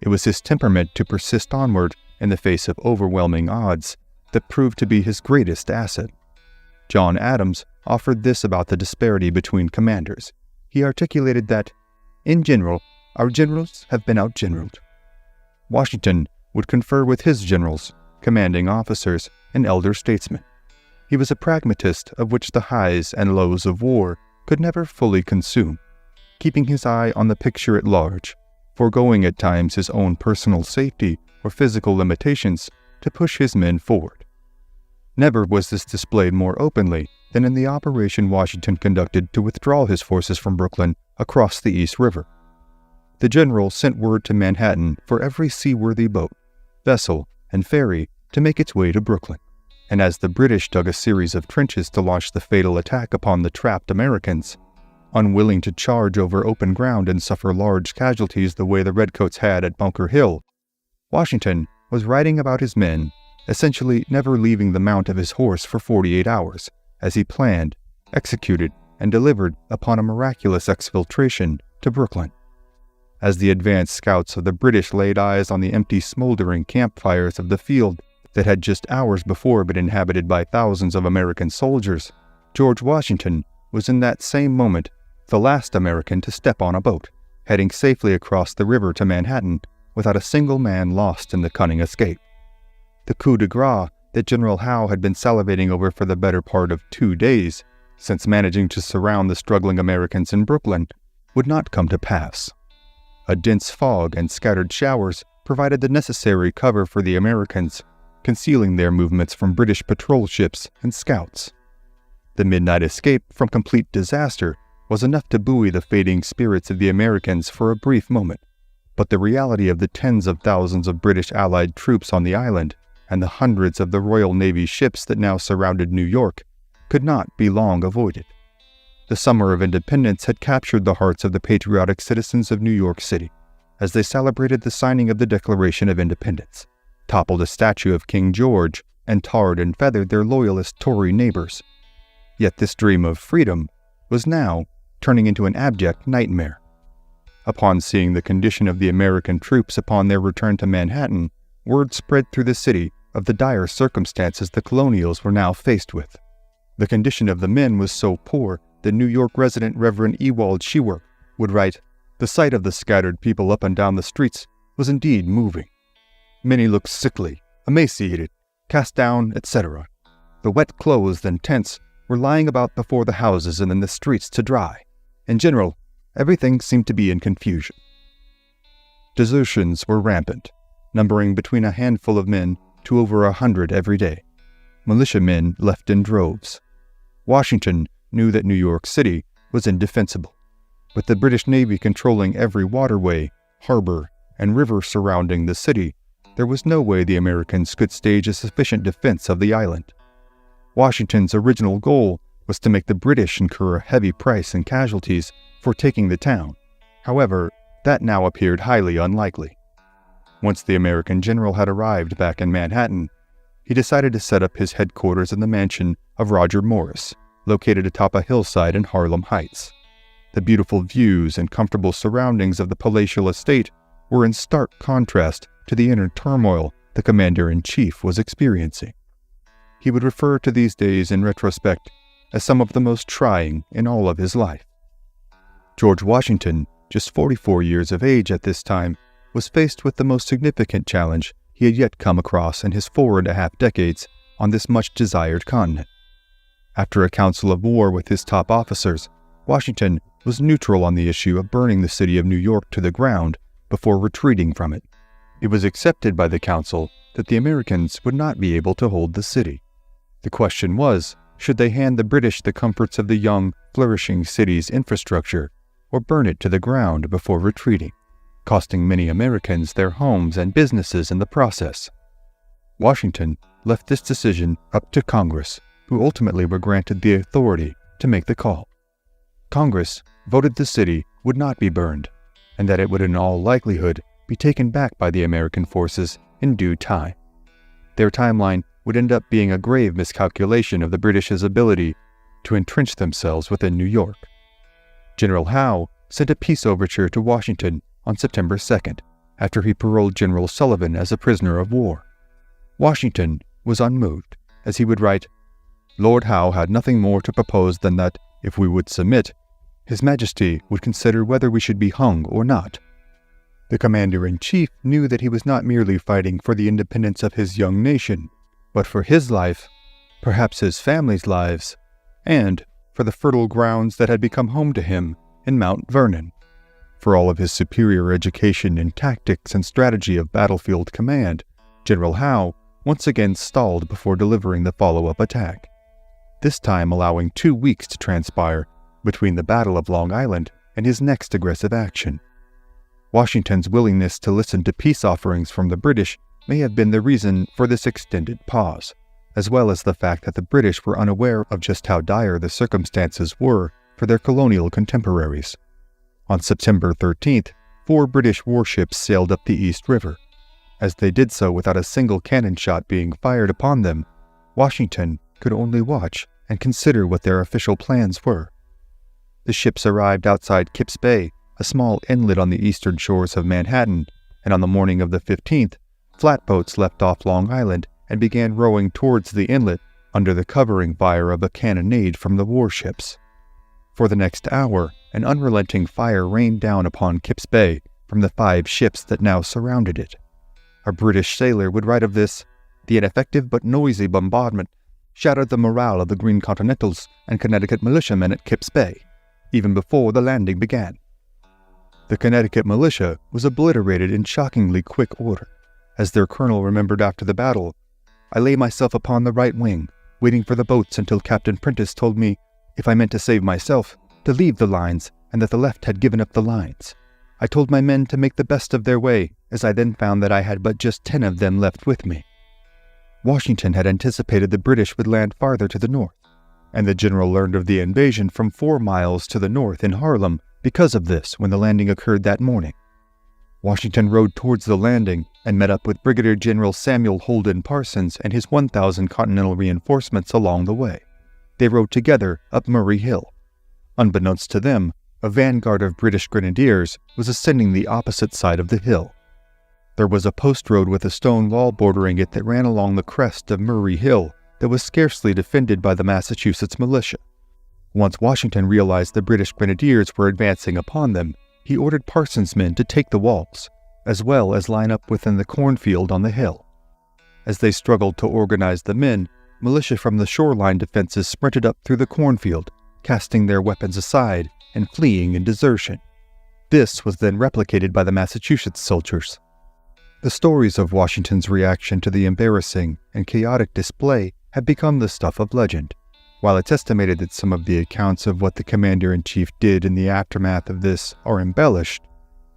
It was his temperament to persist onward in the face of overwhelming odds that proved to be his greatest asset. John Adams offered this about the disparity between commanders. He articulated that, in general, our generals have been outgeneraled. Washington would confer with his generals, commanding officers, and elder statesmen. He was a pragmatist of which the highs and lows of war could never fully consume, keeping his eye on the picture at large, foregoing at times his own personal safety or physical limitations to push his men forward. Never was this displayed more openly than in the operation Washington conducted to withdraw his forces from Brooklyn across the East River. The general sent word to Manhattan for every seaworthy boat, vessel, and ferry to make its way to Brooklyn, and as the British dug a series of trenches to launch the fatal attack upon the trapped Americans, unwilling to charge over open ground and suffer large casualties the way the Redcoats had at Bunker Hill, Washington was writing about his men, essentially never leaving the mount of his horse for 48 hours, as he planned, executed, and delivered upon a miraculous exfiltration to Brooklyn. As the advanced scouts of the British laid eyes on the empty, smoldering campfires of the field that had just hours before been inhabited by thousands of American soldiers, George Washington was in that same moment the last American to step on a boat, heading safely across the river to Manhattan without a single man lost in the cunning escape. The coup de grace that General Howe had been salivating over for the better part of 2 days, since managing to surround the struggling Americans in Brooklyn, would not come to pass. A dense fog and scattered showers provided the necessary cover for the Americans, concealing their movements from British patrol ships and scouts. The midnight escape from complete disaster was enough to buoy the fading spirits of the Americans for a brief moment, but the reality of the tens of thousands of British Allied troops on the island and the hundreds of the Royal Navy ships that now surrounded New York could not be long avoided. The summer of independence had captured the hearts of the patriotic citizens of New York City as they celebrated the signing of the Declaration of Independence, toppled a statue of King George, and tarred and feathered their loyalist Tory neighbors. Yet this dream of freedom was now turning into an abject nightmare. Upon seeing the condition of the American troops upon their return to Manhattan, word spread through the city of the dire circumstances the colonials were now faced with. The condition of the men was so poor that New York resident Reverend Ewald Sheworth would write, "The sight of the scattered people up and down the streets was indeed moving. Many looked sickly, emaciated, cast down, etc. The wet clothes and tents were lying about before the houses and in the streets to dry. In general, everything seemed to be in confusion." Desertions were rampant, numbering between a handful of men to over 100 every day. Militiamen left in droves. Washington knew that New York City was indefensible. With the British Navy controlling every waterway, harbor, and river surrounding the city, there was no way the Americans could stage a sufficient defense of the island. Washington's original goal was to make the British incur a heavy price in casualties for taking the town. However, that now appeared highly unlikely. Once the American general had arrived back in Manhattan, he decided to set up his headquarters in the mansion of Roger Morris, located atop a hillside in Harlem Heights. The beautiful views and comfortable surroundings of the palatial estate were in stark contrast to the inner turmoil the commander-in-chief was experiencing. He would refer to these days in retrospect as some of the most trying in all of his life. George Washington, just 44 years of age at this time, was faced with the most significant challenge he had yet come across in his 4.5 decades on this much-desired continent. After a council of war with his top officers, Washington was neutral on the issue of burning the city of New York to the ground before retreating from it. It was accepted by the council that the Americans would not be able to hold the city. The question was, should they hand the British the comforts of the young, flourishing city's infrastructure, or burn it to the ground before retreating, costing many Americans their homes and businesses in the process? Washington left this decision up to Congress, who ultimately were granted the authority to make the call. Congress voted the city would not be burned, and that it would in all likelihood be taken back by the American forces in due time. Their timeline would end up being a grave miscalculation of the British's ability to entrench themselves within New York. General Howe sent a peace overture to Washington on September 2nd, after he paroled General Sullivan as a prisoner of war. Washington was unmoved, as he would write, "Lord Howe had nothing more to propose than that, if we would submit, His Majesty would consider whether we should be hung or not." The commander-in-chief knew that he was not merely fighting for the independence of his young nation, but for his life, perhaps his family's lives, and for the fertile grounds that had become home to him in Mount Vernon. For all of his superior education in tactics and strategy of battlefield command, General Howe once again stalled before delivering the follow-up attack, this time allowing 2 weeks to transpire between the Battle of Long Island and his next aggressive action. Washington's willingness to listen to peace offerings from the British may have been the reason for this extended pause, as well as the fact that the British were unaware of just how dire the circumstances were for their colonial contemporaries. On September 13th, 4 British warships sailed up the East River. As they did so without a single cannon shot being fired upon them, Washington could only watch and consider what their official plans were. The ships arrived outside Kip's Bay, a small inlet on the eastern shores of Manhattan, and on the morning of the 15th, flatboats left off Long Island and began rowing towards the inlet under the covering fire of a cannonade from the warships. For the next hour, an unrelenting fire rained down upon Kip's Bay from the 5 ships that now surrounded it. A British sailor would write of this, "The ineffective but noisy bombardment shattered the morale of the Green Continentals and Connecticut militiamen at Kip's Bay, even before the landing began." The Connecticut militia was obliterated in shockingly quick order. As their colonel remembered after the battle, "I lay myself upon the right wing, waiting for the boats until Captain Prentice told me, if I meant to save myself, to leave the lines and that the left had given up the lines. I told my men to make the best of their way, as I then found that I had but just 10 of them left with me." Washington had anticipated the British would land farther to the north, and the general learned of the invasion from 4 miles to the north in Harlem because of this when the landing occurred that morning. Washington rode towards the landing and met up with Brigadier General Samuel Holden Parsons and his 1,000 Continental reinforcements along the way. They rode together up Murray Hill. Unbeknownst to them, a vanguard of British grenadiers was ascending the opposite side of the hill. There was a post road with a stone wall bordering it that ran along the crest of Murray Hill that was scarcely defended by the Massachusetts militia. Once Washington realized the British grenadiers were advancing upon them, he ordered Parsons' men to take the walls, as well as line up within the cornfield on the hill. As they struggled to organize the men, militia from the shoreline defenses sprinted up through the cornfield, casting their weapons aside and fleeing in desertion. This was then replicated by the Massachusetts soldiers. The stories of Washington's reaction to the embarrassing and chaotic display have become the stuff of legend. While it's estimated that some of the accounts of what the commander-in-chief did in the aftermath of this are embellished,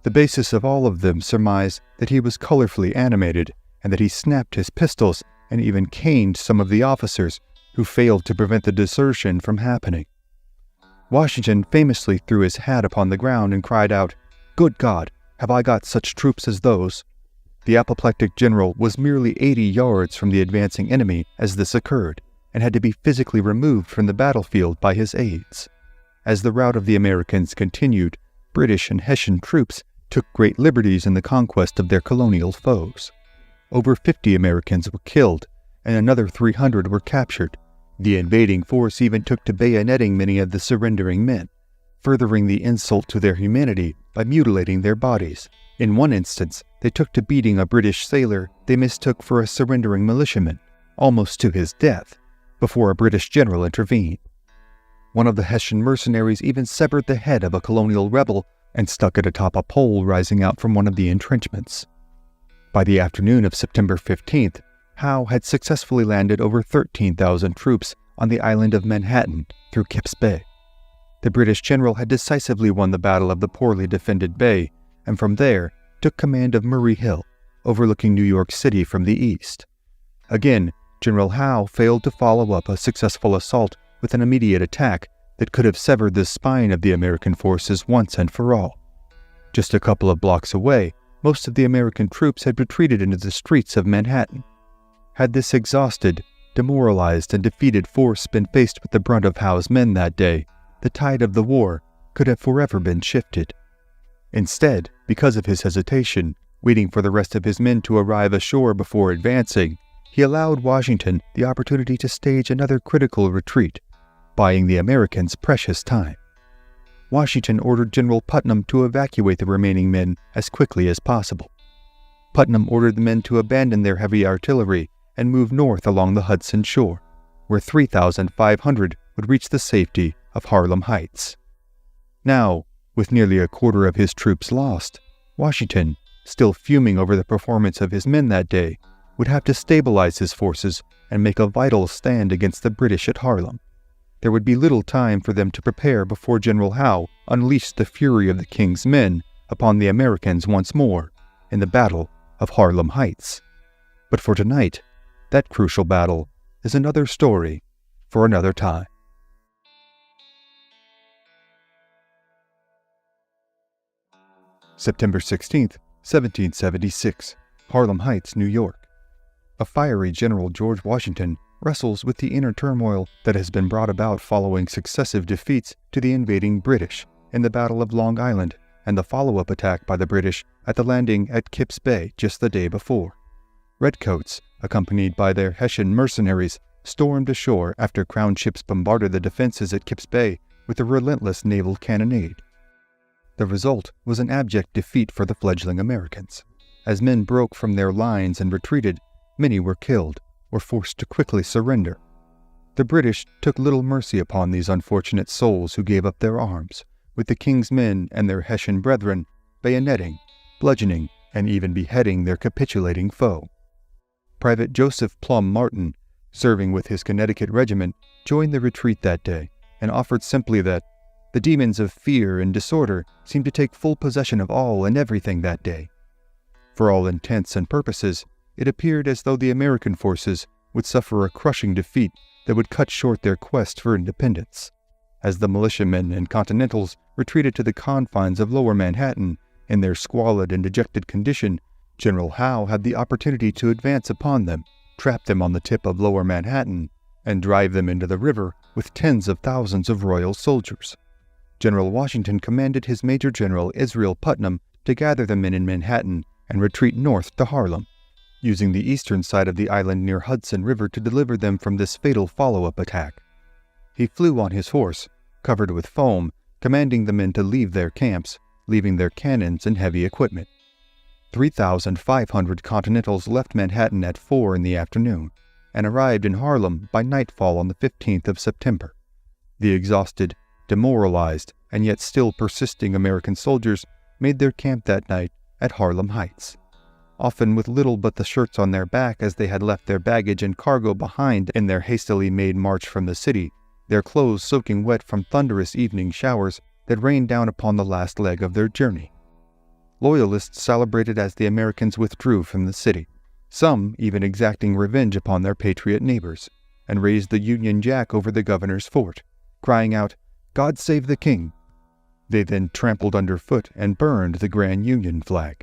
the basis of all of them surmise that he was colorfully animated and that he snapped his pistols and even caned some of the officers who failed to prevent the desertion from happening. Washington famously threw his hat upon the ground and cried out, "Good God, have I got such troops as those?" The apoplectic general was merely 80 yards from the advancing enemy as this occurred, and had to be physically removed from the battlefield by his aides. As the rout of the Americans continued, British and Hessian troops took great liberties in the conquest of their colonial foes. Over 50 Americans were killed, and another 300 were captured. The invading force even took to bayoneting many of the surrendering men, furthering the insult to their humanity by mutilating their bodies. In one instance, they took to beating a British sailor they mistook for a surrendering militiaman, almost to his death, before a British general intervened. One of the Hessian mercenaries even severed the head of a colonial rebel and stuck it atop a pole rising out from one of the entrenchments. By the afternoon of September 15th, Howe had successfully landed over 13,000 troops on the island of Manhattan through Kip's Bay. The British general had decisively won the battle of the poorly defended bay, and from there took command of Murray Hill, overlooking New York City from the east. Again, General Howe failed to follow up a successful assault with an immediate attack that could have severed the spine of the American forces once and for all. Just a couple of blocks away, most of the American troops had retreated into the streets of Manhattan. Had this exhausted, demoralized, and defeated force been faced with the brunt of Howe's men that day, the tide of the war could have forever been shifted. Instead, because of his hesitation, waiting for the rest of his men to arrive ashore before advancing, he allowed Washington the opportunity to stage another critical retreat, buying the Americans precious time. Washington ordered General Putnam to evacuate the remaining men as quickly as possible. Putnam ordered the men to abandon their heavy artillery and move north along the Hudson shore, where 3,500 would reach the safety of Harlem Heights. Now, with nearly a quarter of his troops lost, Washington, still fuming over the performance of his men that day, would have to stabilize his forces and make a vital stand against the British at Harlem. There would be little time for them to prepare before General Howe unleashed the fury of the King's men upon the Americans once more in the Battle of Harlem Heights. But for tonight, that crucial battle is another story for another time. September 16th, 1776, Harlem Heights, New York. A fiery General George Washington wrestles with the inner turmoil that has been brought about following successive defeats to the invading British in the Battle of Long Island and the follow-up attack by the British at the landing at Kip's Bay just the day before. Redcoats, accompanied by their Hessian mercenaries, stormed ashore after Crown ships bombarded the defenses at Kip's Bay with a relentless naval cannonade. The result was an abject defeat for the fledgling Americans. As men broke from their lines and retreated, many were killed or forced to quickly surrender. The British took little mercy upon these unfortunate souls who gave up their arms, with the King's men and their Hessian brethren bayoneting, bludgeoning, and even beheading their capitulating foe. Private Joseph Plum Martin, serving with his Connecticut regiment, joined the retreat that day and offered simply that the demons of fear and disorder seemed to take full possession of all and everything that day. For all intents and purposes, it appeared as though the American forces would suffer a crushing defeat that would cut short their quest for independence. As the militiamen and Continentals retreated to the confines of Lower Manhattan in their squalid and dejected condition, General Howe had the opportunity to advance upon them, trap them on the tip of Lower Manhattan, and drive them into the river with tens of thousands of royal soldiers. General Washington commanded his Major General Israel Putnam to gather the men in Manhattan and retreat north to Harlem, using the eastern side of the island near Hudson River to deliver them from this fatal follow-up attack. He flew on his horse, covered with foam, commanding the men to leave their camps, leaving their cannons and heavy equipment. 3,500 Continentals left Manhattan at 4 in the afternoon and arrived in Harlem by nightfall on the 15th of September. The exhausted, demoralized, and yet still persisting American soldiers made their camp that night at Harlem Heights, often with little but the shirts on their back as they had left their baggage and cargo behind in their hastily made march from the city, their clothes soaking wet from thunderous evening showers that rained down upon the last leg of their journey. Loyalists celebrated as the Americans withdrew from the city, some even exacting revenge upon their patriot neighbors, and raised the Union Jack over the governor's fort, crying out, "God save the King." They then trampled underfoot and burned the Grand Union flag.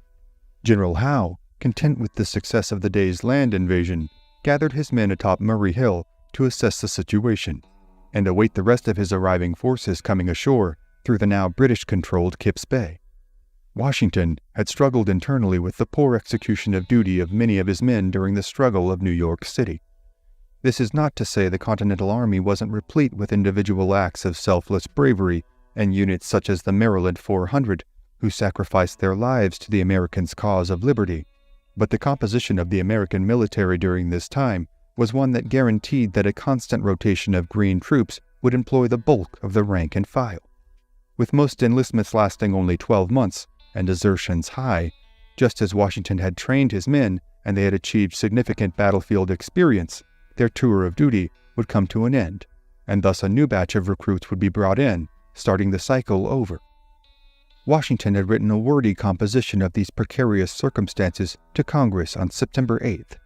General Howe, content with the success of the day's land invasion, gathered his men atop Murray Hill to assess the situation and await the rest of his arriving forces coming ashore through the now British-controlled Kipps Bay. Washington had struggled internally with the poor execution of duty of many of his men during the struggle of New York City. This is not to say the Continental Army wasn't replete with individual acts of selfless bravery and units such as the Maryland 400, who sacrificed their lives to the Americans' cause of liberty, but the composition of the American military during this time was one that guaranteed that a constant rotation of green troops would employ the bulk of the rank and file. With most enlistments lasting only 12 months and desertions high, just as Washington had trained his men and they had achieved significant battlefield experience, their tour of duty would come to an end, and thus a new batch of recruits would be brought in, starting the cycle over. Washington had written a wordy composition of these precarious circumstances to Congress on September 8th.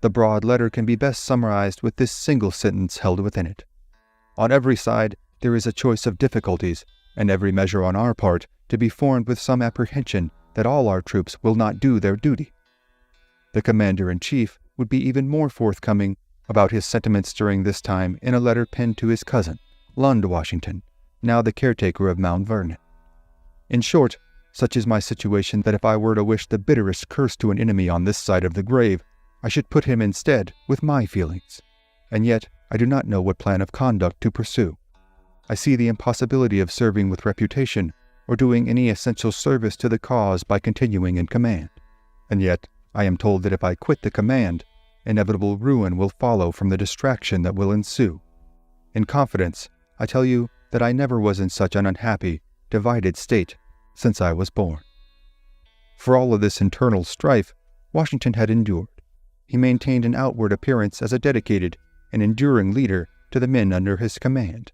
The broad letter can be best summarized with this single sentence held within it. On every side there is a choice of difficulties, and every measure on our part to be formed with some apprehension that all our troops will not do their duty. The Commander-in-Chief would be even more forthcoming about his sentiments during this time in a letter penned to his cousin, Lund Washington, now the caretaker of Mount Vernon. In short, such is my situation that if I were to wish the bitterest curse to an enemy on this side of the grave, I should put him instead with my feelings, and yet I do not know what plan of conduct to pursue. I see the impossibility of serving with reputation or doing any essential service to the cause by continuing in command, and yet I am told that if I quit the command, inevitable ruin will follow from the distraction that will ensue. In confidence, I tell you that I never was in such an unhappy, divided state since I was born. For all of this internal strife, Washington had endured. He maintained an outward appearance as a dedicated and enduring leader to the men under his command.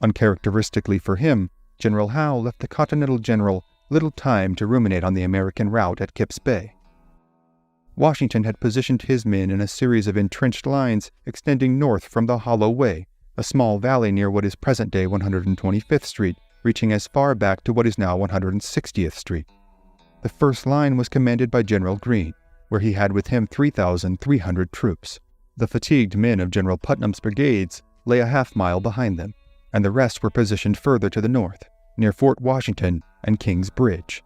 Uncharacteristically for him, General Howe left the Continental General little time to ruminate on the American rout at Kipps Bay. Washington had positioned his men in a series of entrenched lines extending north from the Hollow Way, a small valley near what is present-day 125th Street, reaching as far back to what is now 160th Street. The first line was commanded by General Greene, where he had with him 3,300 troops. The fatigued men of General Putnam's brigades lay a half-mile behind them, and the rest were positioned further to the north, near Fort Washington and King's Bridge.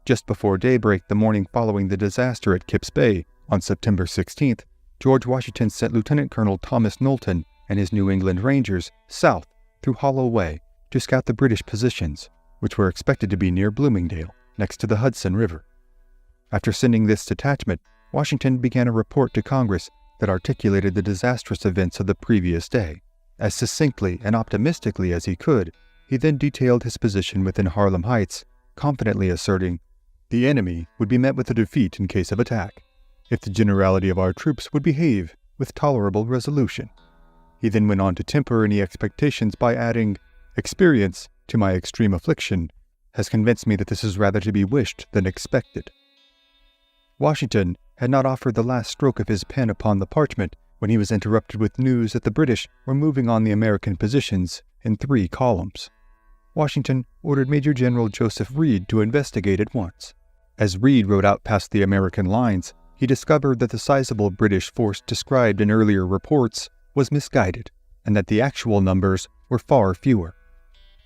Just before daybreak the morning following the disaster at Kipps Bay, on September 16th, George Washington sent Lieutenant Colonel Thomas Knowlton and his New England Rangers south through Hollow Way to scout the British positions, which were expected to be near Bloomingdale, next to the Hudson River. After sending this detachment, Washington began a report to Congress that articulated the disastrous events of the previous day. As succinctly and optimistically as he could, he then detailed his position within Harlem Heights, confidently asserting, "The enemy would be met with a defeat in case of attack, if the generality of our troops would behave with tolerable resolution." He then went on to temper any expectations by adding, "Experience, to my extreme affliction, has convinced me that this is rather to be wished than expected." Washington had not offered the last stroke of his pen upon the parchment when he was interrupted with news that the British were moving on the American positions in 3 columns. Washington ordered Major General Joseph Reed to investigate at once. As Reed rode out past the American lines, he discovered that the sizable British force described in earlier reports was misguided, and that the actual numbers were far fewer.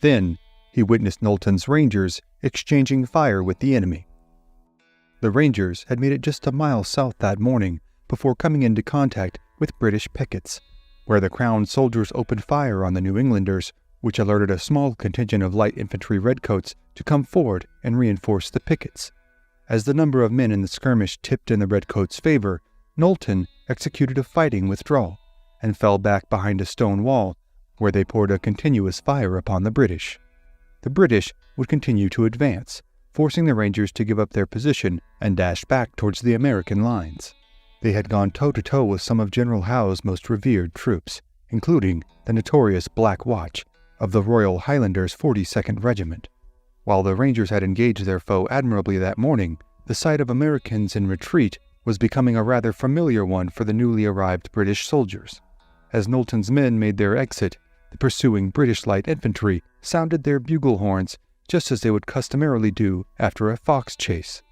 Then, he witnessed Knowlton's Rangers exchanging fire with the enemy. The Rangers had made it just a mile south that morning before coming into contact with British pickets, where the Crown soldiers opened fire on the New Englanders, which alerted a small contingent of light infantry redcoats to come forward and reinforce the pickets. As the number of men in the skirmish tipped in the redcoats' favor, Knowlton executed a fighting withdrawal and fell back behind a stone wall, where they poured a continuous fire upon the British. The British would continue to advance, forcing the Rangers to give up their position and dash back towards the American lines. They had gone toe-to-toe with some of General Howe's most revered troops, including the notorious Black Watch of the Royal Highlanders 42nd Regiment. While the Rangers had engaged their foe admirably that morning, the sight of Americans in retreat was becoming a rather familiar one for the newly arrived British soldiers. As Knowlton's men made their exit, the pursuing British light infantry sounded their bugle horns just as they would customarily do after a fox chase.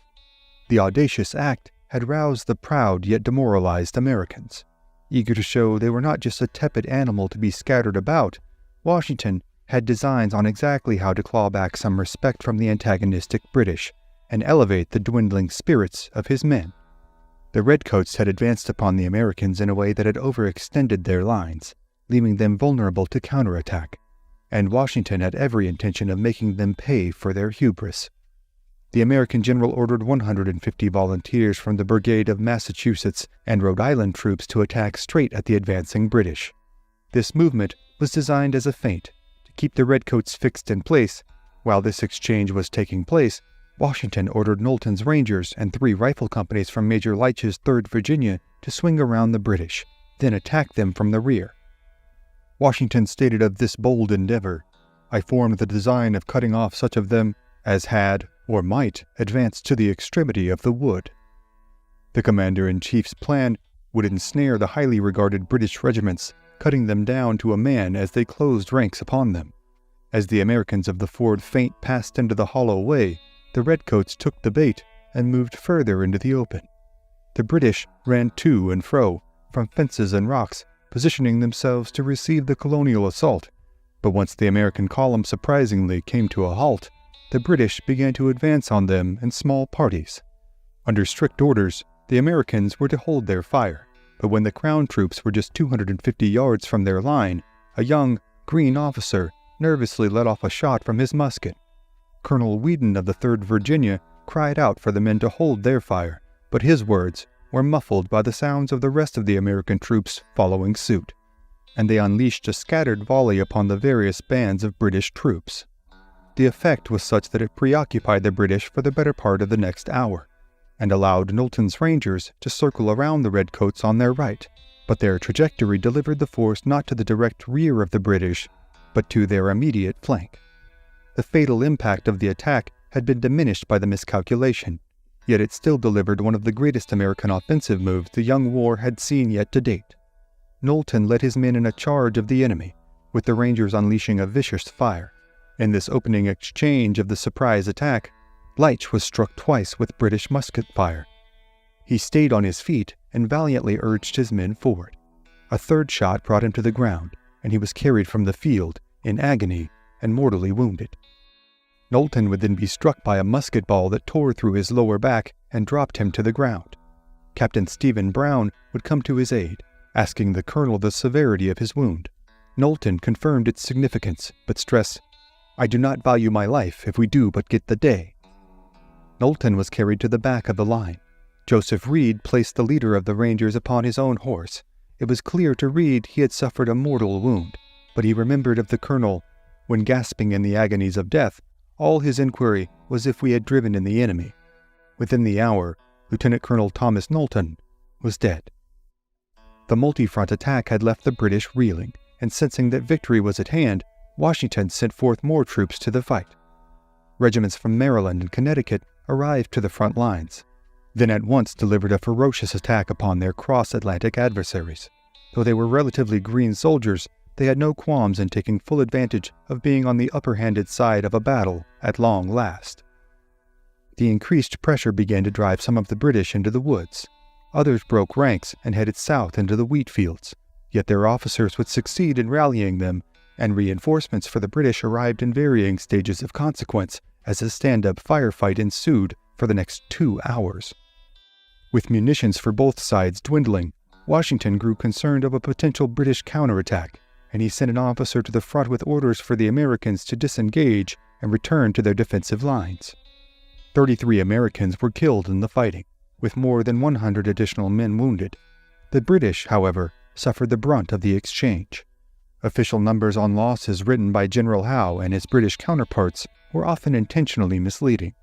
The audacious act had roused the proud yet demoralized Americans. Eager to show they were not just a tepid animal to be scattered about, Washington had designs on exactly how to claw back some respect from the antagonistic British and elevate the dwindling spirits of his men. The redcoats had advanced upon the Americans in a way that had overextended their lines, leaving them vulnerable to counterattack, and Washington had every intention of making them pay for their hubris. The American general ordered 150 volunteers from the Brigade of Massachusetts and Rhode Island troops to attack straight at the advancing British. This movement was designed as a feint to keep the redcoats fixed in place. While this exchange was taking place, Washington ordered Knowlton's Rangers and 3 rifle companies from Major Leitch's 3rd Virginia to swing around the British, then attack them from the rear. Washington stated of this bold endeavor, "I formed the design of cutting off such of them as had, or might, advance to the extremity of the wood." The commander-in-chief's plan would ensnare the highly regarded British regiments, cutting them down to a man as they closed ranks upon them. As the Americans of the forward feint passed into the hollow way, the redcoats took the bait and moved further into the open. The British ran to and fro, from fences and rocks, positioning themselves to receive the colonial assault. But once the American column surprisingly came to a halt, the British began to advance on them in small parties. Under strict orders, the Americans were to hold their fire, but when the Crown troops were just 250 yards from their line, a young, green officer nervously let off a shot from his musket. Colonel Whedon of the 3rd Virginia cried out for the men to hold their fire, but his words were muffled by the sounds of the rest of the American troops following suit, and they unleashed a scattered volley upon the various bands of British troops. The effect was such that it preoccupied the British for the better part of the next hour, and allowed Knowlton's Rangers to circle around the redcoats on their right, but their trajectory delivered the force not to the direct rear of the British, but to their immediate flank. The fatal impact of the attack had been diminished by the miscalculation, yet it still delivered one of the greatest American offensive moves the young war had seen yet to date. Knowlton led his men in a charge of the enemy, with the Rangers unleashing a vicious fire. In this opening exchange of the surprise attack, Leitch was struck twice with British musket fire. He stayed on his feet and valiantly urged his men forward. A 3rd shot brought him to the ground, and he was carried from the field, in agony and mortally wounded. Knowlton would then be struck by a musket ball that tore through his lower back and dropped him to the ground. Captain Stephen Brown would come to his aid, asking the colonel the severity of his wound. Knowlton confirmed its significance, but stressed, "I do not value my life if we do but get the day." Knowlton was carried to the back of the line. Joseph Reed placed the leader of the Rangers upon his own horse. It was clear to Reed he had suffered a mortal wound, but he remembered of the colonel. When gasping in the agonies of death, all his inquiry was if we had driven in the enemy. Within the hour, Lieutenant Colonel Thomas Knowlton was dead. The multi-front attack had left the British reeling, and sensing that victory was at hand, Washington sent forth more troops to the fight. Regiments from Maryland and Connecticut arrived to the front lines, then at once delivered a ferocious attack upon their cross-Atlantic adversaries. Though they were relatively green soldiers, they had no qualms in taking full advantage of being on the upper-handed side of a battle at long last. The increased pressure began to drive some of the British into the woods. Others broke ranks and headed south into the wheat fields, yet their officers would succeed in rallying them and reinforcements for the British arrived in varying stages of consequence as a stand-up firefight ensued for the next 2 hours. With munitions for both sides dwindling, Washington grew concerned of a potential British counterattack, and he sent an officer to the front with orders for the Americans to disengage and return to their defensive lines. 33 Americans were killed in the fighting, with more than 100 additional men wounded. The British, however, suffered the brunt of the exchange. Official numbers on losses written by General Howe and his British counterparts were often intentionally misleading,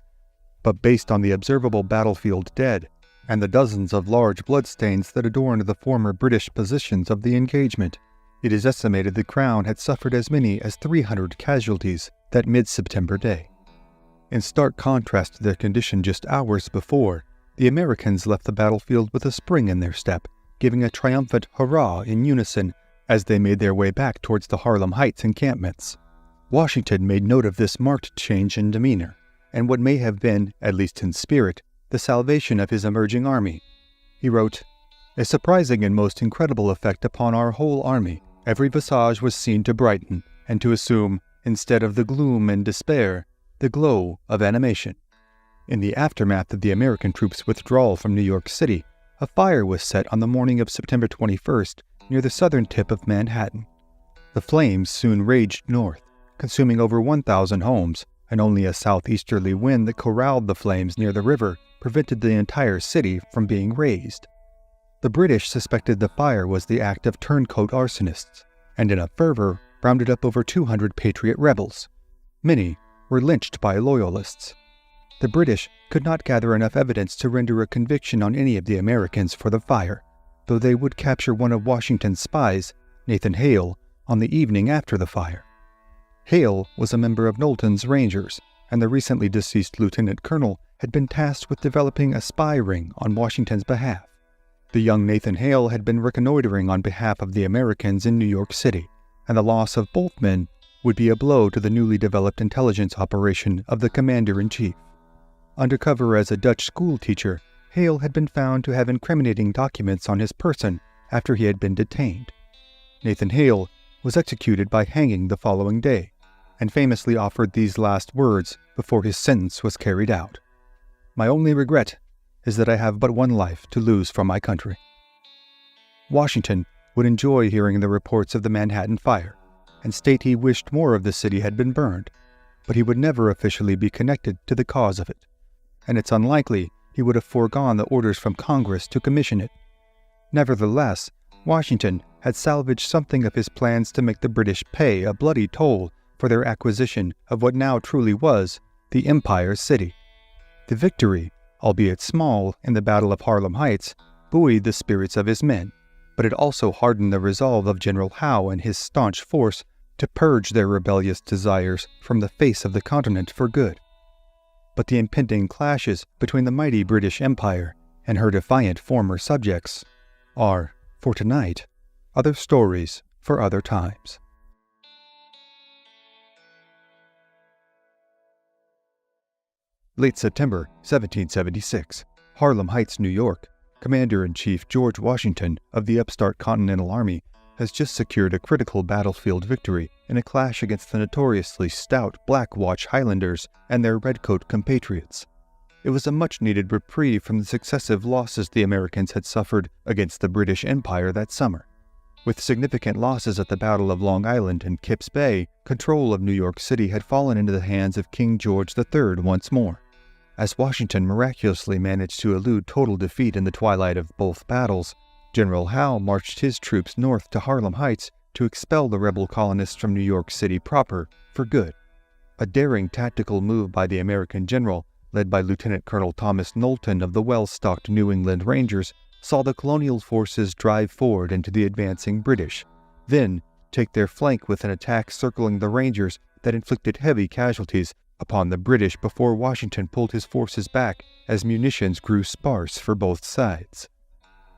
but based on the observable battlefield dead and the dozens of large bloodstains that adorned the former British positions of the engagement, it is estimated the Crown had suffered as many as 300 casualties that mid-September day. In stark contrast to their condition just hours before, the Americans left the battlefield with a spring in their step, giving a triumphant hurrah in unison as they made their way back towards the Harlem Heights encampments. Washington made note of this marked change in demeanor, and what may have been, at least in spirit, the salvation of his emerging army. He wrote, "A surprising and most incredible effect upon our whole army. Every visage was seen to brighten, and to assume, instead of the gloom and despair, the glow of animation." In the aftermath of the American troops' withdrawal from New York City, a fire was set on the morning of September 21st near the southern tip of Manhattan. The flames soon raged north, consuming over 1,000 homes, and only a southeasterly wind that corralled the flames near the river prevented the entire city from being razed. The British suspected the fire was the act of turncoat arsonists, and in a fervor rounded up over 200 patriot rebels. Many were lynched by loyalists. The British could not gather enough evidence to render a conviction on any of the Americans for the fire, though they would capture one of Washington's spies, Nathan Hale, on the evening after the fire. Hale was a member of Knowlton's Rangers, and the recently deceased lieutenant colonel had been tasked with developing a spy ring on Washington's behalf. The young Nathan Hale had been reconnoitering on behalf of the Americans in New York City, and the loss of both men would be a blow to the newly developed intelligence operation of the commander-in-chief. Undercover as a Dutch schoolteacher, Hale had been found to have incriminating documents on his person after he had been detained. Nathan Hale was executed by hanging the following day, and famously offered these last words before his sentence was carried out: "My only regret is that I have but one life to lose for my country." Washington would enjoy hearing the reports of the Manhattan fire, and state he wished more of the city had been burned, but he would never officially be connected to the cause of it, and it's unlikely he would have foregone the orders from Congress to commission it. Nevertheless, Washington had salvaged something of his plans to make the British pay a bloody toll for their acquisition of what now truly was the Empire City. The victory, albeit small, in the Battle of Harlem Heights buoyed the spirits of his men, but it also hardened the resolve of General Howe and his staunch force to purge their rebellious desires from the face of the continent for good. But the impending clashes between the mighty British Empire and her defiant former subjects are, for tonight, other stories for other times. Late September 1776, Harlem Heights, New York. Commander-in-Chief George Washington of the upstart Continental Army has just secured a critical battlefield victory in a clash against the notoriously stout Black Watch Highlanders and their redcoat compatriots. It was a much-needed reprieve from the successive losses the Americans had suffered against the British Empire that summer. With significant losses at the Battle of Long Island and Kips Bay, control of New York City had fallen into the hands of King George III once more. As Washington miraculously managed to elude total defeat in the twilight of both battles, General Howe marched his troops north to Harlem Heights to expel the rebel colonists from New York City proper for good. A daring tactical move by the American general, led by Lieutenant Colonel Thomas Knowlton of the well-stocked New England Rangers, saw the colonial forces drive forward into the advancing British, then take their flank with an attack circling the Rangers that inflicted heavy casualties upon the British before Washington pulled his forces back as munitions grew sparse for both sides.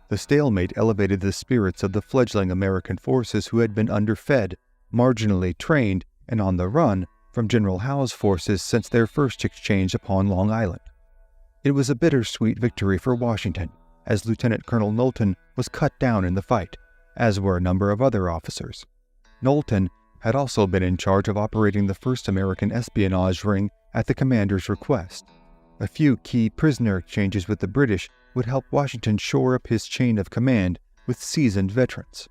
The stalemate elevated the spirits of the fledgling American forces who had been underfed, marginally trained, and on the run from General Howe's forces since their first exchange upon Long Island. It was a bittersweet victory for Washington, as Lieutenant Colonel Knowlton was cut down in the fight, as were a number of other officers. Knowlton had also been in charge of operating the first American espionage ring at the commander's request. A few key prisoner exchanges with the British would help Washington shore up his chain of command with seasoned veterans.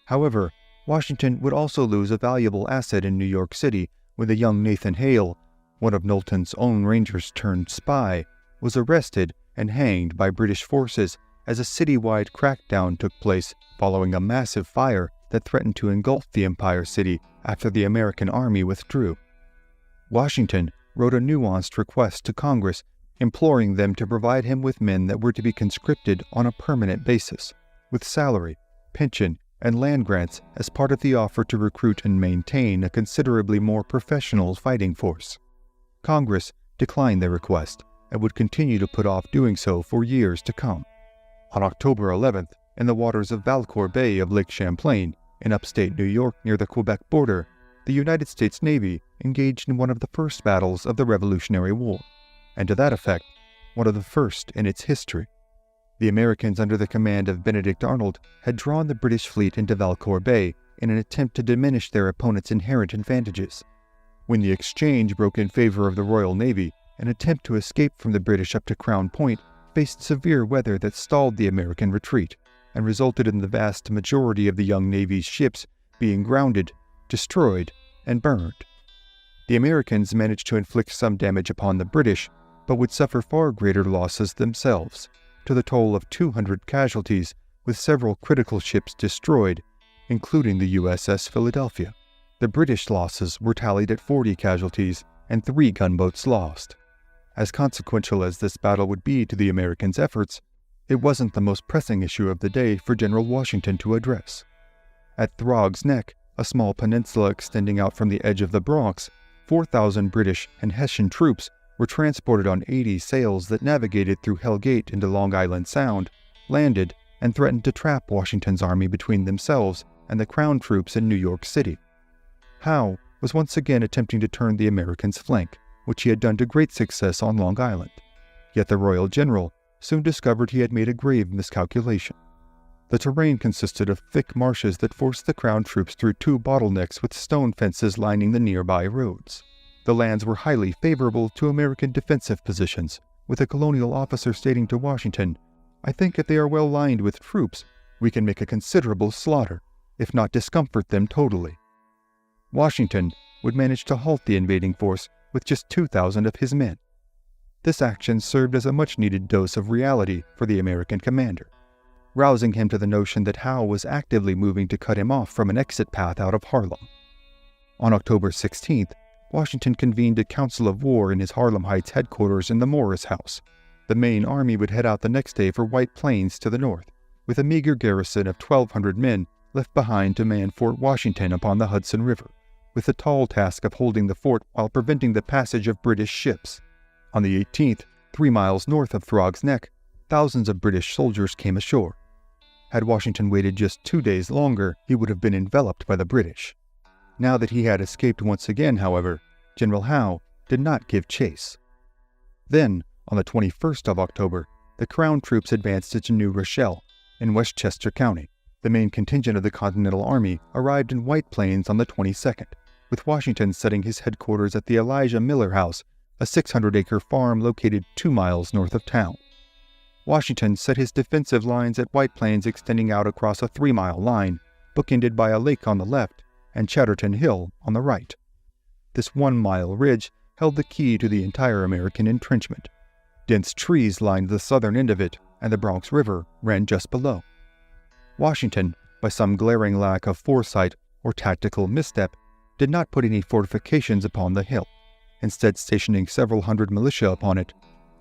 However, Washington would also lose a valuable asset in New York City when the young Nathan Hale, one of Knowlton's own Rangers turned spy, was arrested and hanged by British forces as a citywide crackdown took place following a massive fire that threatened to engulf the Empire City after the American army withdrew. Washington wrote a nuanced request to Congress imploring them to provide him with men that were to be conscripted on a permanent basis, with salary, pension, and land grants as part of the offer to recruit and maintain a considerably more professional fighting force. Congress declined their request and would continue to put off doing so for years to come. On October 11th, in the waters of Valcour Bay of Lake Champlain, in upstate New York near the Quebec border, the United States Navy engaged in one of the first battles of the Revolutionary War, and to that effect, one of the first in its history. The Americans under the command of Benedict Arnold had drawn the British fleet into Valcour Bay in an attempt to diminish their opponent's inherent advantages. When the exchange broke in favor of the Royal Navy, an attempt to escape from the British up to Crown Point faced severe weather that stalled the American retreat and resulted in the vast majority of the young Navy's ships being grounded, destroyed, and burned. The Americans managed to inflict some damage upon the British, but would suffer far greater losses themselves, to the toll of 200 casualties, with several critical ships destroyed, including the USS Philadelphia. The British losses were tallied at 40 casualties and 3 gunboats lost. As consequential as this battle would be to the Americans' efforts, it wasn't the most pressing issue of the day for General Washington to address. At Throg's Neck, a small peninsula extending out from the edge of the Bronx, 4,000 British and Hessian troops were transported on 80 sails that navigated through Hell Gate into Long Island Sound, landed, and threatened to trap Washington's army between themselves and the Crown troops in New York City. Howe was once again attempting to turn the Americans' flank, which he had done to great success on Long Island. Yet the Royal General soon discovered he had made a grave miscalculation. The terrain consisted of thick marshes that forced the Crown troops through 2 bottlenecks with stone fences lining the nearby roads. The lands were highly favorable to American defensive positions, with a colonial officer stating to Washington, "I think if they are well lined with troops, we can make a considerable slaughter, if not discomfort them totally." Washington would manage to halt the invading force with just 2,000 of his men. This action served as a much-needed dose of reality for the American commander, rousing him to the notion that Howe was actively moving to cut him off from an exit path out of Harlem. On October 16th, Washington convened a council of war in his Harlem Heights headquarters in the Morris House. The main army would head out the next day for White Plains to the north, with a meager garrison of 1,200 men left behind to man Fort Washington upon the Hudson River, with the tall task of holding the fort while preventing the passage of British ships. On the 18th, 3 miles north of Throg's Neck, thousands of British soldiers came ashore. Had Washington waited just 2 days longer, he would have been enveloped by the British. Now that he had escaped once again, however, General Howe did not give chase. Then, on the 21st of October, the Crown troops advanced into New Rochelle, in Westchester County. The main contingent of the Continental Army arrived in White Plains on the 22nd, with Washington setting his headquarters at the Elijah Miller House, a 600-acre farm located 2 miles north of town. Washington set his defensive lines at White Plains extending out across a 3-mile line, bookended by a lake on the left and Chatterton Hill on the right. This 1-mile ridge held the key to the entire American entrenchment. Dense trees lined the southern end of it, and the Bronx River ran just below. Washington, by some glaring lack of foresight or tactical misstep, did not put any fortifications upon the hill, instead stationing several hundred militia upon it,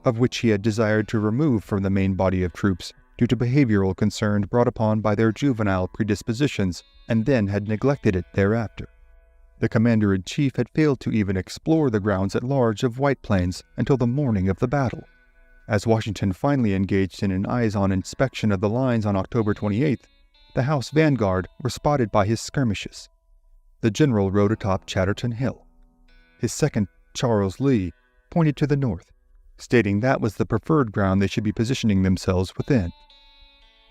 of which he had desired to remove from the main body of troops due to behavioral concerns brought upon by their juvenile predispositions, and then had neglected it thereafter. The commander-in-chief had failed to even explore the grounds at large of White Plains until the morning of the battle. As Washington finally engaged in an eyes-on inspection of the lines on October 28th, the House vanguard were spotted by his skirmishes. The general rode atop Chatterton Hill. His second, Charles Lee, pointed to the north, stating that was the preferred ground they should be positioning themselves within.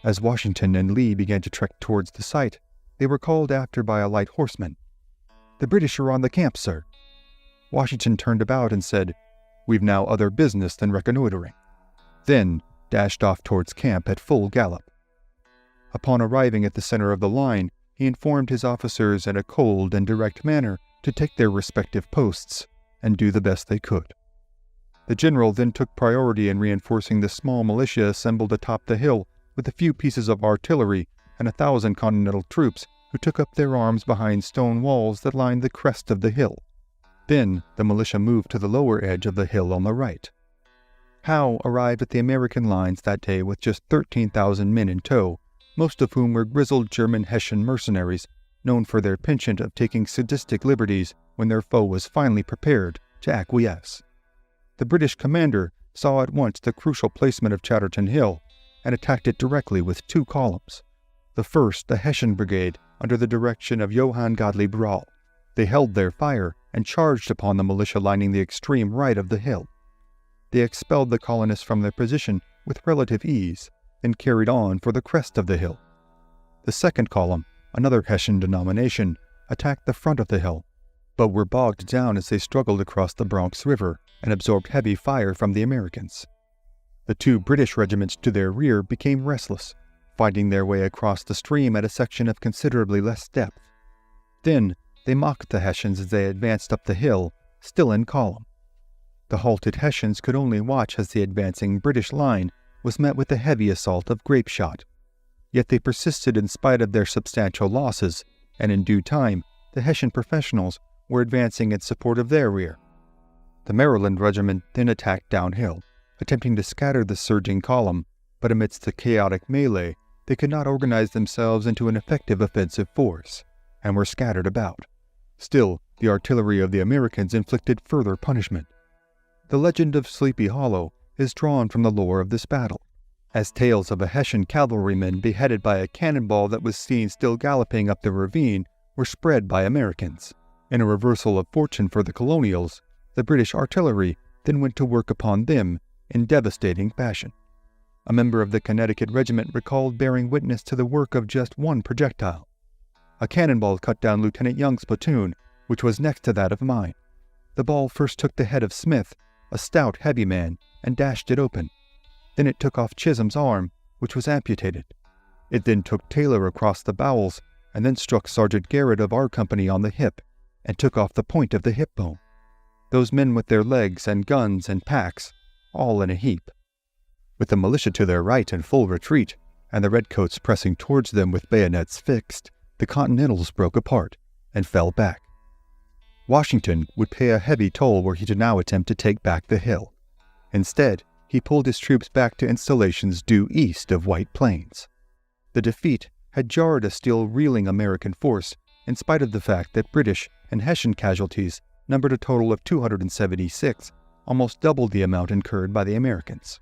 As Washington and Lee began to trek towards the site, they were called after by a light horseman. "The British are on the camp, sir." Washington turned about and said, "We've now other business than reconnoitering," then dashed off towards camp at full gallop. Upon arriving at the center of the line, he informed his officers in a cold and direct manner to take their respective posts and do the best they could. The general then took priority in reinforcing the small militia assembled atop the hill with a few pieces of artillery and 1,000 Continental troops who took up their arms behind stone walls that lined the crest of the hill. Then the militia moved to the lower edge of the hill on the right. Howe arrived at the American lines that day with just 13,000 men in tow, most of whom were grizzled German Hessian mercenaries, known for their penchant of taking sadistic liberties when their foe was finally prepared to acquiesce. The British commander saw at once the crucial placement of Chatterton Hill and attacked it directly with 2 columns. The first, the Hessian Brigade, under the direction of Johann Gottlieb Rahl. They held their fire and charged upon the militia lining the extreme right of the hill. They expelled the colonists from their position with relative ease, then carried on for the crest of the hill. The second column, another Hessian denomination, attacked the front of the hill, but were bogged down as they struggled across the Bronx River and absorbed heavy fire from the Americans. The 2 British regiments to their rear became restless, finding their way across the stream at a section of considerably less depth. Then they mocked the Hessians as they advanced up the hill, still in column. The halted Hessians could only watch as the advancing British line was met with a heavy assault of grape shot. Yet they persisted in spite of their substantial losses, and in due time the Hessian professionals were advancing in support of their rear. The Maryland regiment then attacked downhill, attempting to scatter the surging column, but amidst the chaotic melee, they could not organize themselves into an effective offensive force, and were scattered about. Still, the artillery of the Americans inflicted further punishment. The legend of Sleepy Hollow is drawn from the lore of this battle, as tales of a Hessian cavalryman beheaded by a cannonball that was seen still galloping up the ravine were spread by Americans. In a reversal of fortune for the colonials, the British artillery then went to work upon them in devastating fashion. A member of the Connecticut regiment recalled bearing witness to the work of just one projectile. A cannonball cut down Lieutenant Young's platoon, which was next to that of mine. The ball first took the head of Smith, a stout, heavy man, and dashed it open. Then it took off Chisholm's arm, which was amputated. It then took Taylor across the bowels, and then struck Sergeant Garrett of our company on the hip, and took off the point of the hip bone. Those men with their legs and guns and packs, all in a heap. With the militia to their right in full retreat, and the redcoats pressing towards them with bayonets fixed, the Continentals broke apart and fell back. Washington would pay a heavy toll were he to now attempt to take back the hill. Instead, he pulled his troops back to installations due east of White Plains. The defeat had jarred a still reeling American force, in spite of the fact that British and Hessian casualties numbered a total of 276, almost double the amount incurred by the Americans.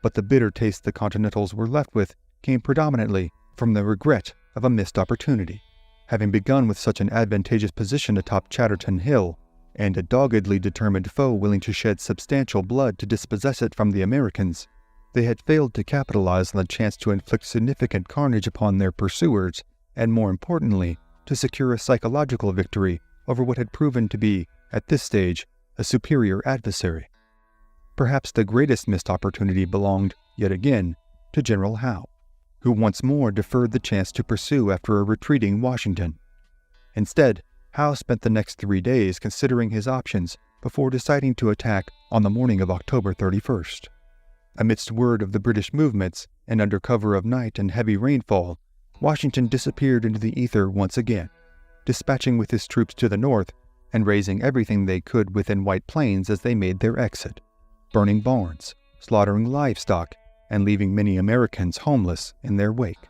But the bitter taste the Continentals were left with came predominantly from the regret of a missed opportunity. Having begun with such an advantageous position atop Chatterton Hill, and a doggedly determined foe willing to shed substantial blood to dispossess it from the Americans, they had failed to capitalize on the chance to inflict significant carnage upon their pursuers, and more importantly, to secure a psychological victory over what had proven to be, at this stage, a superior adversary. Perhaps the greatest missed opportunity belonged, yet again, to General Howe, who once more deferred the chance to pursue after a retreating Washington. Instead, Howe spent the next 3 days considering his options before deciding to attack on the morning of October 31st. Amidst word of the British movements, and under cover of night and heavy rainfall, Washington disappeared into the ether once again, dispatching with his troops to the north and raising everything they could within White Plains as they made their exit, burning barns, slaughtering livestock, and leaving many Americans homeless in their wake.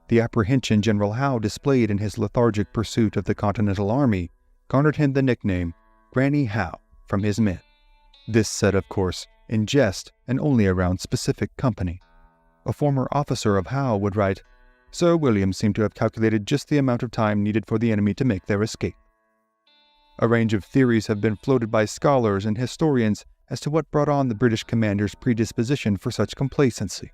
The apprehension General Howe displayed in his lethargic pursuit of the Continental Army garnered him the nickname Granny Howe from his men. This said, of course, in jest and only around specific company. A former officer of Howe would write, "Sir William seemed to have calculated just the amount of time needed for the enemy to make their escape." A range of theories have been floated by scholars and historians as to what brought on the British commander's predisposition for such complacency.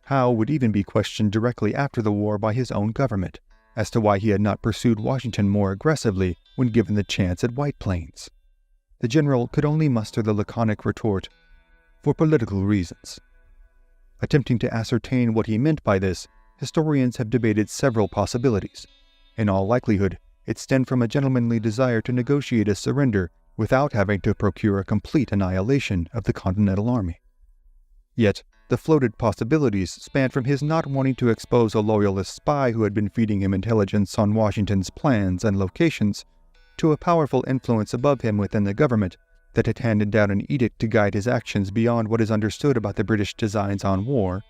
Howe would even be questioned directly after the war by his own government, as to why he had not pursued Washington more aggressively when given the chance at White Plains. The general could only muster the laconic retort, "For political reasons." Attempting to ascertain what he meant by this, historians have debated several possibilities. In all likelihood, it stemmed from a gentlemanly desire to negotiate a surrender without having to procure a complete annihilation of the Continental Army. Yet, the floated possibilities span from his not wanting to expose a loyalist spy who had been feeding him intelligence on Washington's plans and locations, to a powerful influence above him within the government that had handed down an edict to guide his actions beyond what is understood about the British designs on war,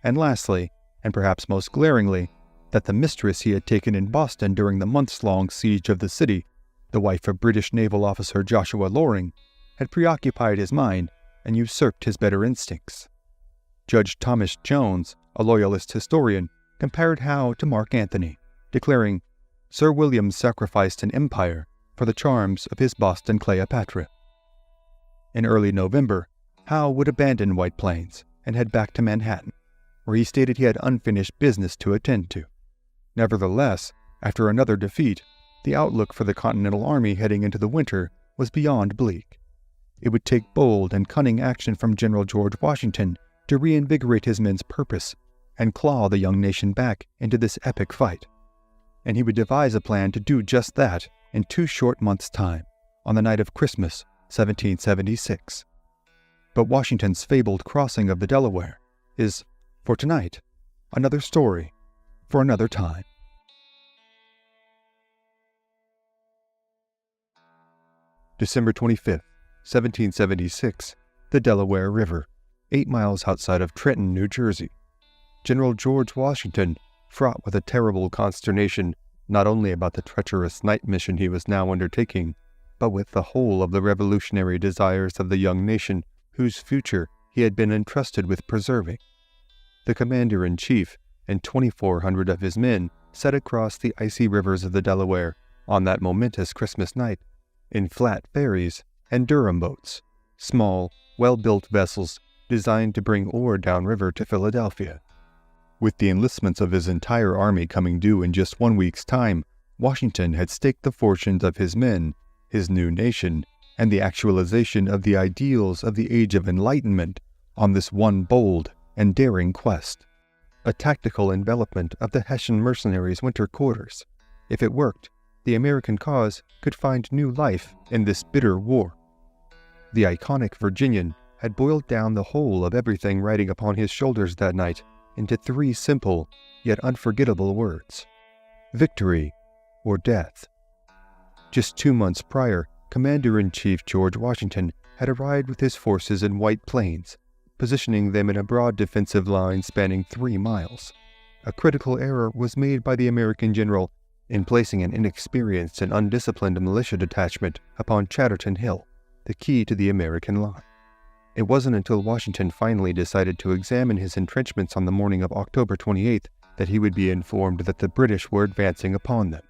and lastly, and perhaps most glaringly, that the mistress he had taken in Boston during the months-long siege of the city, the wife of British naval officer Joshua Loring, had preoccupied his mind and usurped his better instincts. Judge Thomas Jones, a loyalist historian, compared Howe to Mark Antony, declaring, "Sir William sacrificed an empire for the charms of his Boston Cleopatra." In early November, Howe would abandon White Plains and head back to Manhattan, where he stated he had unfinished business to attend to. Nevertheless, after another defeat, the outlook for the Continental Army heading into the winter was beyond bleak. It would take bold and cunning action from General George Washington to reinvigorate his men's purpose and claw the young nation back into this epic fight. And he would devise a plan to do just that in 2 short months' time, on the night of Christmas, 1776. But Washington's fabled crossing of the Delaware is, for tonight, another story for another time. December 25th, 1776, the Delaware River, 8 miles outside of Trenton, New Jersey. General George Washington, fraught with a terrible consternation not only about the treacherous night mission he was now undertaking, but with the whole of the revolutionary desires of the young nation whose future he had been entrusted with preserving. The commander-in-chief and 2,400 of his men set across the icy rivers of the Delaware on that momentous Christmas night in flat ferries and Durham boats, small, well-built vessels designed to bring ore downriver to Philadelphia. With the enlistments of his entire army coming due in just 1 week's time, Washington had staked the fortunes of his men, his new nation, and the actualization of the ideals of the Age of Enlightenment on this one bold and daring quest, a tactical envelopment of the Hessian mercenaries' winter quarters. If it worked, the American cause could find new life in this bitter war. The iconic Virginian had boiled down the whole of everything riding upon his shoulders that night into 3 simple yet unforgettable words: victory or death. Just 2 months prior, Commander-in-Chief George Washington had arrived with his forces in White Plains, positioning them in a broad defensive line spanning 3 miles. A critical error was made by the American general in placing an inexperienced and undisciplined militia detachment upon Chatterton Hill, the key to the American line. It wasn't until Washington finally decided to examine his entrenchments on the morning of October 28th that he would be informed that the British were advancing upon them.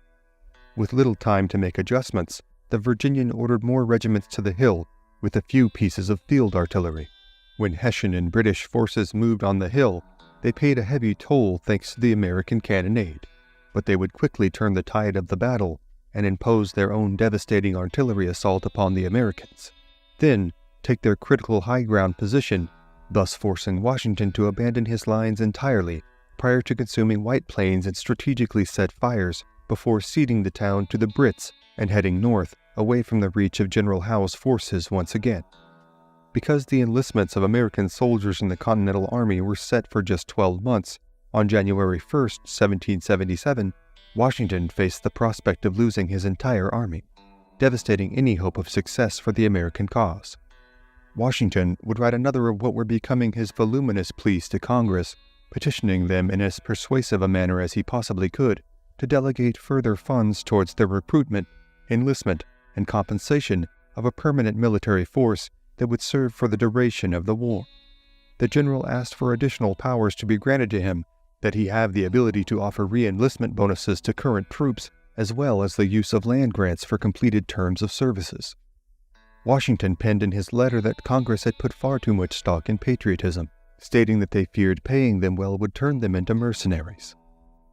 With little time to make adjustments, the Virginian ordered more regiments to the hill with a few pieces of field artillery. When Hessian and British forces moved on the hill, they paid a heavy toll thanks to the American cannonade, but they would quickly turn the tide of the battle and impose their own devastating artillery assault upon the Americans. Then, take their critical high ground position, thus forcing Washington to abandon his lines entirely prior to consuming White Plains and strategically set fires before ceding the town to the Brits and heading north away from the reach of General Howe's forces once again. Because the enlistments of American soldiers in the Continental Army were set for just 12 months, on January 1st, 1777, Washington faced the prospect of losing his entire army, devastating any hope of success for the American cause. Washington would write another of what were becoming his voluminous pleas to Congress, petitioning them in as persuasive a manner as he possibly could to delegate further funds towards the recruitment, enlistment, and compensation of a permanent military force that would serve for the duration of the war. The general asked for additional powers to be granted to him, that he have the ability to offer re-enlistment bonuses to current troops, as well as the use of land grants for completed terms of services. Washington penned in his letter that Congress had put far too much stock in patriotism, stating that they feared paying them well would turn them into mercenaries.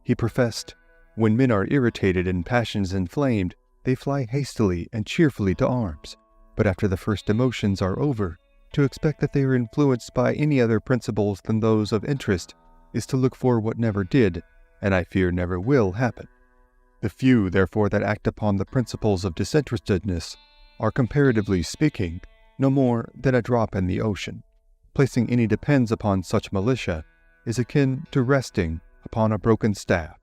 He professed, "When men are irritated and passions inflamed, they fly hastily and cheerfully to arms, but after the first emotions are over, to expect that they are influenced by any other principles than those of interest is to look for what never did, and I fear never will, happen. The few, therefore, that act upon the principles of disinterestedness are, comparatively speaking, no more than a drop in the ocean. Placing any depends upon such militia is akin to resting upon a broken staff.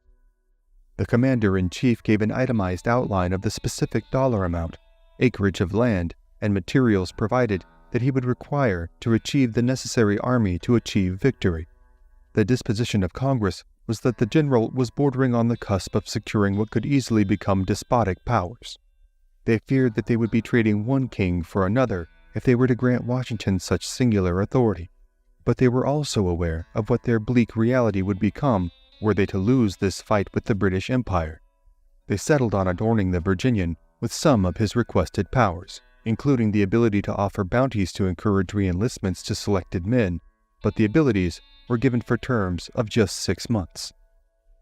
The commander-in-chief gave an itemized outline of the specific dollar amount, acreage of land, and materials provided that he would require to achieve the necessary army to achieve victory. The disposition of Congress was that the general was bordering on the cusp of securing what could easily become despotic powers. They feared that they would be trading one king for another if they were to grant Washington such singular authority, but they were also aware of what their bleak reality would become were they to lose this fight with the British Empire. They settled on adorning the Virginian with some of his requested powers, including the ability to offer bounties to encourage re-enlistments to selected men, but the abilities were given for terms of just 6 months.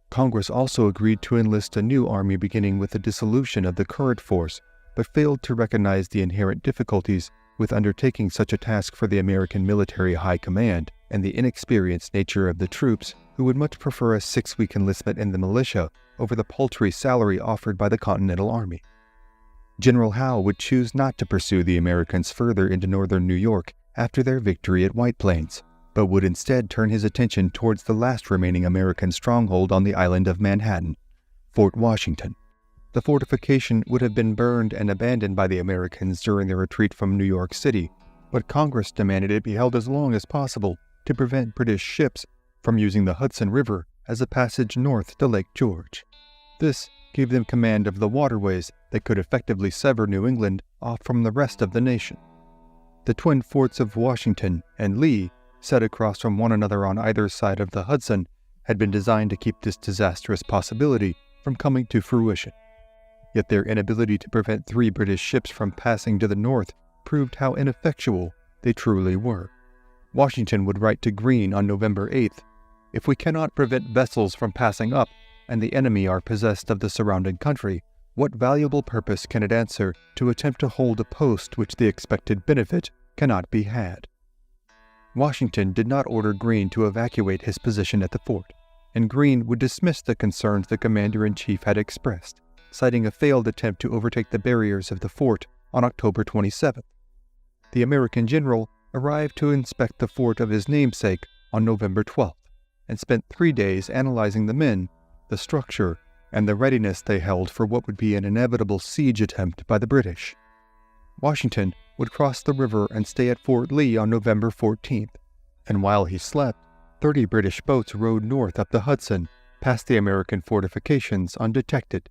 Congress also agreed to enlist a new army beginning with the dissolution of the current force, but failed to recognize the inherent difficulties with undertaking such a task for the American military high command and the inexperienced nature of the troops, who would much prefer a 6-week enlistment in the militia over the paltry salary offered by the Continental Army. General Howe would choose not to pursue the Americans further into northern New York after their victory at White Plains, but would instead turn his attention towards the last remaining American stronghold on the island of Manhattan, Fort Washington. The fortification would have been burned and abandoned by the Americans during their retreat from New York City, but Congress demanded it be held as long as possible to prevent British ships from using the Hudson River as a passage north to Lake George. This gave them command of the waterways that could effectively sever New England off from the rest of the nation. The twin forts of Washington and Lee, set across from one another on either side of the Hudson, had been designed to keep this disastrous possibility from coming to fruition. Yet their inability to prevent 3 British ships from passing to the north proved how ineffectual they truly were. Washington would write to Greene on November 8th, "If we cannot prevent vessels from passing up, and the enemy are possessed of the surrounding country, what valuable purpose can it answer to attempt to hold a post which the expected benefit cannot be had?" Washington did not order Greene to evacuate his position at the fort, and Greene would dismiss the concerns the commander-in-chief had expressed, citing a failed attempt to overtake the barriers of the fort on October 27th. The American general arrived to inspect the fort of his namesake on November 12th, and spent 3 days analyzing the men, the structure, and the readiness they held for what would be an inevitable siege attempt by the British. Washington would cross the river and stay at Fort Lee on November 14th, and while he slept, 30 British boats rowed north up the Hudson, past the American fortifications undetected,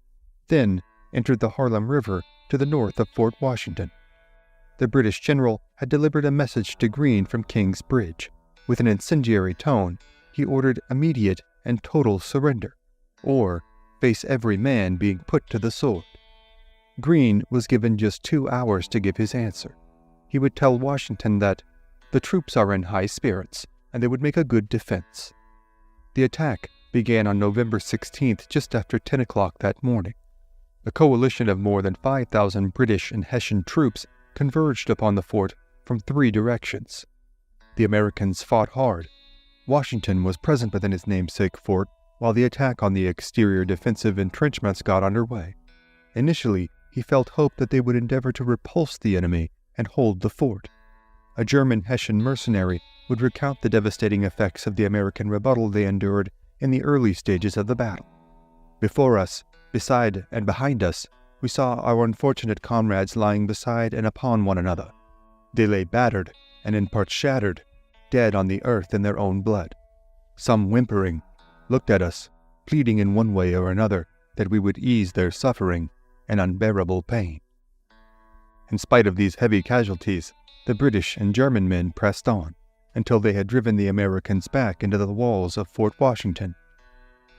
then entered the Harlem River to the north of Fort Washington. The British general had delivered a message to Greene from King's Bridge. With an incendiary tone, he ordered immediate and total surrender, or face every man being put to the sword. Greene was given just 2 hours to give his answer. He would tell Washington that the troops are in high spirits and they would make a good defense. The attack began on November 16th, just after 10 o'clock that morning. A coalition of more than 5,000 British and Hessian troops converged upon the fort from 3 directions. The Americans fought hard. Washington was present within his namesake fort while the attack on the exterior defensive entrenchments got underway. Initially, he felt hope that they would endeavor to repulse the enemy and hold the fort. A German Hessian mercenary would recount the devastating effects of the American rebuttal they endured in the early stages of the battle. "Before us, beside and behind us, we saw our unfortunate comrades lying beside and upon one another. They lay battered and in part shattered, dead on the earth in their own blood. Some whimpering, looked at us, pleading in one way or another that we would ease their suffering and unbearable pain." In spite of these heavy casualties, the British and German men pressed on until they had driven the Americans back into the walls of Fort Washington.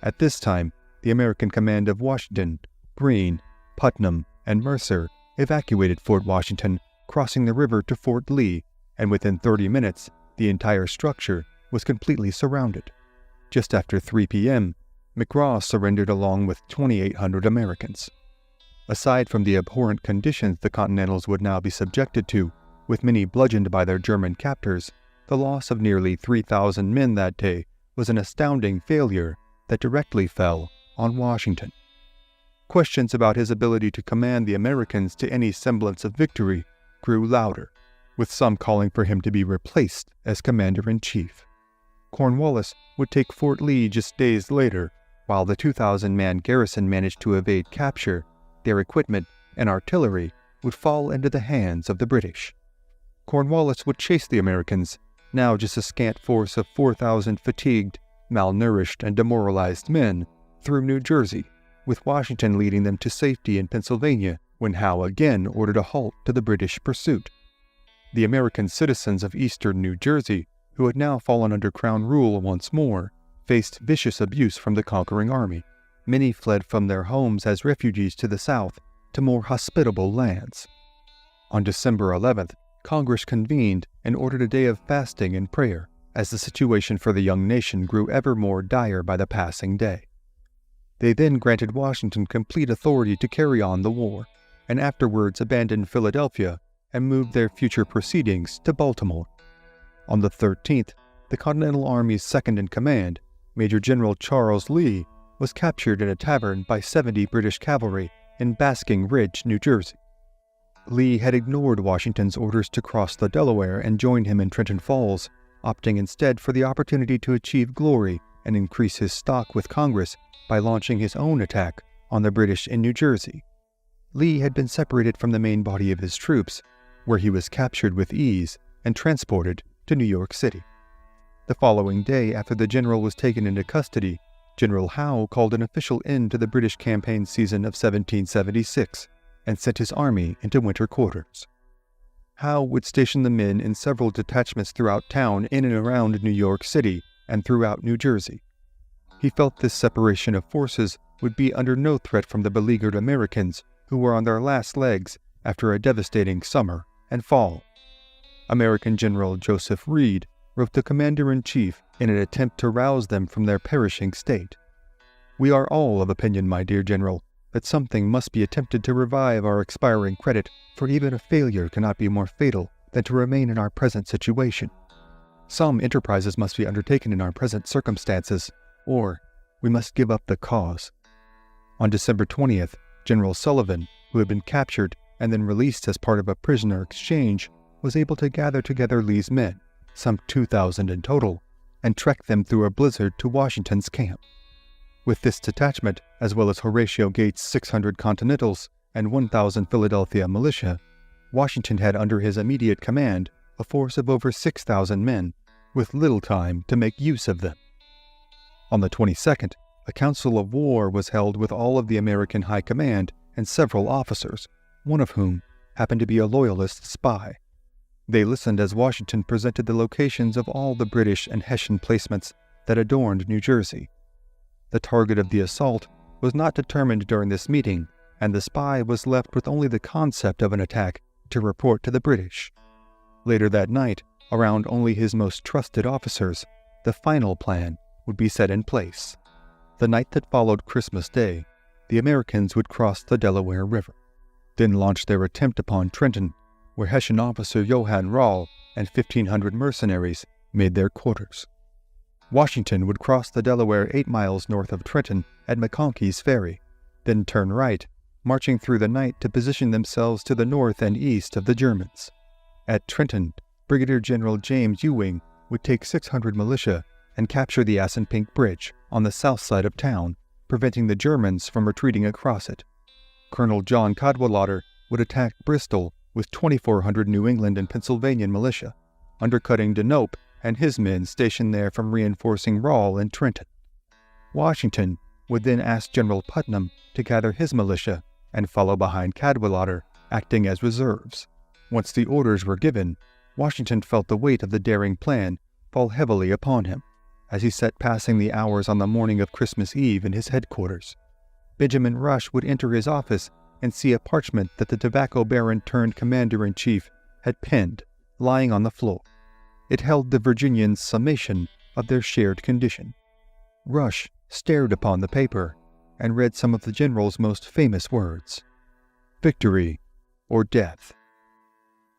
At this time, the American command of Washington, Greene, Putnam, and Mercer evacuated Fort Washington, crossing the river to Fort Lee, and within 30 minutes, the entire structure was completely surrounded. Just after 3 p.m., McGraw surrendered along with 2,800 Americans. Aside from the abhorrent conditions the Continentals would now be subjected to, with many bludgeoned by their German captors, the loss of nearly 3,000 men that day was an astounding failure that directly fell on Washington. Questions about his ability to command the Americans to any semblance of victory grew louder, with some calling for him to be replaced as commander-in-chief. Cornwallis would take Fort Lee just days later, while the 2,000-man garrison managed to evade capture. Their equipment and artillery would fall into the hands of the British. Cornwallis would chase the Americans, now just a scant force of 4,000 fatigued, malnourished, and demoralized men, through New Jersey, with Washington leading them to safety in Pennsylvania when Howe again ordered a halt to the British pursuit. The American citizens of eastern New Jersey, who had now fallen under Crown rule once more, faced vicious abuse from the conquering army. Many fled from their homes as refugees to the south to more hospitable lands. On December 11th, Congress convened and ordered a day of fasting and prayer, as the situation for the young nation grew ever more dire by the passing day. They then granted Washington complete authority to carry on the war, and afterwards abandoned Philadelphia and moved their future proceedings to Baltimore. On the 13th, the Continental Army's second-in-command, Major General Charles Lee, was captured in a tavern by 70 British cavalry in Basking Ridge, New Jersey. Lee had ignored Washington's orders to cross the Delaware and join him in Trenton Falls, opting instead for the opportunity to achieve glory and increase his stock with Congress by launching his own attack on the British in New Jersey. Lee had been separated from the main body of his troops, where he was captured with ease and transported to New York City. The following day, after the general was taken into custody, General Howe called an official end to the British campaign season of 1776 and sent his army into winter quarters. Howe would station the men in several detachments throughout town in and around New York City and throughout New Jersey. He felt this separation of forces would be under no threat from the beleaguered Americans who were on their last legs after a devastating summer and fall. American General Joseph Reed wrote the commander-in-chief in an attempt to rouse them from their perishing state. "We are all of opinion, my dear General, that something must be attempted to revive our expiring credit, for even a failure cannot be more fatal than to remain in our present situation. Some enterprises must be undertaken in our present circumstances, or we must give up the cause." On December 20th, General Sullivan, who had been captured and then released as part of a prisoner exchange, was able to gather together Lee's men, some 2,000 in total, and trek them through a blizzard to Washington's camp. With this detachment, as well as Horatio Gates' 600 Continentals and 1,000 Philadelphia militia, Washington had under his immediate command a force of over 6,000 men, with little time to make use of them. On the 22nd, a council of war was held with all of the American high command and several officers, one of whom happened to be a Loyalist spy. They listened as Washington presented the locations of all the British and Hessian placements that adorned New Jersey. The target of the assault was not determined during this meeting, and the spy was left with only the concept of an attack to report to the British. Later that night, around only his most trusted officers, the final plan would be set in place. The night that followed Christmas Day, the Americans would cross the Delaware River, then launch their attempt upon Trenton, where Hessian officer Johann Rall and 1,500 mercenaries made their quarters. Washington would cross the Delaware 8 miles north of Trenton at McConkey's Ferry, then turn right, marching through the night to position themselves to the north and east of the Germans. At Trenton, Brigadier General James Ewing would take 600 militia and capture the Assunpink Bridge on the south side of town, preventing the Germans from retreating across it. Colonel John Cadwallader would attack Bristol with 2,400 New England and Pennsylvania militia, undercutting Denope and his men stationed there from reinforcing Rall in Trenton. Washington would then ask General Putnam to gather his militia and follow behind Cadwallader, acting as reserves. Once the orders were given, Washington felt the weight of the daring plan fall heavily upon him as he sat passing the hours on the morning of Christmas Eve in his headquarters. Benjamin Rush would enter his office and see a parchment that the tobacco baron turned commander-in-chief had penned, lying on the floor. It held the Virginians' summation of their shared condition. Rush stared upon the paper and read some of the general's most famous words. victory or death.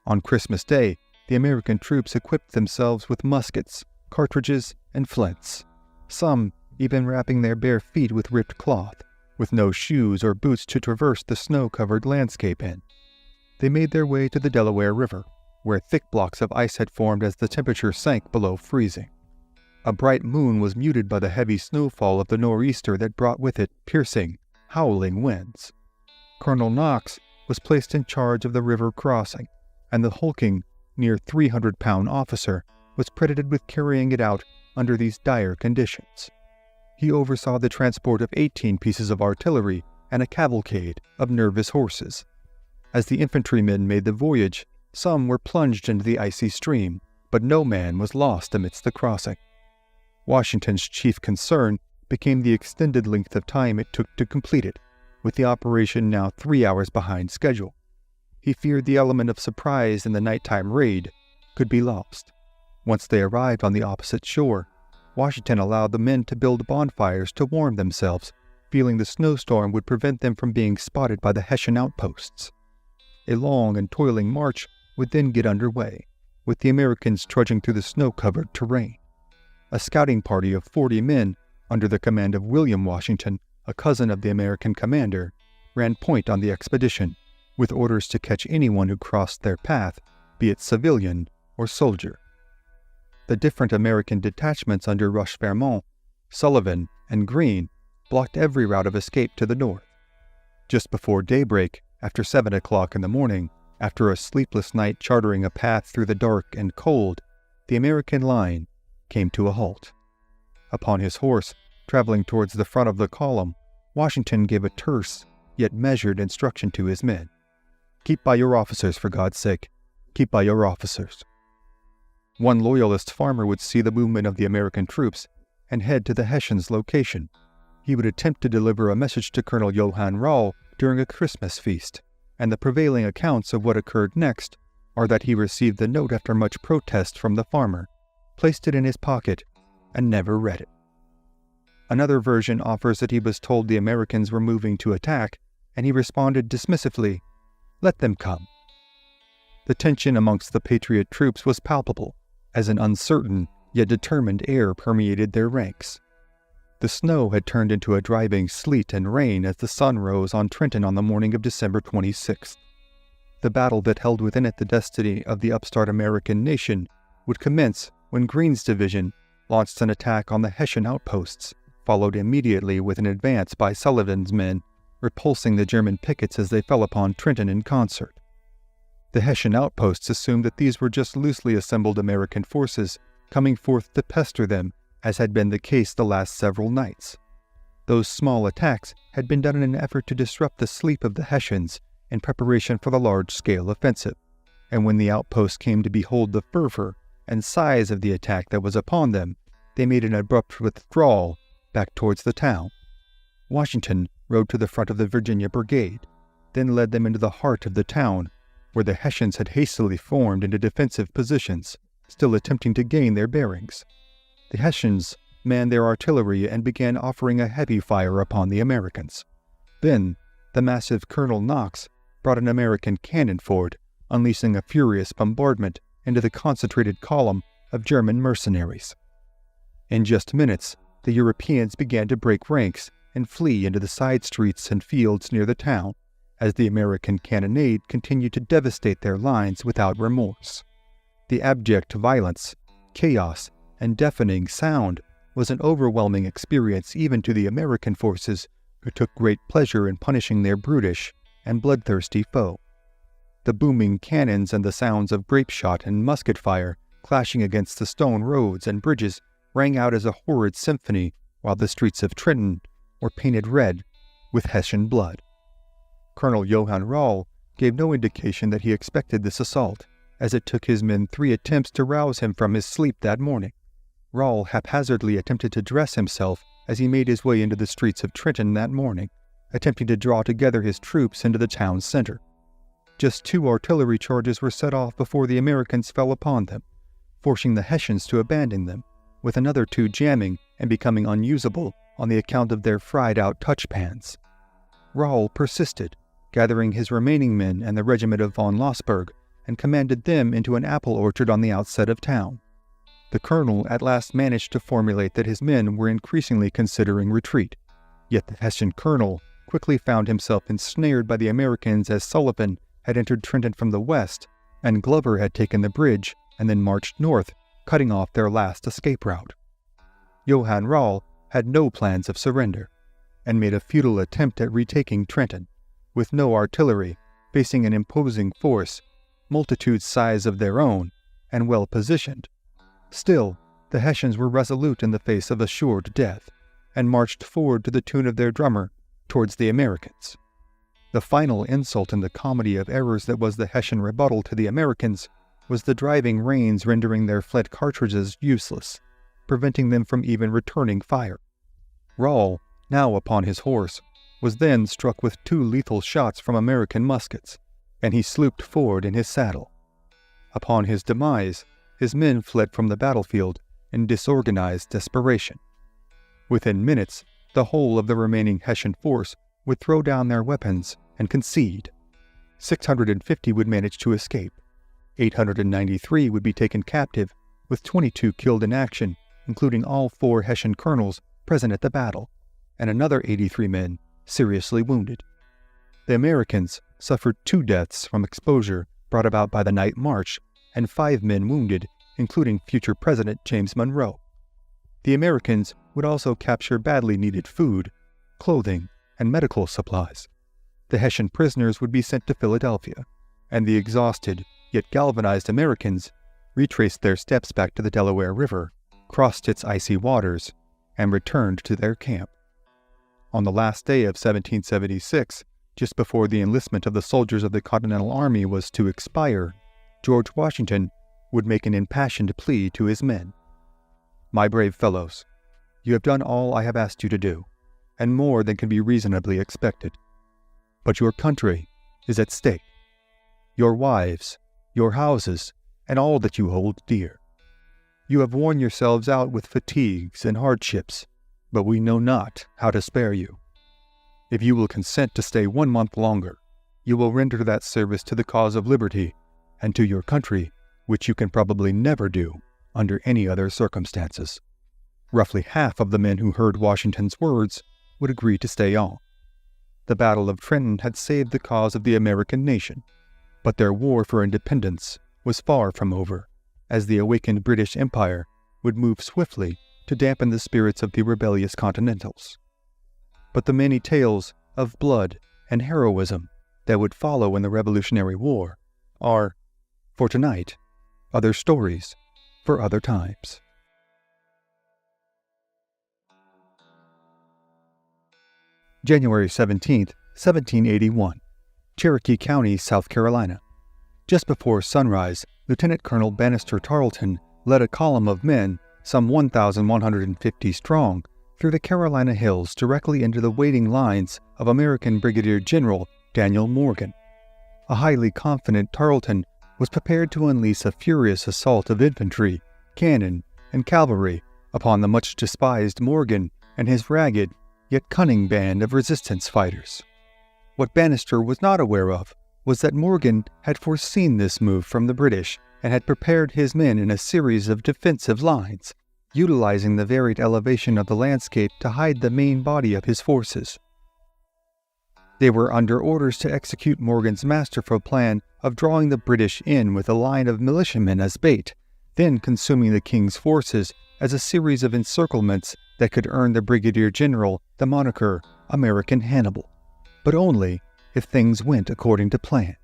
On Christmas Day, the American troops equipped themselves with muskets, cartridges, and flints, some even wrapping their bare feet with ripped cloth, with no shoes or boots to traverse the snow-covered landscape in. They made their way to the Delaware River, where thick blocks of ice had formed as the temperature sank below freezing. A bright moon was muted by the heavy snowfall of the nor'easter that brought with it piercing, howling winds. Colonel Knox was placed in charge of the river crossing, and the hulking, near 300-pound officer was credited with carrying it out under these dire conditions. He oversaw the transport of 18 pieces of artillery and a cavalcade of nervous horses. As the infantrymen made the voyage, some were plunged into the icy stream, but no man was lost amidst the crossing. Washington's chief concern became the extended length of time it took to complete it, with the operation now 3 hours behind schedule. He feared the element of surprise in the nighttime raid could be lost. Once they arrived on the opposite shore, Washington allowed the men to build bonfires to warm themselves, feeling the snowstorm would prevent them from being spotted by the Hessian outposts. A long and toiling march would then get underway, with the Americans trudging through the snow-covered terrain. A scouting party of 40 men, under the command of William Washington, a cousin of the American commander, ran point on the expedition, with orders to catch anyone who crossed their path, be it civilian or soldier. The different American detachments under Roche-Vermont, Sullivan, and Greene blocked every route of escape to the north. Just before daybreak, after 7 o'clock in the morning, after a sleepless night charting a path through the dark and cold, the American line came to a halt. Upon his horse, traveling towards the front of the column, Washington gave a terse, yet measured instruction to his men. "Keep by your officers, for God's sake. Keep by your officers." One loyalist farmer would see the movement of the American troops and head to the Hessians' location. He would attempt to deliver a message to Colonel Johann Rall during a Christmas feast, and the prevailing accounts of what occurred next are that he received the note after much protest from the farmer, placed it in his pocket, and never read it. Another version offers that he was told the Americans were moving to attack, and he responded dismissively, "Let them come." The tension amongst the Patriot troops was palpable, as an uncertain yet determined air permeated their ranks. The snow had turned into a driving sleet and rain as the sun rose on Trenton on the morning of December 26th. The battle that held within it the destiny of the upstart American nation would commence when Greene's division launched an attack on the Hessian outposts, followed immediately with an advance by Sullivan's men, repulsing the German pickets as they fell upon Trenton in concert. The Hessian outposts assumed that these were just loosely assembled American forces coming forth to pester them, as had been the case the last several nights. Those small attacks had been done in an effort to disrupt the sleep of the Hessians in preparation for the large-scale offensive, and when the outposts came to behold the fervor and size of the attack that was upon them, they made an abrupt withdrawal back towards the town. Washington rode to the front of the Virginia Brigade, then led them into the heart of the town, where the Hessians had hastily formed into defensive positions, still attempting to gain their bearings. The Hessians manned their artillery and began offering a heavy fire upon the Americans. Then, the massive Colonel Knox brought an American cannon forward, unleashing a furious bombardment into the concentrated column of German mercenaries. In just minutes, the Europeans began to break ranks and flee into the side streets and fields near the town, as the American cannonade continued to devastate their lines without remorse. The abject violence, chaos, and deafening sound was an overwhelming experience even to the American forces, who took great pleasure in punishing their brutish and bloodthirsty foe. The booming cannons and the sounds of grape shot and musket fire clashing against the stone roads and bridges rang out as a horrid symphony, while the streets of Trenton were painted red with Hessian blood. Colonel Johann Rall gave no indication that he expected this assault, as it took his men 3 attempts to rouse him from his sleep that morning. Rall haphazardly attempted to dress himself as he made his way into the streets of Trenton that morning, attempting to draw together his troops into the town center. Just 2 artillery charges were set off before the Americans fell upon them, forcing the Hessians to abandon them, with another 2 jamming and becoming unusable on the account of their fried-out touchpans. Rall persisted, gathering his remaining men and the regiment of von Lossberg, and commanded them into an apple orchard on the outset of town. The colonel at last managed to formulate that his men were increasingly considering retreat, yet the Hessian colonel quickly found himself ensnared by the Americans as Sullivan had entered Trenton from the west, and Glover had taken the bridge and then marched north, cutting off their last escape route. Johann Rall had no plans of surrender, and made a futile attempt at retaking Trenton, with no artillery, facing an imposing force, multitudes size of their own, and well positioned. Still, the Hessians were resolute in the face of assured death, and marched forward to the tune of their drummer towards the Americans. The final insult in the comedy of errors that was the Hessian rebuttal to the Americans was the driving rains rendering their fled cartridges useless, preventing them from even returning fire. Rall, now upon his horse, was then struck with 2 lethal shots from American muskets, and he slooped forward in his saddle. Upon his demise, his men fled from the battlefield in disorganized desperation. Within minutes, the whole of the remaining Hessian force would throw down their weapons and concede. 650 would manage to escape. 893 would be taken captive, with 22 killed in action, including all 4 Hessian colonels present at the battle, and another 83 men seriously wounded. The Americans suffered 2 deaths from exposure brought about by the night march, and 5 men wounded, including future President James Monroe. The Americans would also capture badly needed food, clothing, and medical supplies. The Hessian prisoners would be sent to Philadelphia, and the exhausted yet galvanized Americans retraced their steps back to the Delaware River, crossed its icy waters, and returned to their camp. On the last day of 1776, just before the enlistment of the soldiers of the Continental Army was to expire, George Washington would make an impassioned plea to his men. "My brave fellows, you have done all I have asked you to do, and more than can be reasonably expected. But your country is at stake. Your wives, your houses, and all that you hold dear. You have worn yourselves out with fatigues and hardships, but we know not how to spare you. If you will consent to stay 1 month longer, you will render that service to the cause of liberty and to your country which you can probably never do under any other circumstances." Roughly half of the men who heard Washington's words would agree to stay on. The Battle of Trenton had saved the cause of the American nation, but their war for independence was far from over, as the awakened British Empire would move swiftly to dampen the spirits of the rebellious Continentals. But the many tales of blood and heroism that would follow in the Revolutionary War are, for tonight, other stories for other times. January 17, 1781, Cherokee County, South Carolina. Just before sunrise, Lieutenant Colonel Bannister Tarleton led a column of men, some 1,150 strong, through the Carolina hills directly into the waiting lines of American Brigadier General Daniel Morgan. A highly confident Tarleton was prepared to unleash a furious assault of infantry, cannon, and cavalry upon the much despised Morgan and his ragged yet cunning band of resistance fighters. What Bannister was not aware of was that Morgan had foreseen this move from the British and had prepared his men in a series of defensive lines, utilizing the varied elevation of the landscape to hide the main body of his forces. They were under orders to execute Morgan's masterful plan of drawing the British in with a line of militiamen as bait, then consuming the king's forces as a series of encirclements that could earn the Brigadier General the moniker American Hannibal, but only if things went according to plan.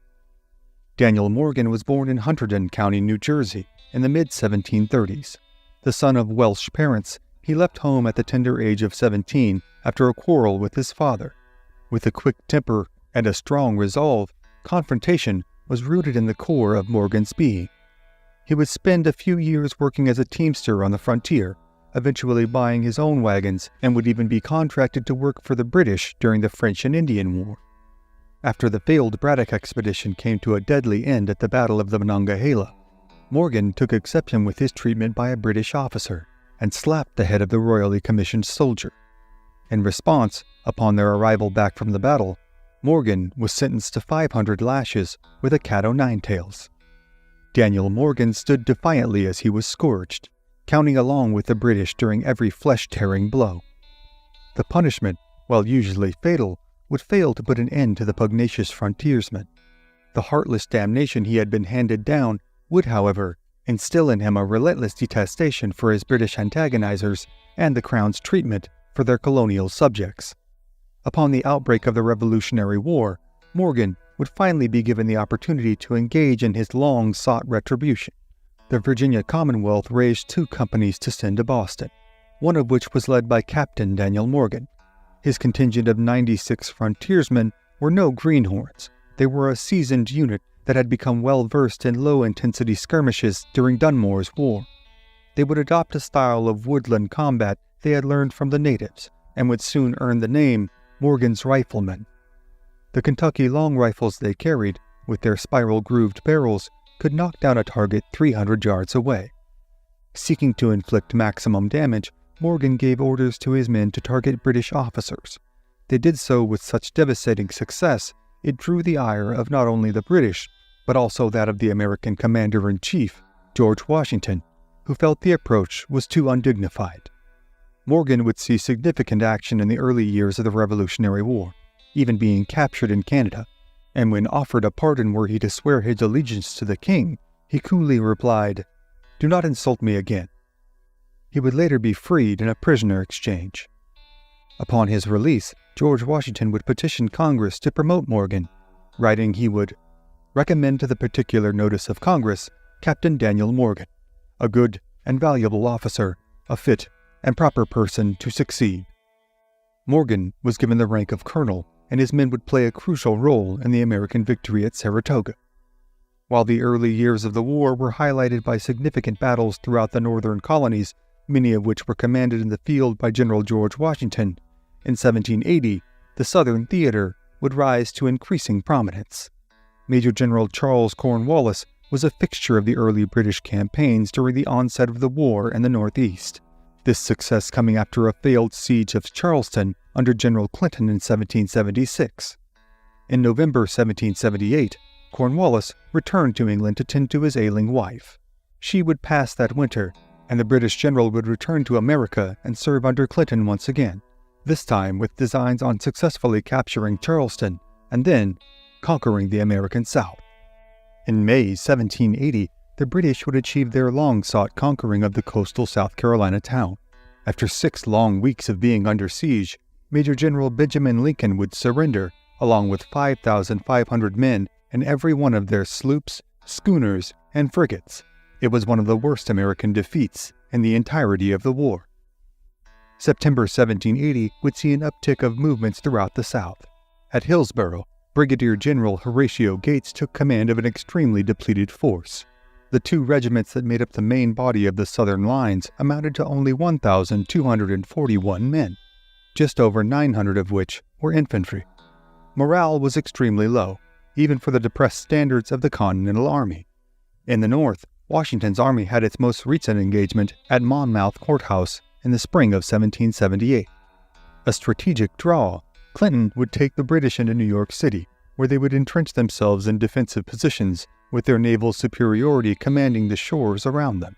Daniel Morgan was born in Hunterdon County, New Jersey, in the mid-1730s. The son of Welsh parents, he left home at the tender age of 17 after a quarrel with his father. With a quick temper and a strong resolve, confrontation was rooted in the core of Morgan's being. He would spend a few years working as a teamster on the frontier, eventually buying his own wagons, and would even be contracted to work for the British during the French and Indian War. After the failed Braddock expedition came to a deadly end at the Battle of the Monongahela, Morgan took exception with his treatment by a British officer and slapped the head of the royally commissioned soldier. In response, upon their arrival back from the battle, Morgan was sentenced to 500 lashes with a cat o' nine tails. Daniel Morgan stood defiantly as he was scourged, counting along with the British during every flesh-tearing blow. The punishment, while usually fatal, would fail to put an end to the pugnacious frontiersman. The heartless damnation he had been handed down would, however, instill in him a relentless detestation for his British antagonizers and the Crown's treatment for their colonial subjects. Upon the outbreak of the Revolutionary War, Morgan would finally be given the opportunity to engage in his long-sought retribution. The Virginia Commonwealth raised 2 companies to send to Boston, one of which was led by Captain Daniel Morgan. His contingent of 96 frontiersmen were no greenhorns. They were a seasoned unit that had become well-versed in low-intensity skirmishes during Dunmore's War. They would adopt a style of woodland combat they had learned from the natives, and would soon earn the name Morgan's Riflemen. The Kentucky long rifles they carried, with their spiral-grooved barrels, could knock down a target 300 yards away. Seeking to inflict maximum damage, Morgan gave orders to his men to target British officers. They did so with such devastating success, it drew the ire of not only the British, but also that of the American Commander-in-Chief, George Washington, who felt the approach was too undignified. Morgan would see significant action in the early years of the Revolutionary War, even being captured in Canada, and when offered a pardon were he to swear his allegiance to the king, he coolly replied, "Do not insult me again." He would later be freed in a prisoner exchange. Upon his release, George Washington would petition Congress to promote Morgan, writing he would recommend to the particular notice of Congress Captain Daniel Morgan, a good and valuable officer, a fit and proper person to succeed. Morgan was given the rank of colonel, and his men would play a crucial role in the American victory at Saratoga. While the early years of the war were highlighted by significant battles throughout the northern colonies, many of which were commanded in the field by General George Washington, in 1780, the Southern theater would rise to increasing prominence. Major General Charles Cornwallis was a fixture of the early British campaigns during the onset of the war in the Northeast, this success coming after a failed siege of Charleston under General Clinton in 1776. In November 1778, Cornwallis returned to England to tend to his ailing wife. She would pass that winter, and the British general would return to America and serve under Clinton once again, this time with designs on successfully capturing Charleston and then conquering the American South. In May 1780, the British would achieve their long-sought conquering of the coastal South Carolina town. After 6 long weeks of being under siege, Major General Benjamin Lincoln would surrender, along with 5,500 men and every one of their sloops, schooners, and frigates. It was one of the worst American defeats in the entirety of the war. September 1780 would see an uptick of movements throughout the South. At Hillsborough, Brigadier General Horatio Gates took command of an extremely depleted force. The 2 regiments that made up the main body of the Southern lines amounted to only 1,241 men, just over 900 of which were infantry. Morale was extremely low, even for the depressed standards of the Continental Army. In the North, Washington's army had its most recent engagement at Monmouth Courthouse in the spring of 1778. A strategic draw, Clinton would take the British into New York City, where they would entrench themselves in defensive positions, with their naval superiority commanding the shores around them.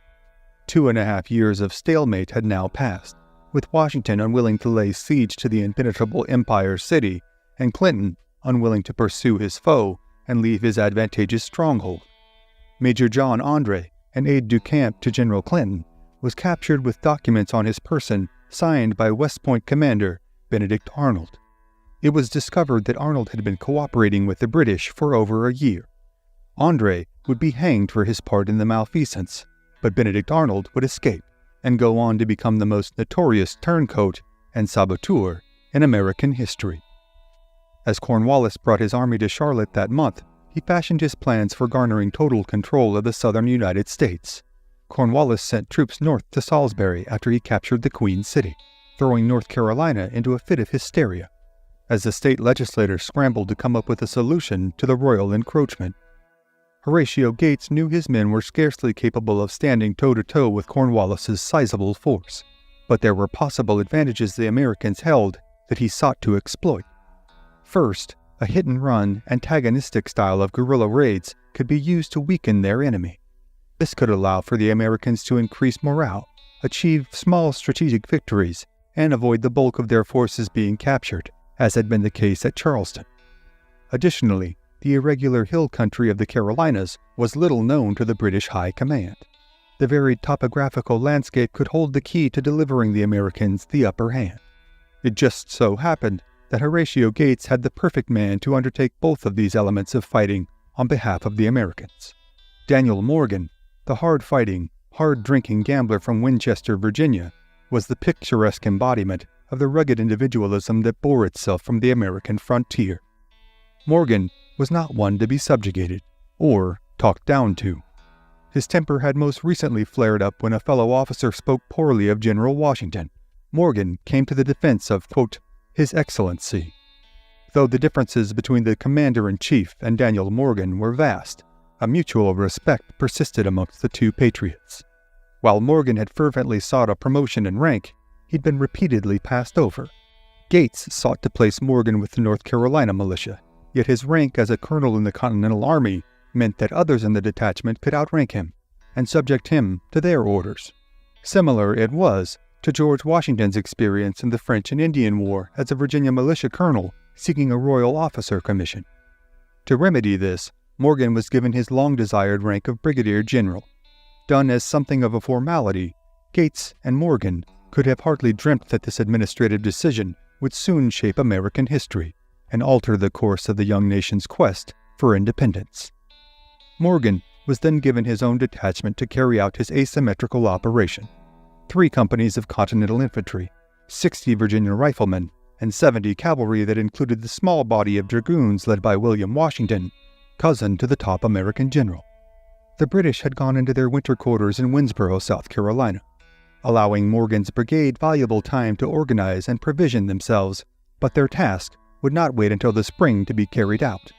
2.5 years of stalemate had now passed, with Washington unwilling to lay siege to the impenetrable Empire City, and Clinton unwilling to pursue his foe and leave his advantageous stronghold. Major John Andre, an aide-de-camp to General Clinton, was captured with documents on his person signed by West Point Commander Benedict Arnold. It was discovered that Arnold had been cooperating with the British for over a year. Andre would be hanged for his part in the malfeasance, but Benedict Arnold would escape and go on to become the most notorious turncoat and saboteur in American history. As Cornwallis brought his army to Charlotte that month, he fashioned his plans for garnering total control of the southern United States. Cornwallis sent troops north to Salisbury after he captured the Queen City, throwing North Carolina into a fit of hysteria, as the state legislators scrambled to come up with a solution to the royal encroachment. Horatio Gates knew his men were scarcely capable of standing toe-to-toe with Cornwallis's sizable force, but there were possible advantages the Americans held that he sought to exploit. First, A hit-and-run, antagonistic style of guerrilla raids could be used to weaken their enemy. This could allow for the Americans to increase morale, achieve small strategic victories, and avoid the bulk of their forces being captured, as had been the case at Charleston. Additionally, the irregular hill country of the Carolinas was little known to the British High Command. The varied topographical landscape could hold the key to delivering the Americans the upper hand. It just so happened that Horatio Gates had the perfect man to undertake both of these elements of fighting on behalf of the Americans. Daniel Morgan, the hard-fighting, hard-drinking gambler from Winchester, Virginia, was the picturesque embodiment of the rugged individualism that bore itself from the American frontier. Morgan was not one to be subjugated or talked down to. His temper had most recently flared up when a fellow officer spoke poorly of General Washington. Morgan came to the defense of, quote, His Excellency. Though the differences between the commander-in-chief and Daniel Morgan were vast, a mutual respect persisted amongst the two patriots. While Morgan had fervently sought a promotion in rank, he'd been repeatedly passed over. Gates sought to place Morgan with the North Carolina militia, yet his rank as a colonel in the Continental Army meant that others in the detachment could outrank him and subject him to their orders. Similar it was to George Washington's experience in the French and Indian War as a Virginia militia colonel seeking a royal officer commission. To remedy this, Morgan was given his long-desired rank of brigadier general. Done as something of a formality, Gates and Morgan could have hardly dreamt that this administrative decision would soon shape American history and alter the course of the young nation's quest for independence. Morgan was then given his own detachment to carry out his asymmetrical operation. 3 companies of Continental Infantry, 60 Virginia riflemen, and 70 cavalry that included the small body of dragoons led by William Washington, cousin to the top American general. The British had gone into their winter quarters in Winnsboro, South Carolina, allowing Morgan's brigade valuable time to organize and provision themselves, but their task would not wait until the spring to be carried out.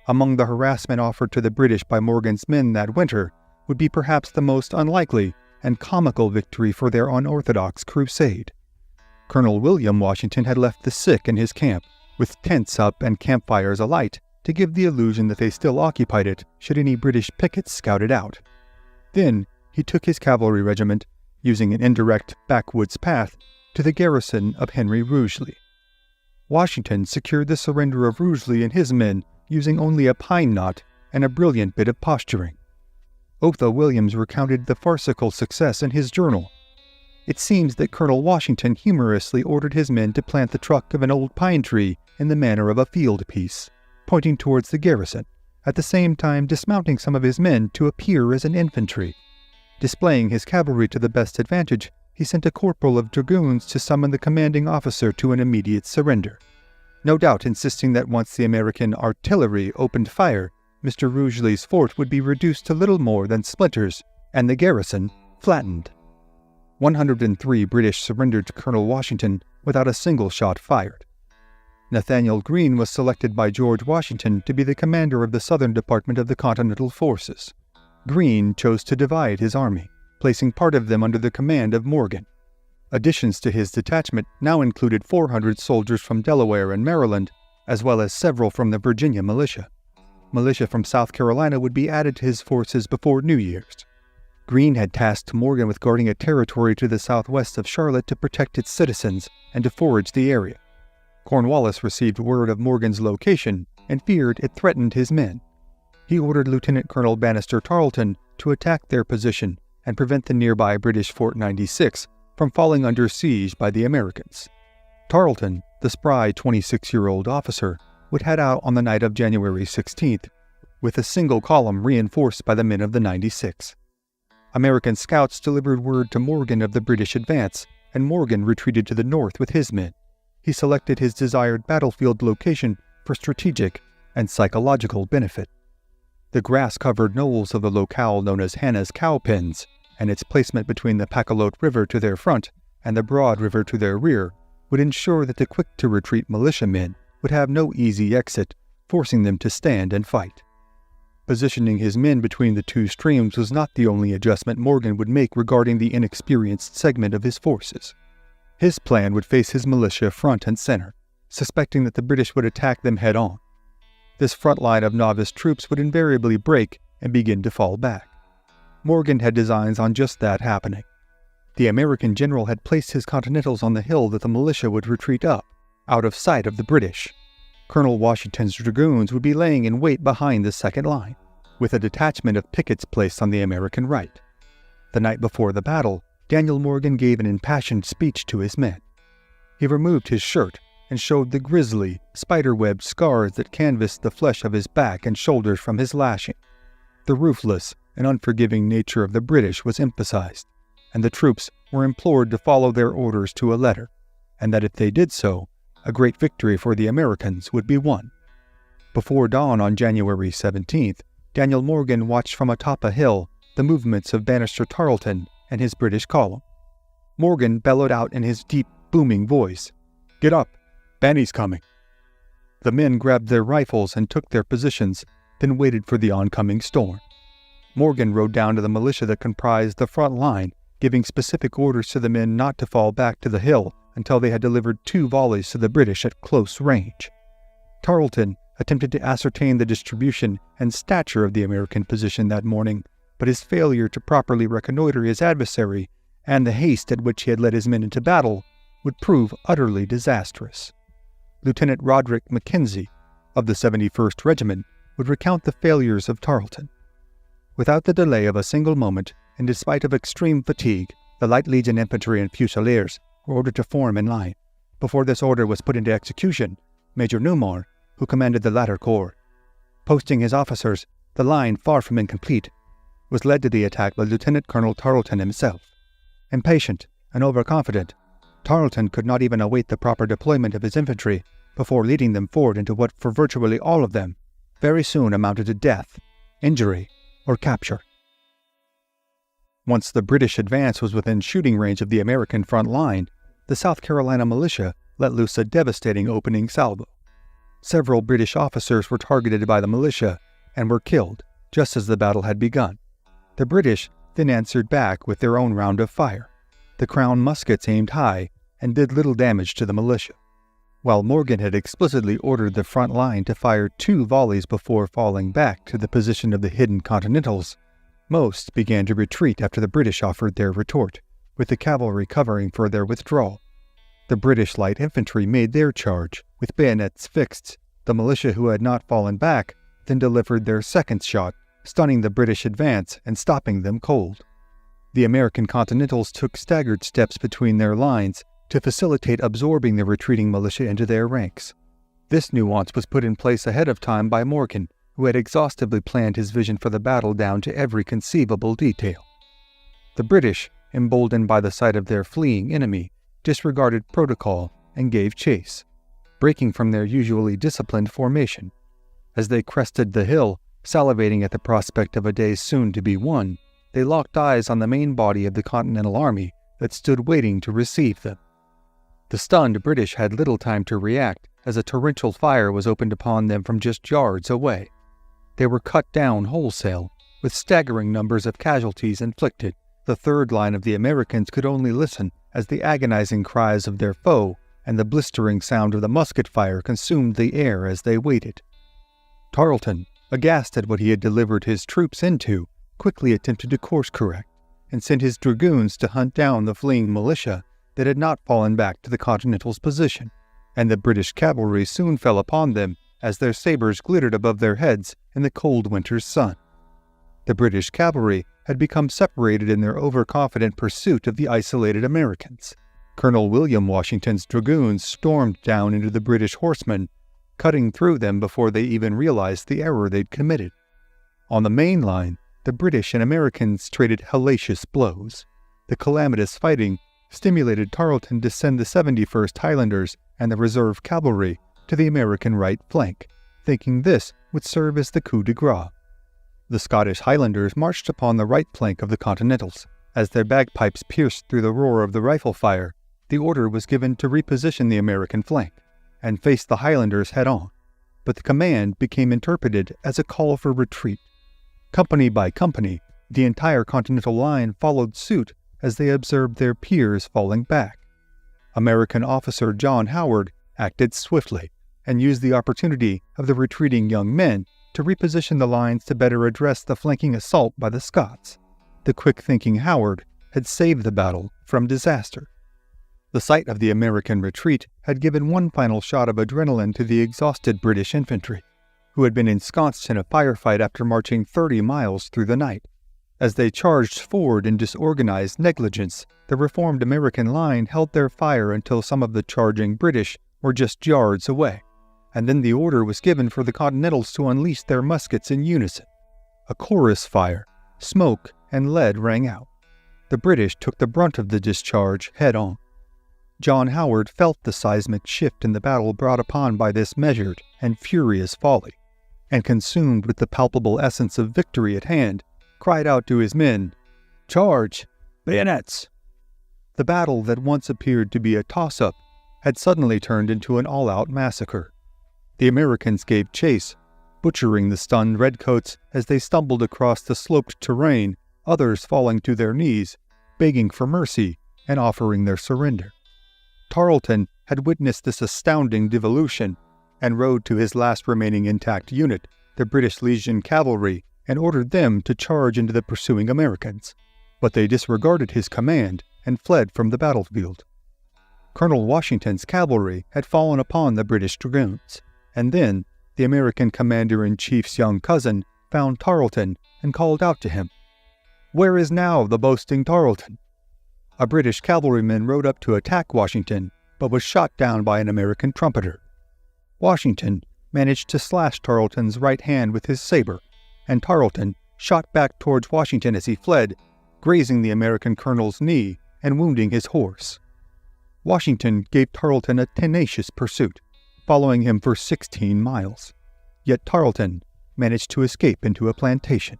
Among the harassment offered to the British by Morgan's men that winter would be perhaps the most unlikely and comical victory for their unorthodox crusade. Colonel William Washington had left the sick in his camp, with tents up and campfires alight, to give the illusion that they still occupied it should any British pickets scout it out. Then he took his cavalry regiment, using an indirect backwoods path, to the garrison of Henry Rugeley. Washington secured the surrender of Rugeley and his men using only a pine knot and a brilliant bit of posturing. Otho Williams recounted the farcical success in his journal. It seems that Colonel Washington humorously ordered his men to plant the trunk of an old pine tree in the manner of a field piece, pointing towards the garrison, at the same time dismounting some of his men to appear as an infantry. Displaying his cavalry to the best advantage, he sent a corporal of dragoons to summon the commanding officer to an immediate surrender, no doubt insisting that once the American artillery opened fire, Mr. Rugeley's fort would be reduced to little more than splinters and the garrison flattened. 103 British surrendered to Colonel Washington without a single shot fired. Nathaniel Greene was selected by George Washington to be the commander of the Southern Department of the Continental Forces. Greene chose to divide his army, placing part of them under the command of Morgan. Additions to his detachment now included 400 soldiers from Delaware and Maryland, as well as several from the Virginia militia. Militia from South Carolina would be added to his forces before New Year's. Greene had tasked Morgan with guarding a territory to the southwest of Charlotte to protect its citizens and to forage the area. Cornwallis received word of Morgan's location and feared it threatened his men. He ordered Lieutenant Colonel Bannister Tarleton to attack their position and prevent the nearby British Fort 96 from falling under siege by the Americans. Tarleton, the spry 26-year-old officer, would head out on the night of January 16th, with a single column reinforced by the men of the 96. American scouts delivered word to Morgan of the British advance, and Morgan retreated to the north with his men. He selected his desired battlefield location for strategic and psychological benefit. The grass-covered knolls of the locale known as Hannah's Cowpens, and its placement between the Packalote River to their front and the Broad River to their rear, would ensure that the quick-to-retreat militiamen would have no easy exit, forcing them to stand and fight. Positioning his men between the two streams was not the only adjustment Morgan would make regarding the inexperienced segment of his forces. His plan would face his militia front and center, suspecting that the British would attack them head-on, This front line of novice troops would invariably break and begin to fall back. Morgan had designs on just that happening. The American general had placed his Continentals on the hill that the militia would retreat up, out of sight of the British. Colonel Washington's dragoons would be laying in wait behind the second line, with a detachment of pickets placed on the American right. The night before the battle, Daniel Morgan gave an impassioned speech to his men. He removed his shirt and showed the grisly, spider-webbed scars that canvassed the flesh of his back and shoulders from his lashing. The ruthless and unforgiving nature of the British was emphasized, and the troops were implored to follow their orders to a letter, and that if they did so, a great victory for the Americans would be won. Before dawn on January 17th, Daniel Morgan watched from atop a hill the movements of Banastre Tarleton and his British column. Morgan bellowed out in his deep, booming voice, "Get up! Banny's coming!" The men grabbed their rifles and took their positions, then waited for the oncoming storm. Morgan rode down to the militia that comprised the front line, giving specific orders to the men not to fall back to the hill until they had delivered 2 volleys to the British at close range. Tarleton attempted to ascertain the distribution and stature of the American position that morning, but his failure to properly reconnoiter his adversary and the haste at which he had led his men into battle would prove utterly disastrous. Lieutenant Roderick Mackenzie of the 71st Regiment would recount the failures of Tarleton. Without the delay of a single moment, and despite of extreme fatigue, the Light Legion infantry and fusiliers were ordered to form in line. Before this order was put into execution, Major Newmar, who commanded the latter corps, posting his officers, the line far from incomplete, was led to the attack by Lieutenant Colonel Tarleton himself. Impatient and overconfident, Tarleton could not even await the proper deployment of his infantry before leading them forward into what, for virtually all of them, very soon amounted to death, injury, or capture. Once the British advance was within shooting range of the American front line, the South Carolina militia let loose a devastating opening salvo. Several British officers were targeted by the militia and were killed just as the battle had begun. The British then answered back with their own round of fire. The Crown muskets aimed high and did little damage to the militia. While Morgan had explicitly ordered the front line to fire 2 volleys before falling back to the position of the hidden Continentals, most began to retreat after the British offered their retort, with the cavalry covering for their withdrawal. The British light infantry made their charge, with bayonets fixed. The militia who had not fallen back then delivered their second shot, stunning the British advance and stopping them cold. The American Continentals took staggered steps between their lines to facilitate absorbing the retreating militia into their ranks. This nuance was put in place ahead of time by Morgan, who had exhaustively planned his vision for the battle down to every conceivable detail. The British, emboldened by the sight of their fleeing enemy, disregarded protocol and gave chase, breaking from their usually disciplined formation. As they crested the hill, salivating at the prospect of a day soon to be won, they locked eyes on the main body of the Continental Army that stood waiting to receive them. The stunned British had little time to react, as a torrential fire was opened upon them from just yards away. They were cut down wholesale, with staggering numbers of casualties inflicted. The third line of the Americans could only listen as the agonizing cries of their foe and the blistering sound of the musket fire consumed the air as they waited. Tarleton, aghast at what he had delivered his troops into, quickly attempted to course-correct and sent his dragoons to hunt down the fleeing militia that had not fallen back to the Continental's position, and the British cavalry soon fell upon them as their sabers glittered above their heads in the cold winter's sun. The British cavalry had become separated in their overconfident pursuit of the isolated Americans. Colonel William Washington's dragoons stormed down into the British horsemen, cutting through them before they even realized the error they'd committed. On the main line, the British and Americans traded hellacious blows. The calamitous fighting stimulated Tarleton to send the 71st Highlanders and the reserve cavalry to the American right flank, thinking this would serve as the coup de grace. The Scottish Highlanders marched upon the right flank of the Continentals. As their bagpipes pierced through the roar of the rifle fire, the order was given to reposition the American flank and face the Highlanders head-on, but the command became interpreted as a call for retreat. Company by company, the entire Continental line followed suit as they observed their peers falling back. American officer John Howard acted swiftly and used the opportunity of the retreating young men to reposition the lines to better address the flanking assault by the Scots. The quick-thinking Howard had saved the battle from disaster. The sight of the American retreat had given one final shot of adrenaline to the exhausted British infantry, who had been ensconced in a firefight after marching 30 miles through the night. As they charged forward in disorganized negligence, the reformed American line held their fire until some of the charging British were just yards away, and then the order was given for the Continentals to unleash their muskets in unison. A chorus fire, smoke, and lead rang out. The British took the brunt of the discharge head-on. John Howard felt the seismic shift in the battle brought upon by this measured and furious volley, and consumed with the palpable essence of victory at hand, cried out to his men, "Charge! Bayonets!" The battle that once appeared to be a toss-up had suddenly turned into an all-out massacre. The Americans gave chase, butchering the stunned redcoats as they stumbled across the sloped terrain, others falling to their knees, begging for mercy and offering their surrender. Tarleton had witnessed this astounding devolution and rode to his last remaining intact unit, the British Legion Cavalry, and ordered them to charge into the pursuing Americans. But they disregarded his command and fled from the battlefield. Colonel Washington's cavalry had fallen upon the British dragoons, and then the American commander-in-chief's young cousin found Tarleton and called out to him, "Where is now the boasting Tarleton?" A British cavalryman rode up to attack Washington, but was shot down by an American trumpeter. Washington managed to slash Tarleton's right hand with his saber, and Tarleton shot back towards Washington as he fled, grazing the American colonel's knee and wounding his horse. Washington gave Tarleton a tenacious pursuit, following him for 16 miles. Yet Tarleton managed to escape into a plantation.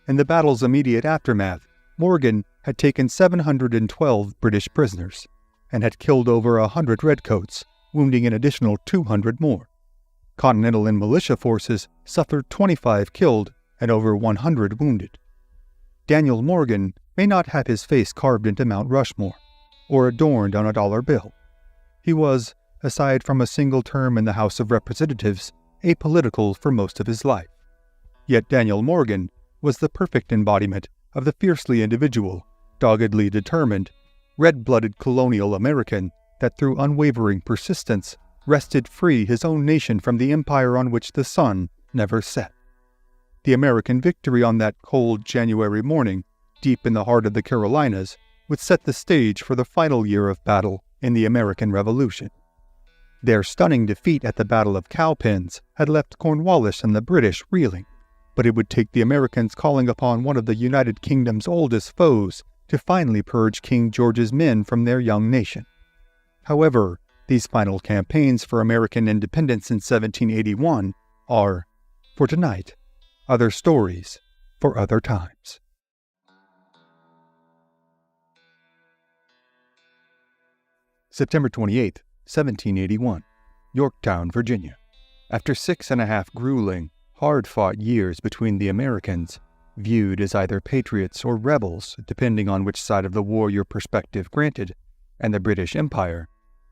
In the battle's immediate aftermath, Morgan had taken 712 British prisoners, and had killed over 100 redcoats, wounding an additional 200 more. Continental and militia forces suffered 25 killed and over 100 wounded. Daniel Morgan may not have his face carved into Mount Rushmore, or adorned on a dollar bill. He was, aside from a single term in the House of Representatives, apolitical for most of his life. Yet Daniel Morgan was the perfect embodiment of the fiercely individual, doggedly determined, red-blooded colonial American that through unwavering persistence wrested free his own nation from the empire on which the sun never set. The American victory on that cold January morning, deep in the heart of the Carolinas, would set the stage for the final year of battle in the American Revolution. Their stunning defeat at the Battle of Cowpens had left Cornwallis and the British reeling, but it would take the Americans calling upon one of the United Kingdom's oldest foes to finally purge King George's men from their young nation. However, these final campaigns for American independence in 1781 are, for tonight, other stories for other times. September 28, 1781, Yorktown, Virginia. After 6.5 grueling, hard-fought years between the Americans, viewed as either patriots or rebels, depending on which side of the war your perspective granted, and the British Empire,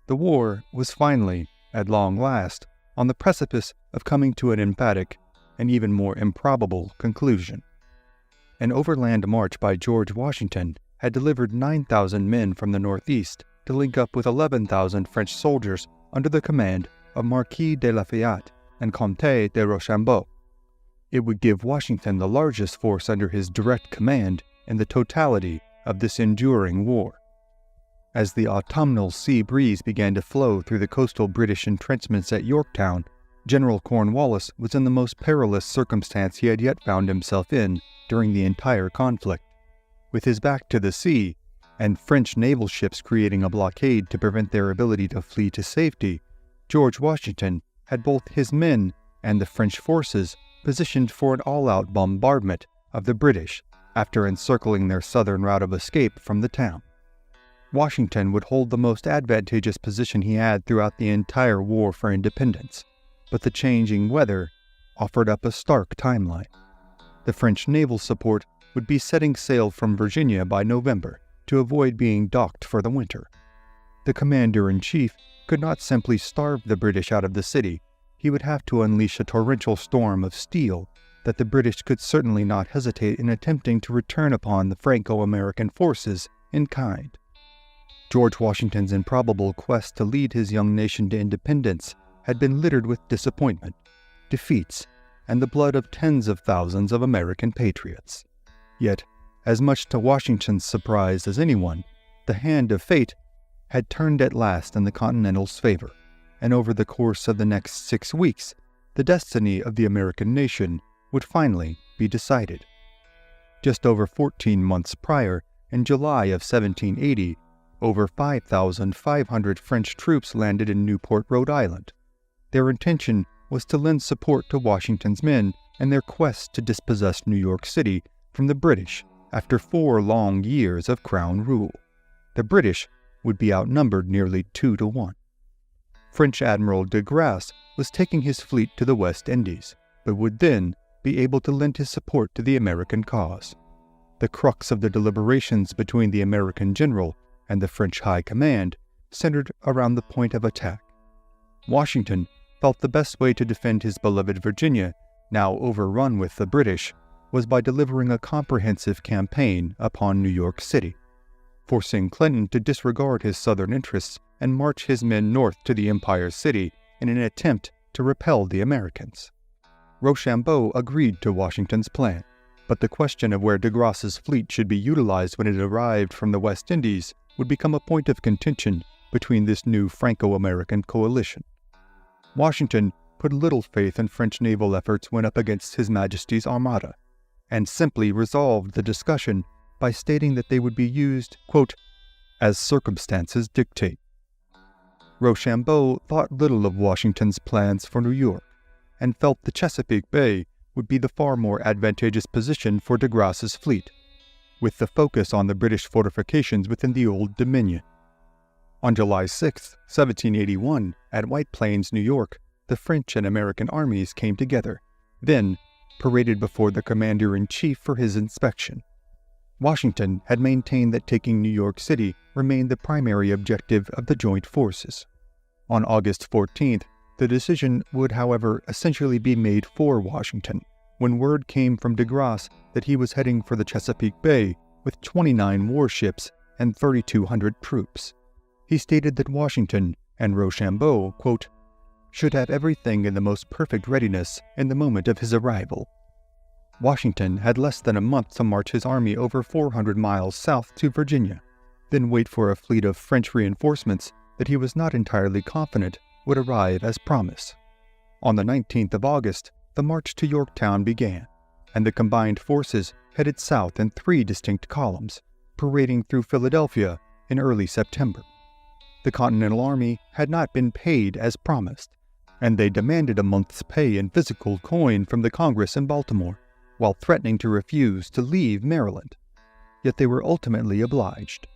the war was finally, at long last, on the precipice of coming to an emphatic and even more improbable conclusion. An overland march by George Washington had delivered 9,000 men from the northeast to link up with 11,000 French soldiers under the command of Marquis de Lafayette and Comte de Rochambeau. It would give Washington the largest force under his direct command in the totality of this enduring war. As the autumnal sea breeze began to flow through the coastal British entrenchments at Yorktown, General Cornwallis was in the most perilous circumstance he had yet found himself in during the entire conflict. With his back to the sea, and French naval ships creating a blockade to prevent their ability to flee to safety, George Washington had both his men and the French forces positioned for an all-out bombardment of the British after encircling their southern route of escape from the town. Washington would hold the most advantageous position he had throughout the entire war for independence, but the changing weather offered up a stark timeline. The French naval support would be setting sail from Virginia by November to avoid being docked for the winter. The commander-in-chief could not simply starve the British out of the city. He would have to unleash a torrential storm of steel that the British could certainly not hesitate in attempting to return upon the Franco-American forces in kind. George Washington's improbable quest to lead his young nation to independence had been littered with disappointment, defeats, and the blood of tens of thousands of American patriots. Yet, as much to Washington's surprise as anyone, the hand of fate had turned at last in the Continental's favor, and over the course of the next 6 weeks, the destiny of the American nation would finally be decided. Just over 14 months prior, in July of 1780, over 5,500 French troops landed in Newport, Rhode Island. Their intention was to lend support to Washington's men in their quest to dispossess New York City from the British after 4 long years of Crown rule. The British would be outnumbered nearly 2-1. French Admiral de Grasse was taking his fleet to the West Indies, but would then be able to lend his support to the American cause. The crux of the deliberations between the American general and the French High Command centered around the point of attack. Washington felt the best way to defend his beloved Virginia, now overrun with the British, was by delivering a comprehensive campaign upon New York City, forcing Clinton to disregard his southern interests and march his men north to the Empire City in an attempt to repel the Americans. Rochambeau agreed to Washington's plan, but the question of where de Grasse's fleet should be utilized when it arrived from the West Indies would become a point of contention between this new Franco-American coalition. Washington put little faith in French naval efforts when up against His Majesty's Armada, and simply resolved the discussion by stating that they would be used, quote, as circumstances dictate. Rochambeau thought little of Washington's plans for New York, and felt the Chesapeake Bay would be the far more advantageous position for de Grasse's fleet, with the focus on the British fortifications within the Old Dominion. On July 6, 1781, at White Plains, New York, the French and American armies came together, then paraded before the commander-in-chief for his inspection. Washington had maintained that taking New York City remained the primary objective of the joint forces. On August 14th, the decision would, however, essentially be made for Washington, when word came from de Grasse that he was heading for the Chesapeake Bay with 29 warships and 3,200 troops. He stated that Washington and Rochambeau, quote, should have everything in the most perfect readiness in the moment of his arrival. Washington had less than a month to march his army over 400 miles south to Virginia, then wait for a fleet of French reinforcements that he was not entirely confident would arrive as promised. On the 19th of August, the march to Yorktown began, and the combined forces headed south in 3 distinct columns, parading through Philadelphia in early September. The Continental Army had not been paid as promised, and they demanded a month's pay in physical coin from the Congress in Baltimore, while threatening to refuse to leave Maryland. Yet they were ultimately obliged.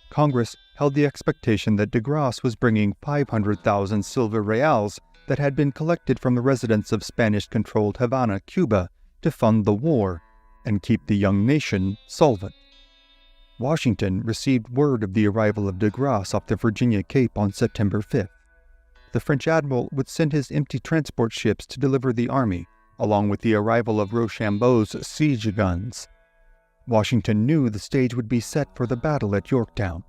Congress held the expectation that de Grasse was bringing 500,000 silver reals that had been collected from the residents of Spanish-controlled Havana, Cuba, to fund the war and keep the young nation solvent. Washington received word of the arrival of de Grasse off the Virginia Cape on September 5th. The French admiral would send his empty transport ships to deliver the army, along with the arrival of Rochambeau's siege guns. Washington knew the stage would be set for the battle at Yorktown.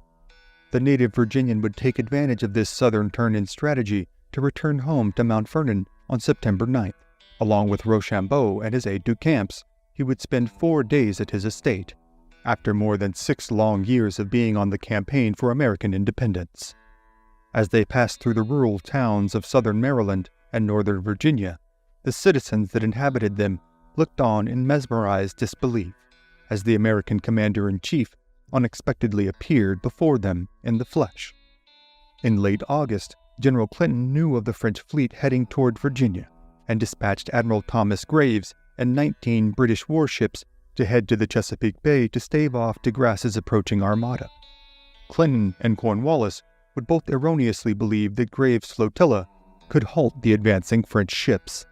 The native Virginian would take advantage of this southern turn in strategy to return home to Mount Vernon on September 9th. Along with Rochambeau and his aide-de-camp, he would spend 4 days at his estate, after more than 6 long years of being on the campaign for American independence. As they passed through the rural towns of southern Maryland and northern Virginia, the citizens that inhabited them looked on in mesmerized disbelief as the American commander-in-chief unexpectedly appeared before them in the flesh. In late August, General Clinton knew of the French fleet heading toward Virginia and dispatched Admiral Thomas Graves and 19 British warships to head to the Chesapeake Bay to stave off de Grasse's approaching armada. Clinton and Cornwallis would both erroneously believe that Graves' flotilla could halt the advancing French ships.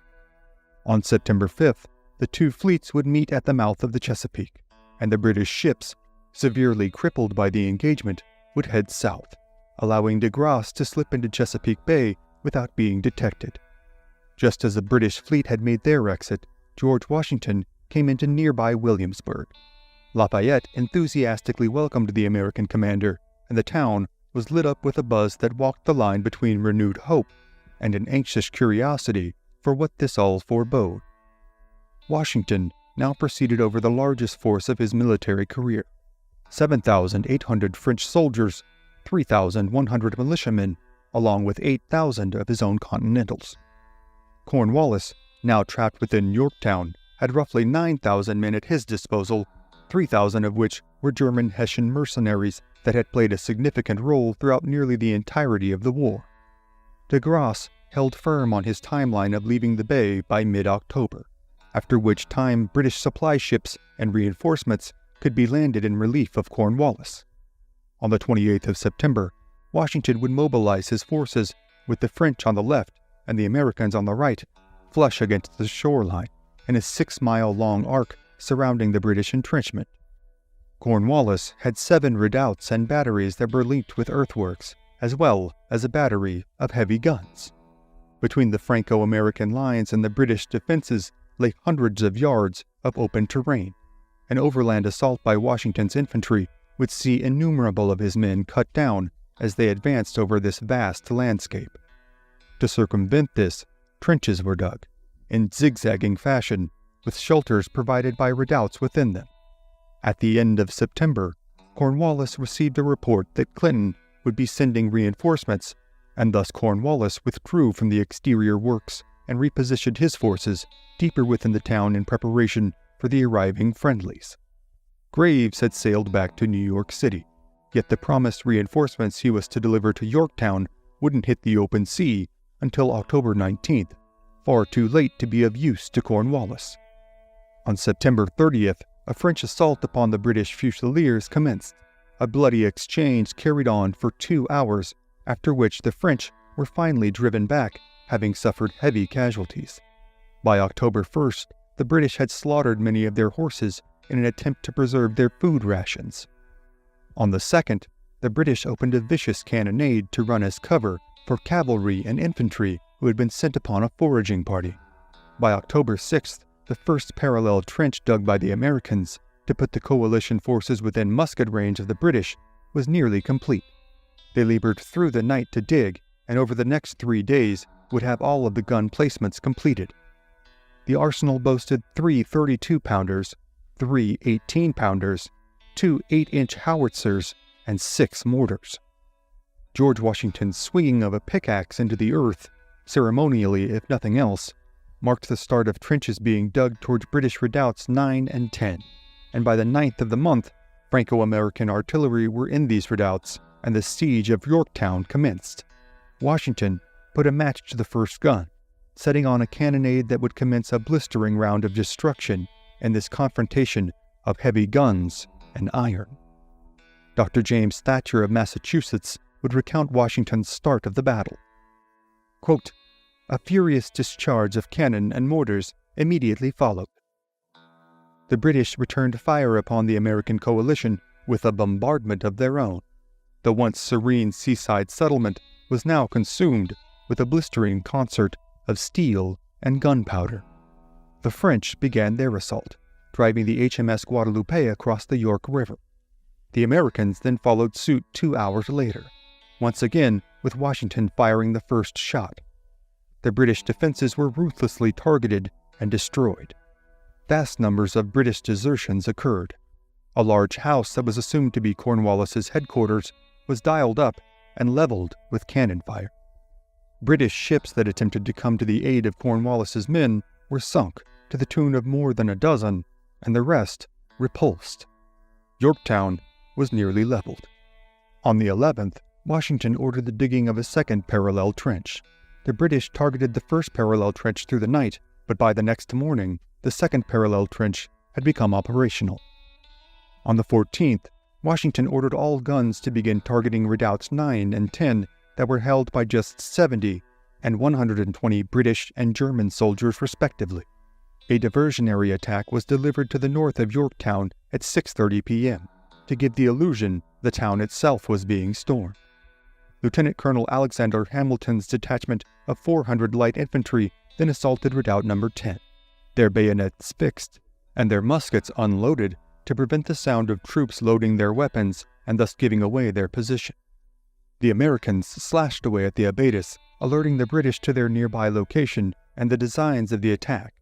On September 5th, the 2 fleets would meet at the mouth of the Chesapeake, and the British ships, severely crippled by the engagement, would head south, allowing de Grasse to slip into Chesapeake Bay without being detected. Just as the British fleet had made their exit, George Washington came into nearby Williamsburg. Lafayette enthusiastically welcomed the American commander, and the town was lit up with a buzz that walked the line between renewed hope and an anxious curiosity for what this all forebode. Washington now proceeded over the largest force of his military career: 7,800 French soldiers, 3,100 militiamen, along with 8,000 of his own Continentals. Cornwallis, now trapped within Yorktown, had roughly 9,000 men at his disposal, 3,000 of which were German Hessian mercenaries that had played a significant role throughout nearly the entirety of the war. De Grasse held firm on his timeline of leaving the bay by mid-October, after which time British supply ships and reinforcements could be landed in relief of Cornwallis. On the 28th of September, Washington would mobilize his forces, with the French on the left and the Americans on the right, flush against the shoreline, in a 6-mile-long arc surrounding the British entrenchment. Cornwallis had 7 redoubts and batteries that were linked with earthworks, as well as a battery of heavy guns. Between the Franco-American lines and the British defenses lay hundreds of yards of open terrain. An overland assault by Washington's infantry would see innumerable of his men cut down as they advanced over this vast landscape. To circumvent this, trenches were dug, in zigzagging fashion, with shelters provided by redoubts within them. At the end of September, Cornwallis received a report that Clinton would be sending reinforcements, and thus Cornwallis withdrew from the exterior works and repositioned his forces deeper within the town in preparation for the arriving friendlies. Graves had sailed back to New York City, yet the promised reinforcements he was to deliver to Yorktown wouldn't hit the open sea until October 19th, far too late to be of use to Cornwallis. On September 30th, a French assault upon the British Fusiliers commenced. A bloody exchange carried on for 2 hours, after which the French were finally driven back, having suffered heavy casualties. By October 1st, the British had slaughtered many of their horses in an attempt to preserve their food rations. On the 2nd, the British opened a vicious cannonade to run as cover for cavalry and infantry who had been sent upon a foraging party. By October 6th, the first parallel trench dug by the Americans to put the coalition forces within musket range of the British was nearly complete. They labored through the night to dig, and over the next 3 days would have all of the gun placements completed. The arsenal boasted 3 32-pounders, 3 18-pounders, 2 8-inch howitzers, and 6 mortars. George Washington's swinging of a pickaxe into the earth, ceremonially if nothing else, marked the start of trenches being dug towards British redoubts 9 and 10, and by the 9th of the month, Franco-American artillery were in these redoubts, and the siege of Yorktown commenced. Washington put a match to the first gun, setting on a cannonade that would commence a blistering round of destruction in this confrontation of heavy guns and iron. Dr. James Thatcher of Massachusetts would recount Washington's start of the battle. Quote, "A furious discharge of cannon and mortars immediately followed. The British returned fire upon the American coalition with a bombardment of their own. The once serene seaside settlement was now consumed with a blistering concert of steel and gunpowder. The French began their assault, driving the HMS Guadalupe across the York River. The Americans then followed suit 2 hours later, once again with Washington firing the first shot. The British defenses were ruthlessly targeted and destroyed. Vast numbers of British desertions occurred. A large house that was assumed to be Cornwallis's headquarters was dialed up and leveled with cannon fire. British ships that attempted to come to the aid of Cornwallis's men were sunk to the tune of more than a dozen, and the rest repulsed. Yorktown was nearly leveled. On the 11th, Washington ordered the digging of a second parallel trench. The British targeted the first parallel trench through the night, but by the next morning, the second parallel trench had become operational. On the 14th, Washington ordered all guns to begin targeting redoubts 9 and 10 that were held by just 70 and 120 British and German soldiers respectively. A diversionary attack was delivered to the north of Yorktown at 6:30 p.m. to give the illusion the town itself was being stormed. Lieutenant Colonel Alexander Hamilton's detachment of 400 light infantry then assaulted Redoubt No. 10, their bayonets fixed and their muskets unloaded to prevent the sound of troops loading their weapons and thus giving away their position. The Americans slashed away at the abatis, alerting the British to their nearby location and the designs of the attack.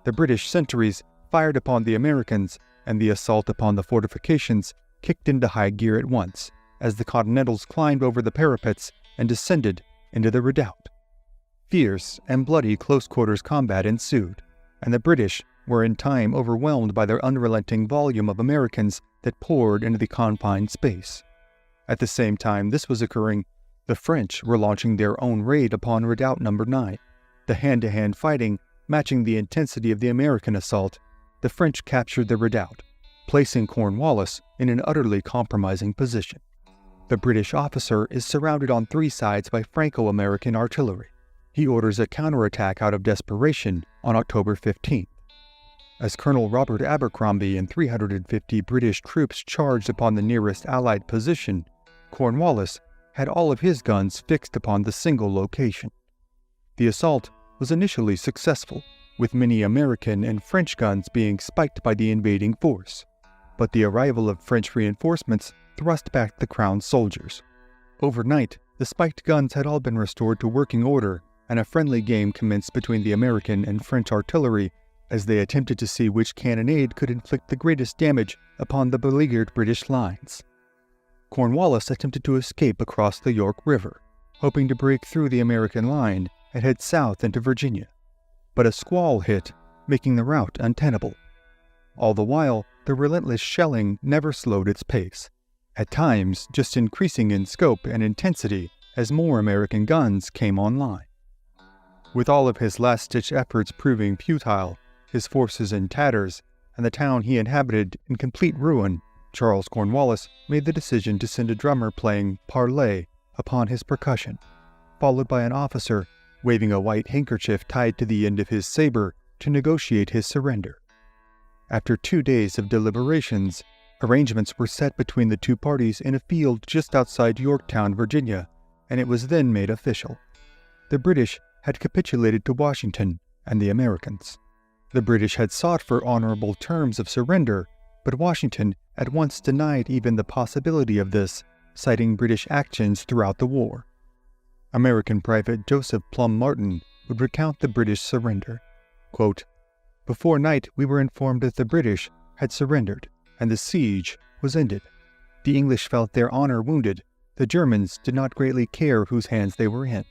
The British sentries fired upon the Americans, and the assault upon the fortifications kicked into high gear at once, as the Continentals climbed over the parapets and descended into the redoubt. Fierce and bloody close-quarters combat ensued, and the British were in time overwhelmed by their unrelenting volume of Americans that poured into the confined space. At the same time this was occurring, the French were launching their own raid upon Redoubt No. 9. The hand-to-hand fighting matching the intensity of the American assault, the French captured the redoubt, placing Cornwallis in an utterly compromising position. The British officer is surrounded on three sides by Franco-American artillery. He orders a counterattack out of desperation on October 15th. As Colonel Robert Abercrombie and 350 British troops charged upon the nearest Allied position, Cornwallis had all of his guns fixed upon the single location. The assault was initially successful, with many American and French guns being spiked by the invading force, but the arrival of French reinforcements thrust back the Crown soldiers. Overnight, the spiked guns had all been restored to working order, and a friendly game commenced between the American and French artillery as they attempted to see which cannonade could inflict the greatest damage upon the beleaguered British lines. Cornwallis attempted to escape across the York River, hoping to break through the American line and head south into Virginia, but a squall hit, making the route untenable. All the while, the relentless shelling never slowed its pace, at times just increasing in scope and intensity as more American guns came online. With all of his last-ditch efforts proving futile, his forces in tatters, and the town he inhabited in complete ruin, Charles Cornwallis made the decision to send a drummer playing parley upon his percussion, followed by an officer waving a white handkerchief tied to the end of his saber to negotiate his surrender. After 2 days of deliberations, arrangements were set between the two parties in a field just outside Yorktown, Virginia, and it was then made official. The British had capitulated to Washington and the Americans. The British had sought for honorable terms of surrender, but Washington at once denied even the possibility of this, citing British actions throughout the war. American Private Joseph Plum Martin would recount the British surrender. Quote, "Before night we were informed that the British had surrendered, and the siege was ended. The English felt their honor wounded. The Germans did not greatly care whose hands they were in.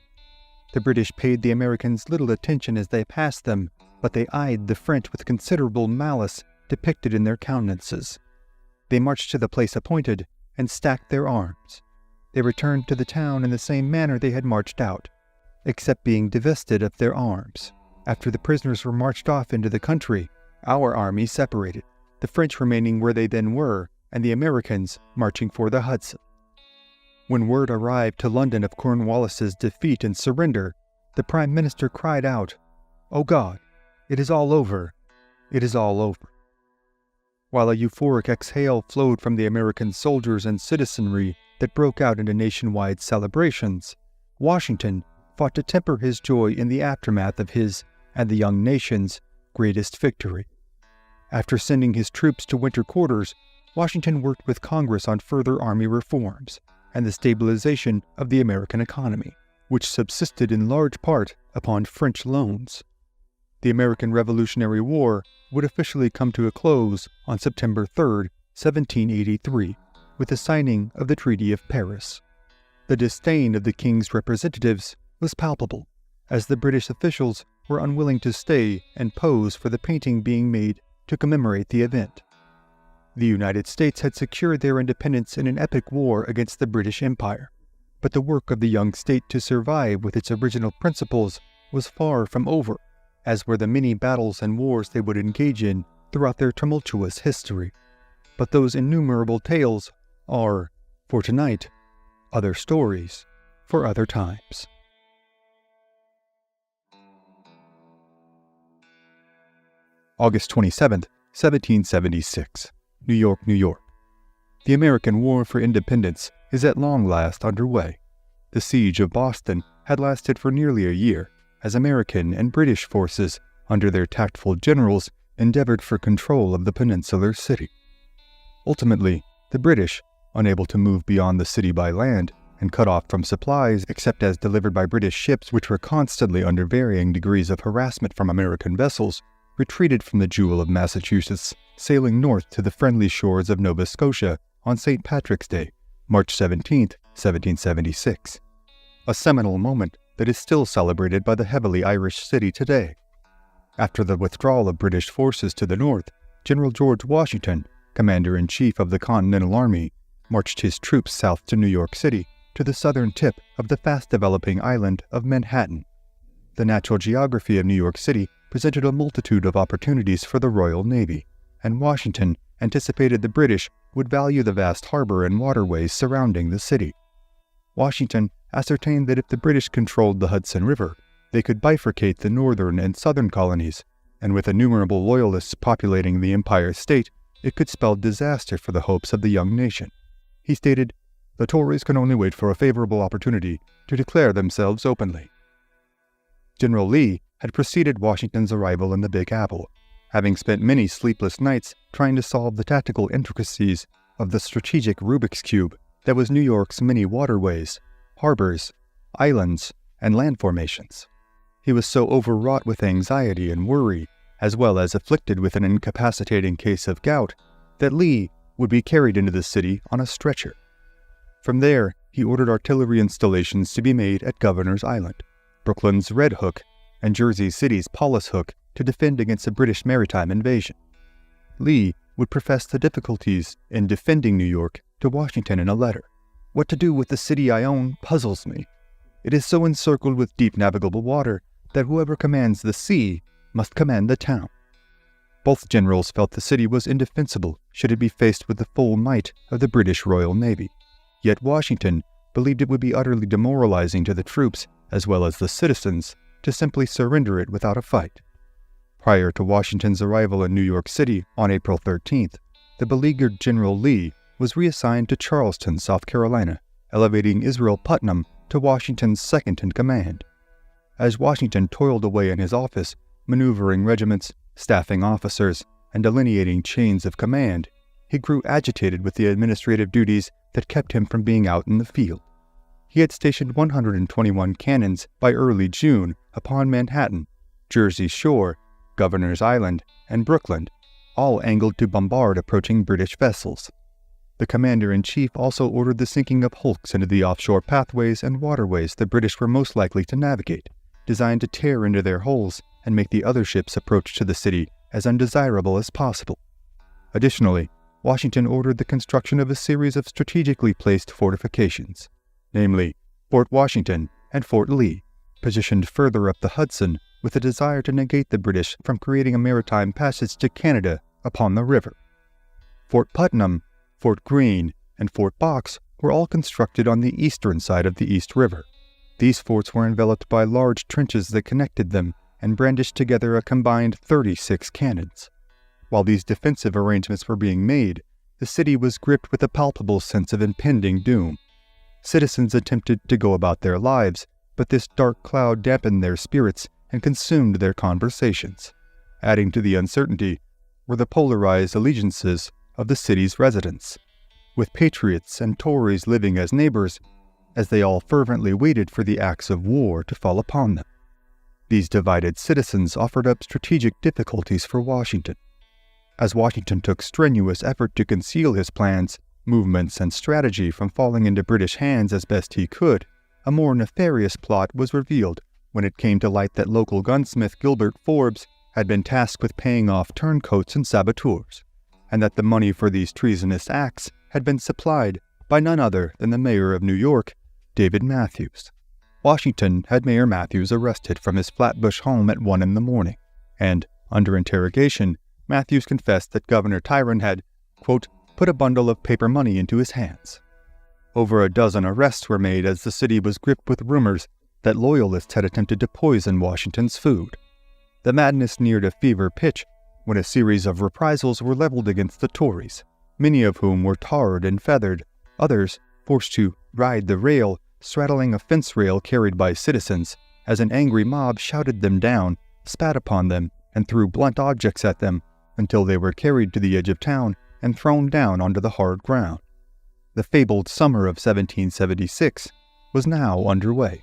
The British paid the Americans little attention as they passed them, but they eyed the French with considerable malice depicted in their countenances. They marched to the place appointed and stacked their arms. They returned to the town in the same manner they had marched out, except being divested of their arms. After the prisoners were marched off into the country, our army separated, the French remaining where they then were, and the Americans marching for the Hudson. When word arrived to London of Cornwallis's defeat and surrender, the Prime Minister cried out, 'O God, it is all over, it is all over.' While a euphoric exhale flowed from the American soldiers and citizenry that broke out into nationwide celebrations, Washington fought to temper his joy in the aftermath of his and the young nation's greatest victory. After sending his troops to winter quarters, Washington worked with Congress on further army reforms and the stabilization of the American economy, which subsisted in large part upon French loans. The American Revolutionary War would officially come to a close on September 3, 1783, with the signing of the Treaty of Paris. The disdain of the king's representatives was palpable, as the British officials were unwilling to stay and pose for the painting being made to commemorate the event. The United States had secured their independence in an epic war against the British Empire, but the work of the young state to survive with its original principles was far from over, as were the many battles and wars they would engage in throughout their tumultuous history. But those innumerable tales are, for tonight, other stories for other times. August 27, 1776, New York, New York. The American War for Independence is at long last underway. the siege of Boston had lasted for nearly a year, as American and British forces, under their tactful generals, endeavored for control of the peninsular city. Ultimately, the British, unable to move beyond the city by land, and cut off from supplies except as delivered by British ships which were constantly under varying degrees of harassment from American vessels, retreated from the Jewel of Massachusetts, sailing north to the friendly shores of Nova Scotia on St. Patrick's Day, March 17, 1776. A seminal moment that is still celebrated by the heavily Irish city today. After the withdrawal of British forces to the north, General George Washington, Commander-in-Chief of the Continental Army, marched his troops south to New York City, to the southern tip of the fast-developing island of Manhattan. The natural geography of New York City presented a multitude of opportunities for the Royal Navy, and Washington anticipated the British would value the vast harbor and waterways surrounding the city. Washington ascertained that if the British controlled the Hudson River, they could bifurcate the northern and southern colonies, and with innumerable loyalists populating the Empire State, it could spell disaster for the hopes of the young nation. He stated, "The Tories can only wait for a favorable opportunity to declare themselves openly." General Lee had preceded Washington's arrival in the Big Apple, having spent many sleepless nights trying to solve the tactical intricacies of the strategic Rubik's Cube that was New York's many waterways, harbors, islands, and land formations. He was so overwrought with anxiety and worry, as well as afflicted with an incapacitating case of gout, that Lee would be carried into the city on a stretcher. From there, he ordered artillery installations to be made at Governor's Island, Brooklyn's Red Hook, and Jersey City's Paulus Hook to defend against a British maritime invasion. Lee would profess the difficulties in defending New York to Washington in a letter. "What to do with the city I own puzzles me. It is so encircled with deep navigable water that whoever commands the sea must command the town." Both generals felt the city was indefensible should it be faced with the full might of the British Royal Navy. Yet Washington believed it would be utterly demoralizing to the troops, as well as the citizens, to simply surrender it without a fight. Prior to Washington's arrival in New York City on April 13th, the beleaguered General Lee was reassigned to Charleston, South Carolina, elevating Israel Putnam to Washington's second-in-command. As Washington toiled away in his office, maneuvering regiments, staffing officers, and delineating chains of command, he grew agitated with the administrative duties that kept him from being out in the field. He had stationed 121 cannons by early June upon Manhattan, Jersey Shore, Governor's Island, and Brooklyn, all angled to bombard approaching British vessels. The commander-in-chief also ordered the sinking of hulks into the offshore pathways and waterways the British were most likely to navigate, designed to tear into their hulls and make the other ships' approach to the city as undesirable as possible. Additionally, Washington ordered the construction of a series of strategically placed fortifications, namely Fort Washington and Fort Lee, positioned further up the Hudson with a desire to negate the British from creating a maritime passage to Canada upon the river. Fort Putnam, Fort Greene, and Fort Box were all constructed on the eastern side of the East River. These forts were enveloped by large trenches that connected them and brandished together a combined 36 cannons. While these defensive arrangements were being made, the city was gripped with a palpable sense of impending doom. Citizens attempted to go about their lives, but this dark cloud dampened their spirits and consumed their conversations. Adding to the uncertainty were the polarized allegiances of the city's residents, with patriots and Tories living as neighbors, as they all fervently waited for the axe of war to fall upon them. These divided citizens offered up strategic difficulties for Washington. As Washington took strenuous effort to conceal his plans, movements, and strategy from falling into British hands as best he could, a more nefarious plot was revealed when it came to light that local gunsmith Gilbert Forbes had been tasked with paying off turncoats and saboteurs, and that the money for these treasonous acts had been supplied by none other than the mayor of New York, David Matthews. Washington had Mayor Matthews arrested from his Flatbush home at 1 a.m, and, under interrogation, Matthews confessed that Governor Tryon had, quote, put a bundle of paper money into his hands. Over a dozen arrests were made as the city was gripped with rumors that loyalists had attempted to poison Washington's food. The madness neared a fever pitch when a series of reprisals were leveled against the Tories, many of whom were tarred and feathered, others forced to ride the rail straddling a fence rail carried by citizens, as an angry mob shouted them down, spat upon them, and threw blunt objects at them until they were carried to the edge of town and thrown down onto the hard ground. The fabled summer of 1776 was now underway.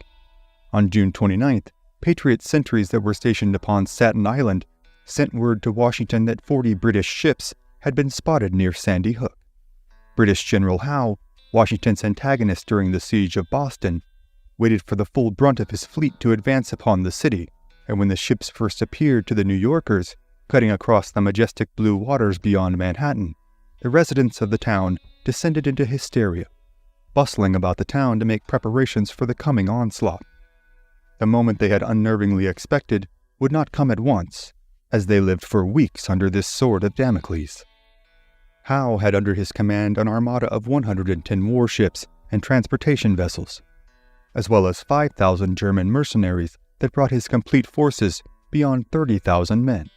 On June 29th, Patriot sentries that were stationed upon Staten Island sent word to Washington that 40 British ships had been spotted near Sandy Hook. British General Howe, Washington's antagonist during the siege of Boston, waited for the full brunt of his fleet to advance upon the city, and when the ships first appeared to the New Yorkers, cutting across the majestic blue waters beyond Manhattan, the residents of the town descended into hysteria, bustling about the town to make preparations for the coming onslaught. The moment they had unnervingly expected would not come at once, as they lived for weeks under this sword of Damocles. Howe had under his command an armada of 110 warships and transportation vessels, as well as 5,000 German mercenaries that brought his complete forces beyond 30,000 men.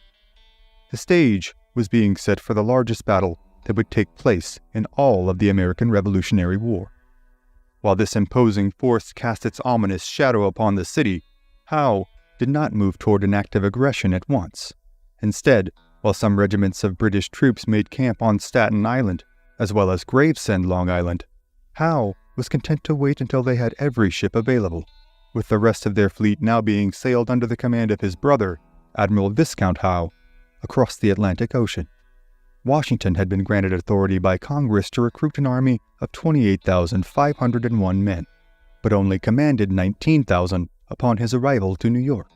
The stage was being set for the largest battle that would take place in all of the American Revolutionary War. While this imposing force cast its ominous shadow upon the city, Howe did not move toward an act of aggression at once. Instead, while some regiments of British troops made camp on Staten Island, as well as Gravesend, Long Island, Howe was content to wait until they had every ship available, with the rest of their fleet now being sailed under the command of his brother, Admiral Viscount Howe, across the Atlantic Ocean. Washington had been granted authority by Congress to recruit an army of 28,501 men, but only commanded 19,000 upon his arrival to New York.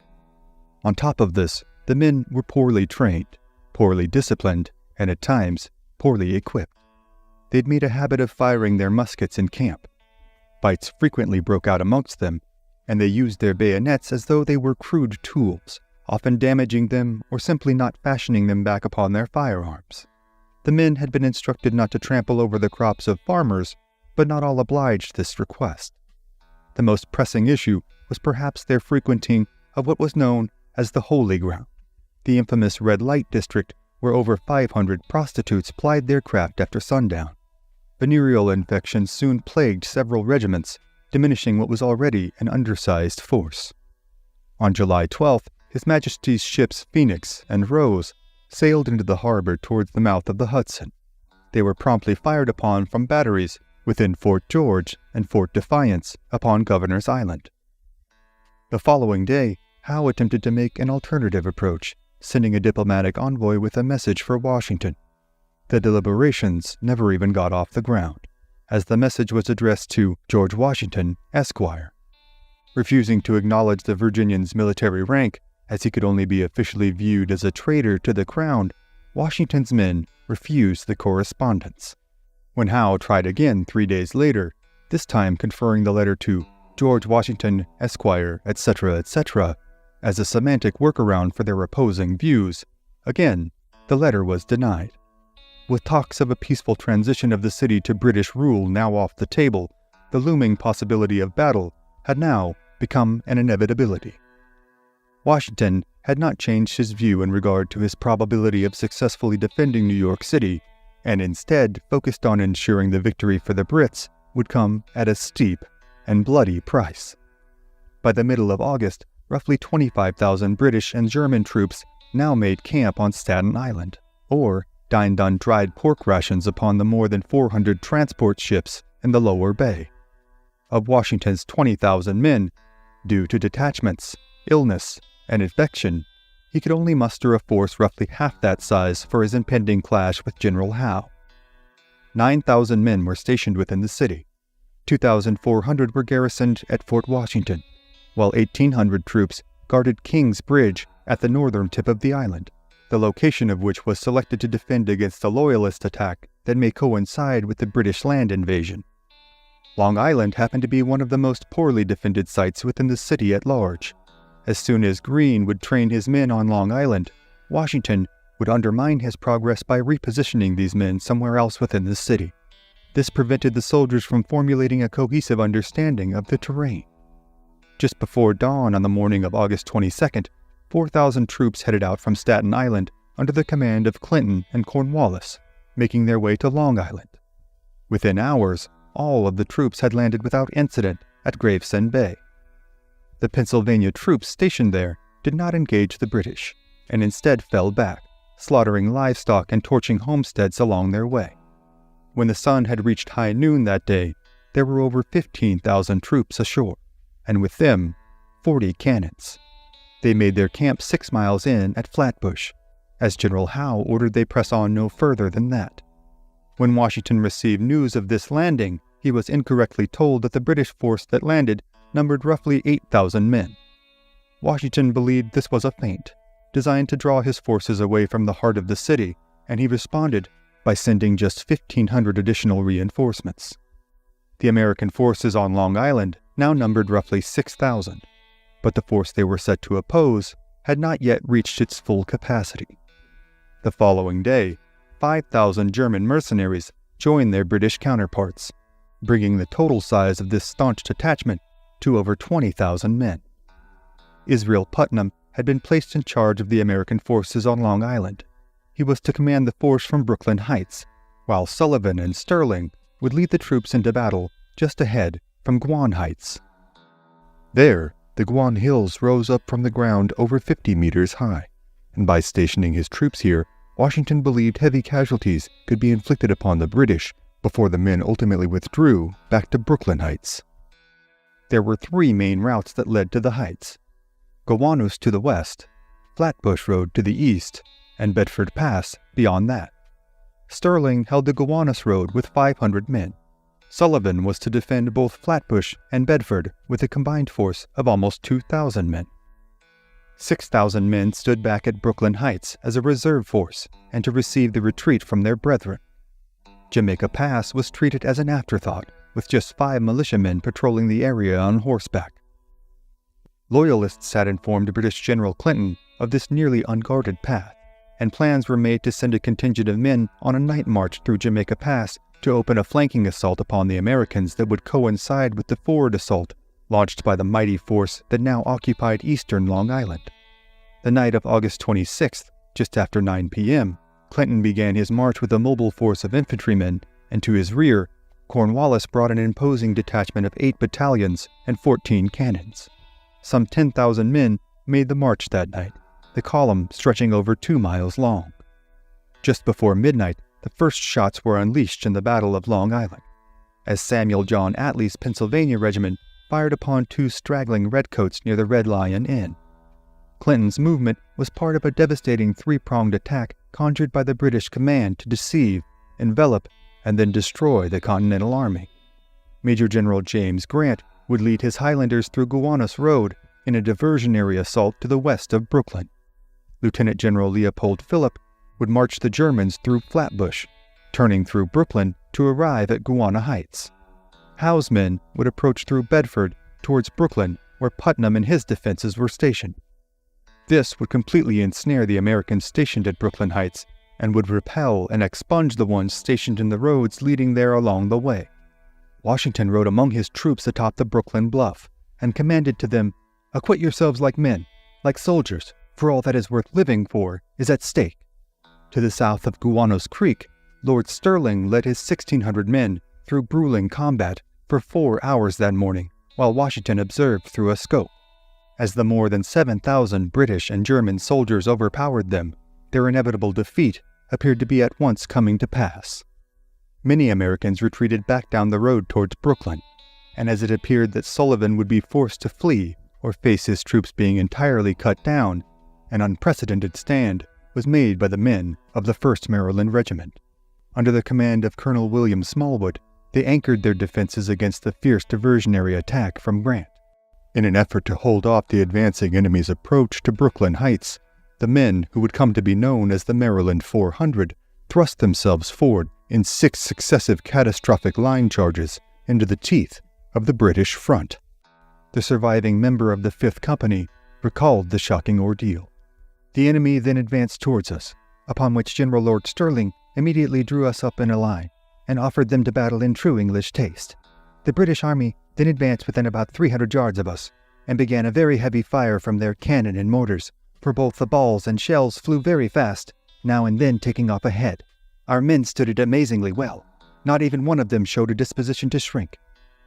On top of this, the men were poorly trained, poorly disciplined, and at times poorly equipped. They'd made a habit of firing their muskets in camp. Fights frequently broke out amongst them, and they used their bayonets as though they were crude tools, often damaging them or simply not fashioning them back upon their firearms. The men had been instructed not to trample over the crops of farmers, but not all obliged this request. The most pressing issue was perhaps their frequenting of what was known as the Holy Ground, the infamous red light district where over 500 prostitutes plied their craft after sundown. Venereal infections soon plagued several regiments, diminishing what was already an undersized force. On July 12th, His Majesty's ships Phoenix and Rose sailed into the harbor towards the mouth of the Hudson. They were promptly fired upon from batteries within Fort George and Fort Defiance upon Governor's Island. The following day, Howe attempted to make an alternative approach, sending a diplomatic envoy with a message for Washington. The deliberations never even got off the ground, as the message was addressed to George Washington, Esquire. Refusing to acknowledge the Virginian's military rank, as he could only be officially viewed as a traitor to the crown, Washington's men refused the correspondence. When Howe tried again 3 days later, this time conferring the letter to George Washington, Esquire, etc., etc., as a semantic workaround for their opposing views, again, the letter was denied. With talks of a peaceful transition of the city to British rule now off the table, the looming possibility of battle had now become an inevitability. Washington had not changed his view in regard to his probability of successfully defending New York City, and instead focused on ensuring the victory for the Brits would come at a steep and bloody price. By the middle of August, roughly 25,000 British and German troops now made camp on Staten Island, or dined on dried pork rations upon the more than 400 transport ships in the lower bay. Of Washington's 20,000 men, due to detachments, illness, and infection, he could only muster a force roughly half that size for his impending clash with General Howe. 9,000 men were stationed within the city. 2,400 were garrisoned at Fort Washington, while 1,800 troops guarded King's Bridge at the northern tip of the island, the location of which was selected to defend against a Loyalist attack that may coincide with the British land invasion. Long Island happened to be one of the most poorly defended sites within the city at large. As soon as Greene would train his men on Long Island, Washington would undermine his progress by repositioning these men somewhere else within the city. This prevented the soldiers from formulating a cohesive understanding of the terrain. Just before dawn on the morning of August 22nd, 4,000 troops headed out from Staten Island under the command of Clinton and Cornwallis, making their way to Long Island. Within hours, all of the troops had landed without incident at Gravesend Bay. The Pennsylvania troops stationed there did not engage the British, and instead fell back, slaughtering livestock and torching homesteads along their way. When the sun had reached high noon that day, there were over 15,000 troops ashore, and with them, 40 cannons. They made their camp 6 miles in at Flatbush, as General Howe ordered they press on no further than that. When Washington received news of this landing, he was incorrectly told that the British force that landed numbered roughly 8,000 men. Washington believed this was a feint, designed to draw his forces away from the heart of the city, and he responded by sending just 1,500 additional reinforcements. The American forces on Long Island now numbered roughly 6,000, but the force they were set to oppose had not yet reached its full capacity. The following day, 5,000 German mercenaries joined their British counterparts, bringing the total size of this staunch detachment to over 20,000 men. Israel Putnam had been placed in charge of the American forces on Long Island. He was to command the force from Brooklyn Heights, while Sullivan and Sterling would lead the troops into battle just ahead from Guan Heights. There, the Guan Hills rose up from the ground over 50 meters high, and by stationing his troops here, Washington believed heavy casualties could be inflicted upon the British before the men ultimately withdrew back to Brooklyn Heights. There were 3 main routes that led to the Heights: Gowanus to the west, Flatbush Road to the east, and Bedford Pass beyond that. Sterling held the Gowanus Road with 500 men. Sullivan was to defend both Flatbush and Bedford with a combined force of almost 2,000 men. 6,000 men stood back at Brooklyn Heights as a reserve force and to receive the retreat from their brethren. Jamaica Pass was treated as an afterthought, with just 5 militiamen patrolling the area on horseback. Loyalists had informed British General Clinton of this nearly unguarded path, and plans were made to send a contingent of men on a night march through Jamaica Pass to open a flanking assault upon the Americans that would coincide with the forward assault launched by the mighty force that now occupied eastern Long Island. The night of August 26th, just after 9 p.m., Clinton began his march with a mobile force of infantrymen, and to his rear, Cornwallis brought an imposing detachment of 8 battalions and 14 cannons. Some 10,000 men made the march that night, the column stretching over 2 miles long. Just before midnight, the first shots were unleashed in the Battle of Long Island, as Samuel John Atlee's Pennsylvania regiment fired upon 2 straggling redcoats near the Red Lion Inn. Clinton's movement was part of a devastating 3-pronged attack conjured by the British command to deceive, envelop, and then destroy the Continental Army. Major General James Grant would lead his Highlanders through Gowanus Road in a diversionary assault to the west of Brooklyn. Lieutenant General Leopold Philipp would march the Germans through Flatbush, turning through Brooklyn to arrive at Guana Heights. Howe's men would approach through Bedford towards Brooklyn, where Putnam and his defenses were stationed. This would completely ensnare the Americans stationed at Brooklyn Heights and would repel and expunge the ones stationed in the roads leading there along the way. Washington rode among his troops atop the Brooklyn bluff and commanded to them, "Acquit yourselves like men, like soldiers, for all that is worth living for is at stake." To the south of Gowanus Creek, Lord Sterling led his 1,600 men through grueling combat for 4 hours that morning, while Washington observed through a scope. As the more than 7,000 British and German soldiers overpowered them, their inevitable defeat appeared to be at once coming to pass. Many Americans retreated back down the road towards Brooklyn, and as it appeared that Sullivan would be forced to flee or face his troops being entirely cut down, an unprecedented stand was made by the men of the 1st Maryland Regiment. Under the command of Colonel William Smallwood, they anchored their defenses against the fierce diversionary attack from Grant. In an effort to hold off the advancing enemy's approach to Brooklyn Heights, the men who would come to be known as the Maryland 400 thrust themselves forward in 6 successive catastrophic line charges into the teeth of the British front. The surviving member of the 5th Company recalled the shocking ordeal. The enemy then advanced towards us, upon which General Lord Sterling immediately drew us up in a line and offered them to battle in true English taste. The British Army then advanced within about 300 yards of us and began a very heavy fire from their cannon and mortars, for both the balls and shells flew very fast, now and then taking off ahead. Our men stood it amazingly well. Not even one of them showed a disposition to shrink.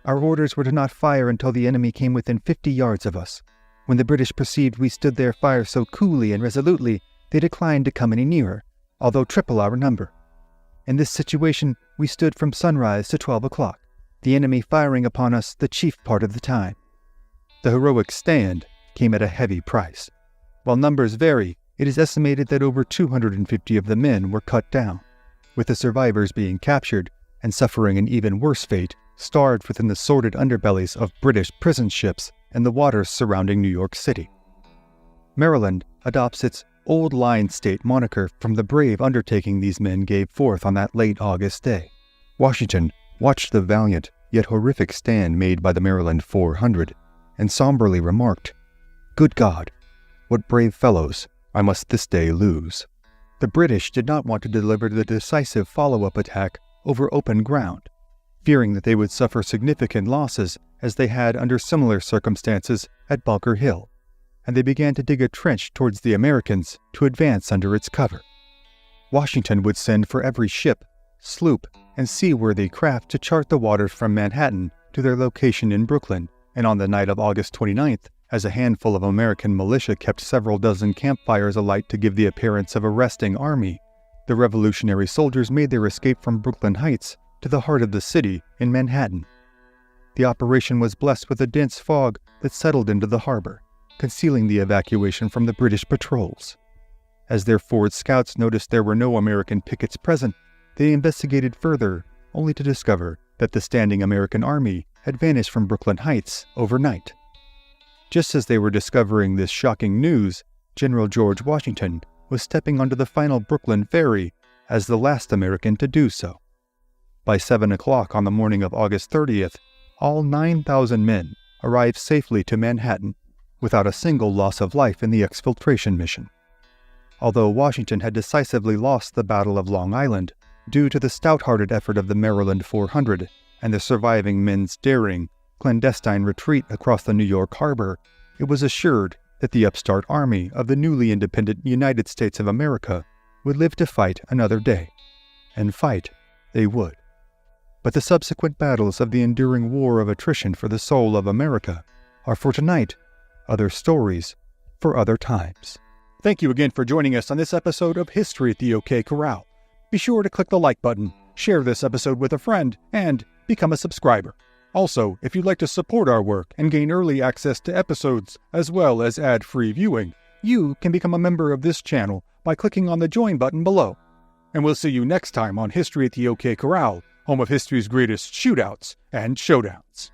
Our orders were to not fire until the enemy came within 50 yards of us. When the British perceived we stood their fire so coolly and resolutely, they declined to come any nearer, although triple our number. In this situation, we stood from sunrise to 12 o'clock, the enemy firing upon us the chief part of the time. The heroic stand came at a heavy price. While numbers vary, it is estimated that over 250 of the men were cut down, with the survivors being captured and suffering an even worse fate, starved within the sordid underbellies of British prison ships and the waters surrounding New York City. Maryland adopts its Old Line State moniker from the brave undertaking these men gave forth on that late August day. Washington watched the valiant yet horrific stand made by the Maryland 400 and somberly remarked, "Good God, what brave fellows I must this day lose." The British did not want to deliver the decisive follow-up attack over open ground, fearing that they would suffer significant losses as they had under similar circumstances at Bunker Hill, and they began to dig a trench towards the Americans to advance under its cover. Washington would send for every ship, sloop, and seaworthy craft to chart the waters from Manhattan to their location in Brooklyn, and on the night of August 29th, as a handful of American militia kept several dozen campfires alight to give the appearance of a resting army, the revolutionary soldiers made their escape from Brooklyn Heights to the heart of the city in Manhattan. The operation was blessed with a dense fog that settled into the harbor, concealing the evacuation from the British patrols. As their forward scouts noticed there were no American pickets present, they investigated further, only to discover that the standing American army had vanished from Brooklyn Heights overnight. Just as they were discovering this shocking news, General George Washington was stepping onto the final Brooklyn ferry as the last American to do so. By 7 o'clock on the morning of August 30th, all 9,000 men arrived safely to Manhattan, without a single loss of life in the exfiltration mission. Although Washington had decisively lost the Battle of Long Island, due to the stout-hearted effort of the Maryland 400 and the surviving men's daring, clandestine retreat across the New York harbor, it was assured that the upstart army of the newly independent United States of America would live to fight another day. And fight they would. But the subsequent battles of the enduring war of attrition for the soul of America are for tonight, other stories for other times. Thank you again for joining us on this episode of History at the OK Corral. Be sure to click the like button, share this episode with a friend, and become a subscriber. Also, if you'd like to support our work and gain early access to episodes as well as ad-free viewing, you can become a member of this channel by clicking on the join button below. And we'll see you next time on History at the OK Corral, home of history's greatest shootouts and showdowns.